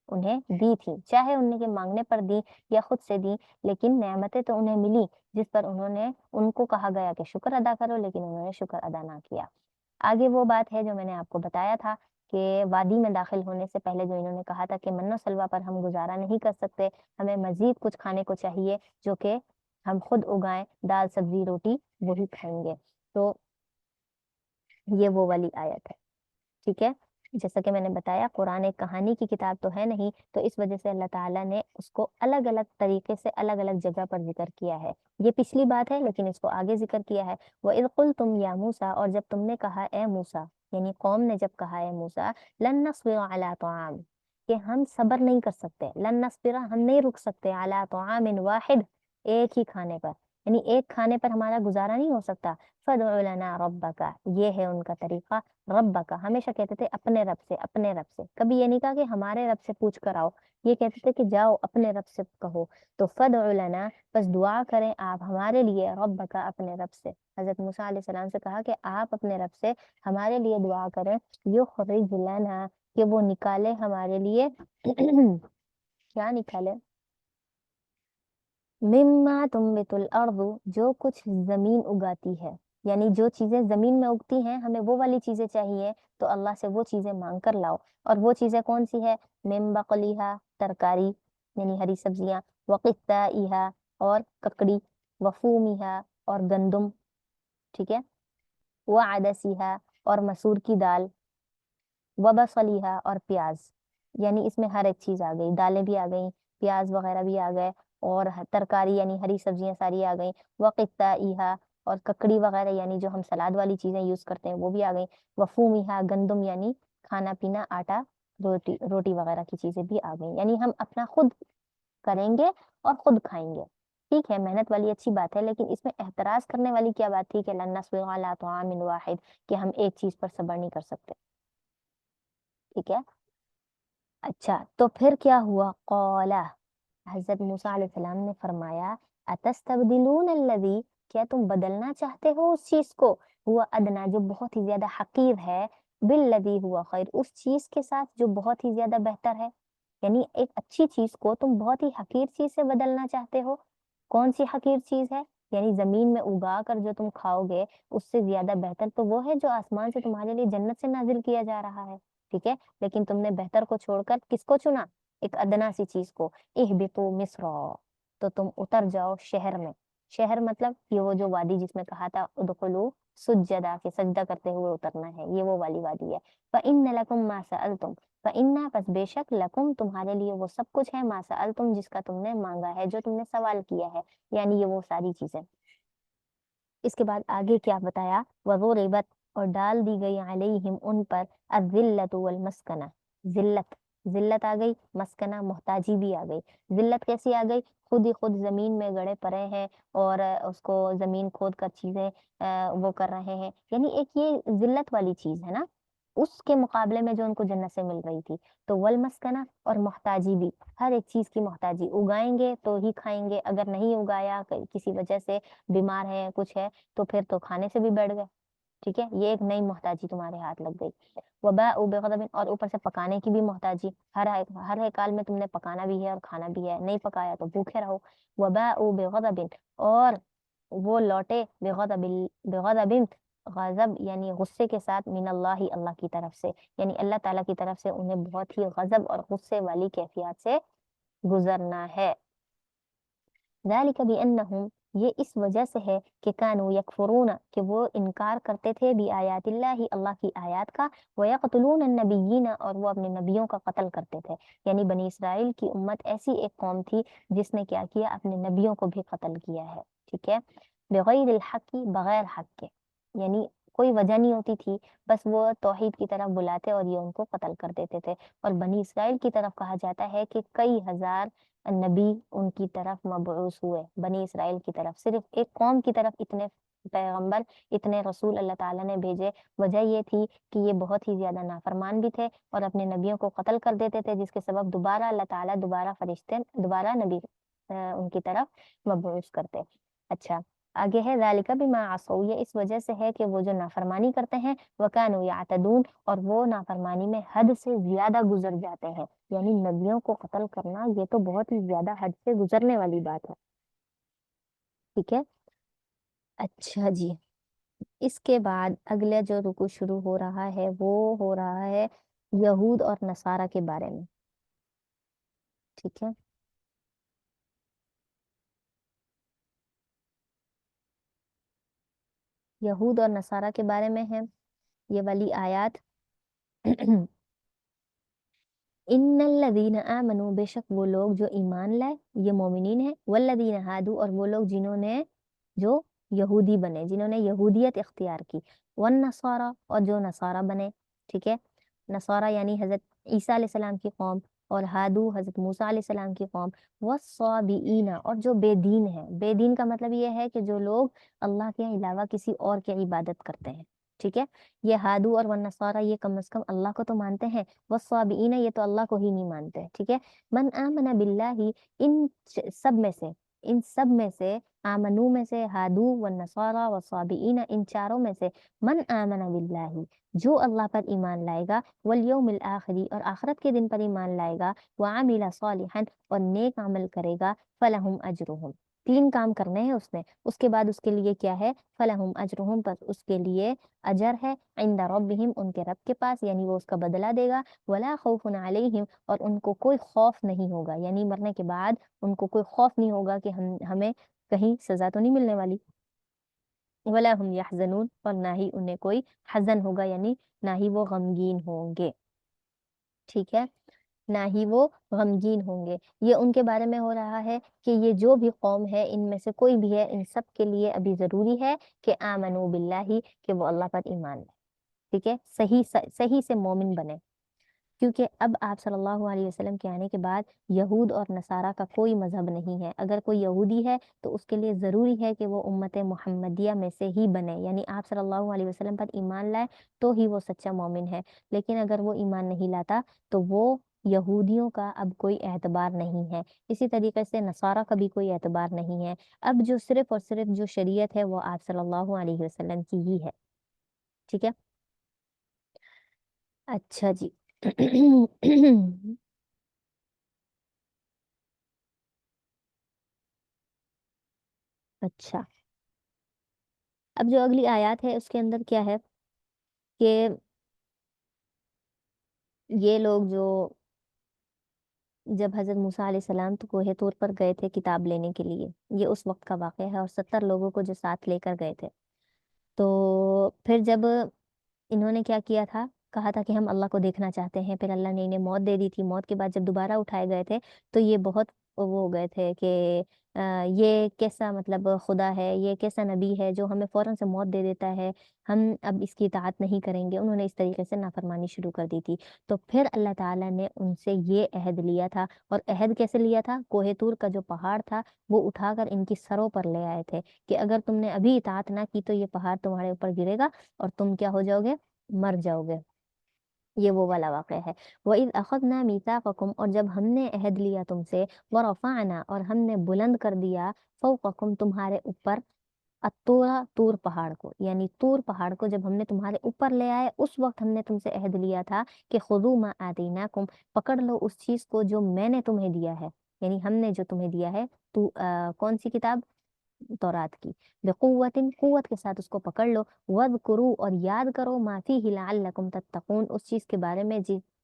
انہیں دی تھی، چاہے انہیں کے مانگنے پر دی یا خود سے دی، لیکن نعمتیں تو انہیں ملی جس پر انہوں نے، ان کو کہا گیا کہ شکر ادا کرو، لیکن انہوں نے شکر ادا نہ کیا۔ آگے وہ بات ہے جو میں نے آپ کو بتایا تھا کہ وادی میں داخل ہونے سے پہلے جو انہوں نے کہا تھا کہ من و سلوہ پر ہم گزارا نہیں کر سکتے، ہمیں مزید کچھ کھانے کو چاہیے جو کہ ہم خود اگائیں، دال سبزی روٹی وہی کھائیں گے۔ تو یہ وہ والی آیت ہے، ٹھیک ہے۔ جیسا کہ میں نے بتایا قرآن ایک کہانی کی کتاب تو ہے نہیں، تو اس وجہ سے اللہ تعالیٰ نے اس کو الگ الگ طریقے سے الگ الگ جگہ پر ذکر کیا ہے۔ یہ پچھلی بات ہے لیکن اس کو آگے ذکر کیا ہے، وَإِذْ قُلْتُمْ يَا مُوسَىٰ، اور جب تم نے کہا اے موسیٰ، یعنی قوم نے جب کہا اے موسیٰ، لَن نَصْبِرَ عَلَىٰ طَعَامٍ، کہ ہم صبر نہیں کر سکتے، لن نصبر، ہم نہیں رک سکتے، عَلَىٰ طَعَامٍ واحد، ایک ہی کھانے پر، یعنی ایک کھانے پر ہمارا گزارا نہیں ہو سکتا، فَادْعُ لَنَا رَبَّكَ، یہ ہے ان کا طریقہ، رب کا، ہمیشہ کہتے تھے اپنے رب سے، اپنے رب سے، کبھی یہ نہیں کہا کہ ہمارے رب سے پوچھ کر آؤ، یہ کہتے تھے کہ جاؤ اپنے رب سے کہو۔ تو فدع لنا، بس دعا کریں آپ ہمارے لیے، رب کا، اپنے رب سے، حضرت موسیٰ علیہ السلام سے کہا کہ آپ اپنے رب سے ہمارے لیے دعا کریں، یخرج لنا، کہ وہ نکالے ہمارے لیے کیا نکالے، مما تنبت الارض، جو کچھ زمین اگاتی ہے، یعنی جو چیزیں زمین میں اگتی ہیں ہمیں وہ والی چیزیں چاہیے، تو اللہ سے وہ چیزیں مانگ کر لاؤ، اور وہ چیزیں کون سی ہے، من بقلیہا، ترکاری یعنی ہری سبزیاں، وقثائہا، اور ککڑی، وفومیہا، اور گندم، ٹھیک ہے، وعدسیہا، اور مسور کی دال، وبصلیہا، اور پیاز، یعنی اس میں ہر ایک چیز آ گئی، دالیں بھی آ گئیں، پیاز وغیرہ بھی آ گئے، اور ترکاری یعنی ہری سبزیاں ساری آ گئیں، وقثائہا، اور ککڑی وغیرہ یعنی جو ہم سلاد والی چیزیں یوز کرتے ہیں وہ بھی آ گئیں، وفومیہا، گندم یعنی کھانا پینا، آٹا، روٹی وغیرہ کی چیزیں بھی آ گئیں، یعنی ہم اپنا خود کریں گے اور خود کھائیں گے۔ ٹھیک ہے محنت والی اچھی بات ہے، لیکن اس میں احتراز کرنے والی کیا بات تھی کہ لن نصبر علی طعام واحد، کہ ہم ایک چیز پر صبر نہیں کر سکتے. ٹھیک ہے. اچھا تو پھر کیا ہوا؟ قولا، حضرت موسیٰ علیہ السلام نے فرمایا اتستبدلون الذی، کیا تم بدلنا چاہتے ہو اس چیز کو، ہوا ادنا جو بہت ہی زیادہ حقیر ہے، بالذی ہوا خیر، اس چیز کے ساتھ جو بہت ہی زیادہ بہتر ہے. یعنی ایک اچھی چیز کو تم بہت ہی حقیر چیز سے بدلنا چاہتے ہو. کون سی حقیر چیز ہے؟ یعنی زمین میں اگا کر جو تم کھاؤ گے اس سے زیادہ بہتر تو وہ ہے جو آسمان سے تمہارے لیے جنت سے نازل کیا جا رہا ہے. ٹھیک ہے. لیکن تم نے بہتر کو چھوڑ کر کس کو چنا؟ ایک ادنا سی چیز کو. اہبطوا مصر، تو تم اتر جاؤ شہر میں. شہر مطلب یہ وہ جو وادی جس میں کہا تھا ادخلوا سجدا، کے سجدہ کرتے ہوئے اترنا ہے، یہ وہ والی وادی ہے. فإن لكم ما سألتم، فإن پس بے شک لکم تمہارے لیے وہ سب کچھ ہے، ما سألتم جس کا تم نے مانگا ہے، جو تم نے سوال کیا ہے، یعنی یہ وہ ساری چیزیں. اس کے بعد آگے کیا بتایا؟ وضربت، اور ڈال دی گئی علیہم ان پر، الذلت والمسکنہ، ذلت، ذلت آ گئی، مسکنہ محتاجی بھی آ گئی. ذلت کیسی آ گئی؟ خود ہی خود زمین میں گڑے پڑے ہیں اور اس کو زمین کھود کر چیزیں وہ کر رہے ہیں، یعنی ایک یہ ذلت والی چیز ہے نا اس کے مقابلے میں جو ان کو جنت سے مل رہی تھی. تو والمسکنہ، اور محتاجی بھی، ہر ایک چیز کی محتاجی، اگائیں گے تو ہی کھائیں گے، اگر نہیں اگایا کسی وجہ سے بیمار ہے کچھ ہے تو پھر تو کھانے سے بھی بیٹھ گئے. ٹھیک ہے. یہ ایک نئی محتاجی تمہارے ہاتھ لگ گئی. وباء بغضب، اور اوپر سے پکانے کی بھی محتاجی، ہر حال میں تم نے پکانا بھی ہے اور کھانا بھی ہے، نہیں پکایا تو بھوکے رہو. وباء بغضب، اور وہ لوٹے بغضب، بغضب غضب یعنی غصے کے ساتھ، من اللہ اللہ کی طرف سے، یعنی اللہ تعالیٰ کی طرف سے انہیں بہت ہی غضب اور غصے والی کیفیات سے گزرنا ہے. ذالک بانہم، یہ اس وجہ سے ہے کہ کانوا یکفرون، کہ وہ انکار کرتے تھے بآیات اللہ، اللہ کی آیات کا، ویقتلون النبیین، اور وہ اپنے نبیوں کا قتل کرتے تھے. یعنی بنی اسرائیل کی امت ایسی ایک قوم تھی جس نے کیا کیا؟ اپنے نبیوں کو بھی قتل کیا ہے. ٹھیک ہے. بغیر الحق، بغیر حق کے، یعنی کوئی وجہ نہیں ہوتی تھی، بس وہ توحید کی طرف بلاتے اور یہ ان کو قتل کر دیتے تھے. اور بنی اسرائیل کی طرف کہا جاتا ہے کہ کئی ہزار نبی ان کی طرف مبعوث ہوئے، بنی اسرائیل کی طرف، صرف ایک قوم کی طرف اتنے پیغمبر، اتنے رسول اللہ تعالیٰ نے بھیجے. وجہ یہ تھی کہ یہ بہت ہی زیادہ نافرمان بھی تھے اور اپنے نبیوں کو قتل کر دیتے تھے، جس کے سبب دوبارہ اللہ تعالیٰ دوبارہ فرشتے، دوبارہ نبی ان کی طرف مبعوث کرتے. اچھا آگے ہے ذالک بما عصوا، یہ اس وجہ سے ہے کہ وہ جو نافرمانی کرتے ہیں، وکانوا یعتدون، اور وہ نافرمانی میں حد سے زیادہ گزر جاتے ہیں. یعنی نبیوں کو قتل کرنا یہ تو بہت ہی زیادہ حد سے گزرنے والی بات ہے. ٹھیک ہے. اچھا جی، اس کے بعد اگلا جو رکو شروع ہو رہا ہے وہ ہو رہا ہے یہود اور نصارہ کے بارے میں. ٹھیک ہے. یہود اور نصارہ کے بارے میں ہے یہ والی آیات. ان الذین آمنوا، بے شک وہ لوگ جو ایمان لائے، یہ مومنین ہیں. والذین ہادو، اور وہ لوگ جنہوں نے جو یہودی بنے، جنہوں نے یہودیت اختیار کی. والنصارى، اور جو نصارہ بنے. ٹھیک ہے. نصارہ یعنی حضرت عیسیٰ علیہ السلام کی قوم، اور ہادو حضرت موسیٰ علیہ السلام کی قوم. والصابئین، اور جو بے دین ہیں. بے دین کا مطلب یہ ہے کہ جو لوگ اللہ کے علاوہ کسی اور کی عبادت کرتے ہیں. ٹھیک ہے. یہ ہادو اور والنصارہ یہ کم از کم اللہ کو تو مانتے ہیں، والصابئین یہ تو اللہ کو ہی نہیں مانتے. ٹھیک ہے. من آمن باللہ، ان سب میں سے، ان سب میں سے، آمنو میں سے، ہادو والنصارى والصابئین، ان چاروں میں سے، من آمن باللہ جو اللہ پر ایمان لائے گا، والیوم الآخری اور آخرت کے دن پر ایمان لائے گا، وعمل صالحا اور نیک عمل کرے گا، فلہم اجرہم، تین کام کرنے ہیں اس نے، اس کے بعد اس کے لیے کیا ہے؟ فلہم اجرہم، پر اس کے لیے اجر ہے، عند ربہم ان کے رب کے پاس، یعنی وہ اس کا بدلہ دے گا. ولا خوف علیہم، اور ان کو کوئی خوف نہیں ہوگا، یعنی مرنے کے بعد ان کو کوئی خوف نہیں ہوگا کہ ہمیں کہیں سزا تو نہیں ملنے والی. ولا هم یحزنون، اور نہ ہی انہیں کوئی حزن ہوگا، یعنی نہ ہی وہ غمگین ہوں گے. ٹھیک ہے. نہ ہی وہ غمگین ہوں گے. یہ ان کے بارے میں ہو رہا ہے کہ یہ جو بھی قوم ہے ان میں سے کوئی بھی ہے، ان سب کے لیے ابھی ضروری ہے کہ آمنو باللہ، کہ وہ اللہ پر ایمان لائے. ٹھیک ہے. صحیح سے مومن بنے. کیونکہ اب آپ صلی اللہ علیہ وسلم کے آنے کے بعد یہود اور نصارہ کا کوئی مذہب نہیں ہے. اگر کوئی یہودی ہے تو اس کے لیے ضروری ہے کہ وہ امت محمدیہ میں سے ہی بنے، یعنی آپ صلی اللہ علیہ وسلم پر ایمان لائے تو ہی وہ سچا مومن ہے. لیکن اگر وہ ایمان نہیں لاتا تو وہ یہودیوں کا اب کوئی اعتبار نہیں ہے. اسی طریقے سے نصارہ کا بھی کوئی اعتبار نہیں ہے. اب جو صرف اور صرف جو شریعت ہے وہ آپ صلی اللہ علیہ وسلم کی ہی ہے. ٹھیک ہے. اچھا جی. اچھا، اب جو اگلی آیات ہے اس کے اندر کیا ہے کہ یہ لوگ جو جب حضرت موسیٰ علیہ السلام تو کوہ طور پر گئے تھے کتاب لینے کے لیے، یہ اس وقت کا واقعہ ہے، اور 70 لوگوں کو جو ساتھ لے کر گئے تھے. تو پھر جب انہوں نے کیا کیا تھا، کہا تھا کہ ہم اللہ کو دیکھنا چاہتے ہیں، پھر اللہ نے انہیں موت دے دی تھی. موت کے بعد جب دوبارہ اٹھائے گئے تھے تو یہ بہت وہ ہو گئے تھے کہ یہ کیسا مطلب خدا ہے، یہ کیسا نبی ہے جو ہمیں فوراً سے موت دے دیتا ہے، ہم اب اس کی اطاعت نہیں کریں گے. انہوں نے اس طریقے سے نافرمانی شروع کر دی تھی. تو پھر اللہ تعالیٰ نے ان سے یہ عہد لیا تھا. اور عہد کیسے لیا تھا؟ کوہ طور کا جو پہاڑ تھا وہ اٹھا کر ان کی سروں پر لے آئے تھے کہ اگر تم نے ابھی اطاعت نہ کی تو یہ پہاڑ تمہارے اوپر گرے گا اور تم کیا ہو جاؤ گے، مر جاؤ گے. یہ وہ والا واقعہ ہے. وَإِذْ أَخَذْنَا مِيثَاقَكُمْ، اور جب ہم نے عہد لیا تم سے، وَرَفَعْنَا، اور ہم نے بلند کر دیا، فَوْقَكُمْ، تمہارے اوپر، الطور، طور پہاڑ کو، یعنی طور پہاڑ کو جب ہم نے تمہارے اوپر لے آئے اس وقت ہم نے تم سے عہد لیا تھا کہ خُذُوا مَا آتَيْنَاكُمْ، پکڑ لو اس چیز کو جو میں نے تمہیں دیا ہے، یعنی ہم نے جو تمہیں دیا ہے. تو کون سی کتاب؟ تورات کی. بقوت، قوت کے ساتھ اس کو پکڑ لو. وَاذْكُرُوا، اور یاد کرو، مَا فِيهِ لَعَلَّكُمْ تَتَّقُونَ، اس چیز کے بارے میں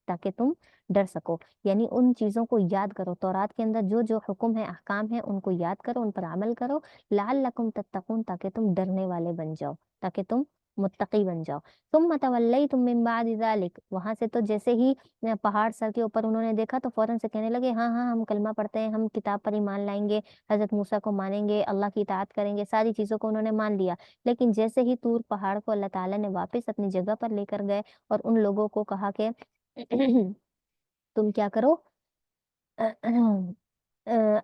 تاکہ تم ڈر سکو. یعنی ان چیزوں کو یاد کرو، تورات کے اندر جو جو حکم ہے، احکام ہیں، ان کو یاد کرو، ان پر عمل کرو. لَعَلَّكُمْ تَتَّقُونَ، تاکہ تم ڈرنے والے بن جاؤ، تاکہ تم متقی بن جاؤ. ثُمَّ تَوَلَّيْتُم مِّن بَعْدِ ذَلِكَ، وہاں سے تو جیسے ہی پہاڑ سر کے اوپر انہوں نے دیکھا تو فوراً سے کہنے لگے ہاں ہاں ہم کلمہ پڑھتے ہیں، ہم کتاب پر ایمان لائیں گے، حضرت موسیٰ کو مانیں گے، اللہ کی اطاعت کریں گے، ساری چیزوں کو انہوں نے مان لیا. لیکن جیسے ہی طور پہاڑ کو اللہ تعالیٰ نے واپس اپنی جگہ پر لے کر گئے اور ان لوگوں کو کہا کہ تم کیا کرو،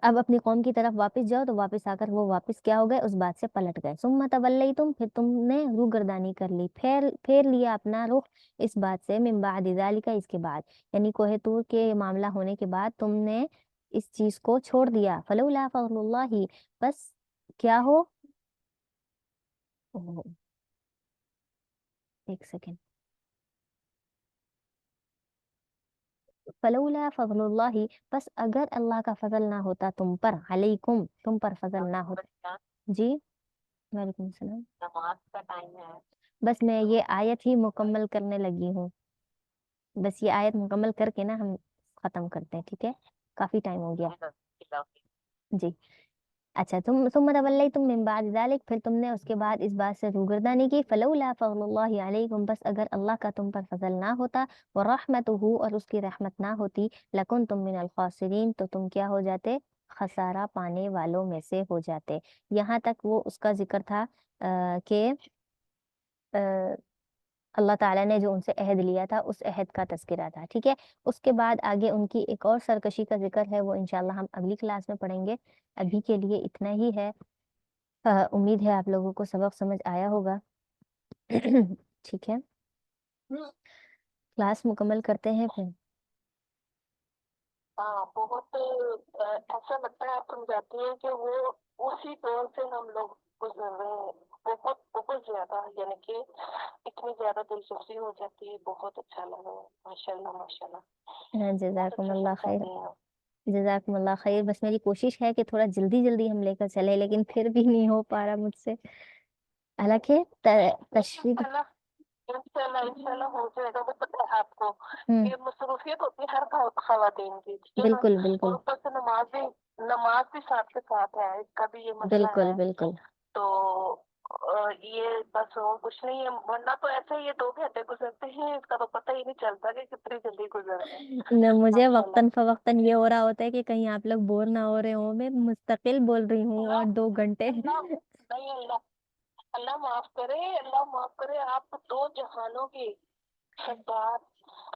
اب اپنی قوم کی طرف واپس جاؤ، تو واپس آ کر وہ واپس کیا ہو گئے، اس بات سے پلٹ گئے. ثم تولیتم، پھر تم نے روگردانی کر لی، پھیر لیا اپنا رخ اس بات سے، من بعد ذالک، اس کے بعد، یعنی کوہ طور کے معاملہ ہونے کے بعد تم نے اس چیز کو چھوڑ دیا. فلولا فضل اللہ، بس کیا ہو، اوہ، ایک سیکنڈ، فلولا فضل اللہ، بس اگر اللہ کا فضل نہ ہوتا تم پر، علیکم، تم پر فضل نہ ہوتا. جی، وعلیکم السلام. نماز کا ٹائم ہے. بس میں یہ آیت ہی مکمل کرنے لگی ہوں، بس یہ آیت مکمل کر کے نا ہم ختم کرتے ہیں. ٹھیک ہے، کافی ٹائم ہو گیا. جی. اچھا، تم ثم تولیتم من بعد ذلک، پھر تم نے اس کے بعد اس بات سے روگردانی کی. فلولا فضل اللہ علیکم، بس اگر اللہ کا تم پر فضل نہ ہوتا، ورحمتہ، اور اس کی رحمت نہ ہوتی، لکنتم من الخاسرین، تو تم کیا ہو جاتے، خسارہ پانے والوں میں سے ہو جاتے. یہاں تک وہ اس کا ذکر تھا کہ اللہ تعالیٰ نے جو ان سے عہد لیا تھا اس عہد کا تذکرہ تھا. ٹھیک ہے، اس کے بعد آگے ان کی ایک اور سرکشی کا ذکر ہے، وہ انشاءاللہ ہم اگلی کلاس میں پڑھیں گے. ابھی کے لیے اتنا ہی ہے. امید ہے آپ لوگوں کو سبق سمجھ آیا ہوگا. ٹھیک ہے، کلاس مکمل کرتے ہیں پھر. ہاں، بہت ایسا لگتا ہے آپ سمجھاتی ہیں کہ وہ اسی دور سے ہم لوگ گزر رہے ہیں. بہت بہت زیادہ، یعنی کہ اتنی زیادہ دلچسپی ہو جاتی ہے. بہت اچھا لگا، ماشاء اللہ ماشاء اللہ. ہاں، بہت جزاکم اچھا اللہ خیر. سمجھاتی ہیں آپ. جزاکم اللہ خیر. بس میری کوشش ہے کہ تھوڑا جلدی جلدی ہم لے کر چلے، لیکن پھر بھی نہیں ہو پا رہا مجھ سے. حالانکہ تشریح. انشاءاللہ ہو جائے گا. وہ پتہ ہے آپ کو ہوں، کہ مصروفیت ہوتی ہے ہر خواتین کی، ٹھیک ہے نا. بالکل اور بالکل اوپر سے نماز بھی ساتھ کے ساتھ ہے، اس کا بھی یہ مسئلہ بالکل ہے. بالکل. تو یہ بس اور کچھ نہیں ہے، ورنہ تو ایسے یہ 2 گھنٹے گزرتے ہیں، اس کا تو پتہ ہی نہیں چلتا کہ کتنی جلدی گزر گئے. نہ مجھے ماشاء اللہ. وقتاً فوقتاً یہ ہو رہا ہوتا ہے کہ کہیں آپ لوگ بور نہ ہو رہے ہوں، میں مستقل بول رہی ہوں اور 2 گھنٹے. اللہ نہیں، اللہ معاف کرے، اللہ معاف کرے. آپ 2 جہانوں کی سردار،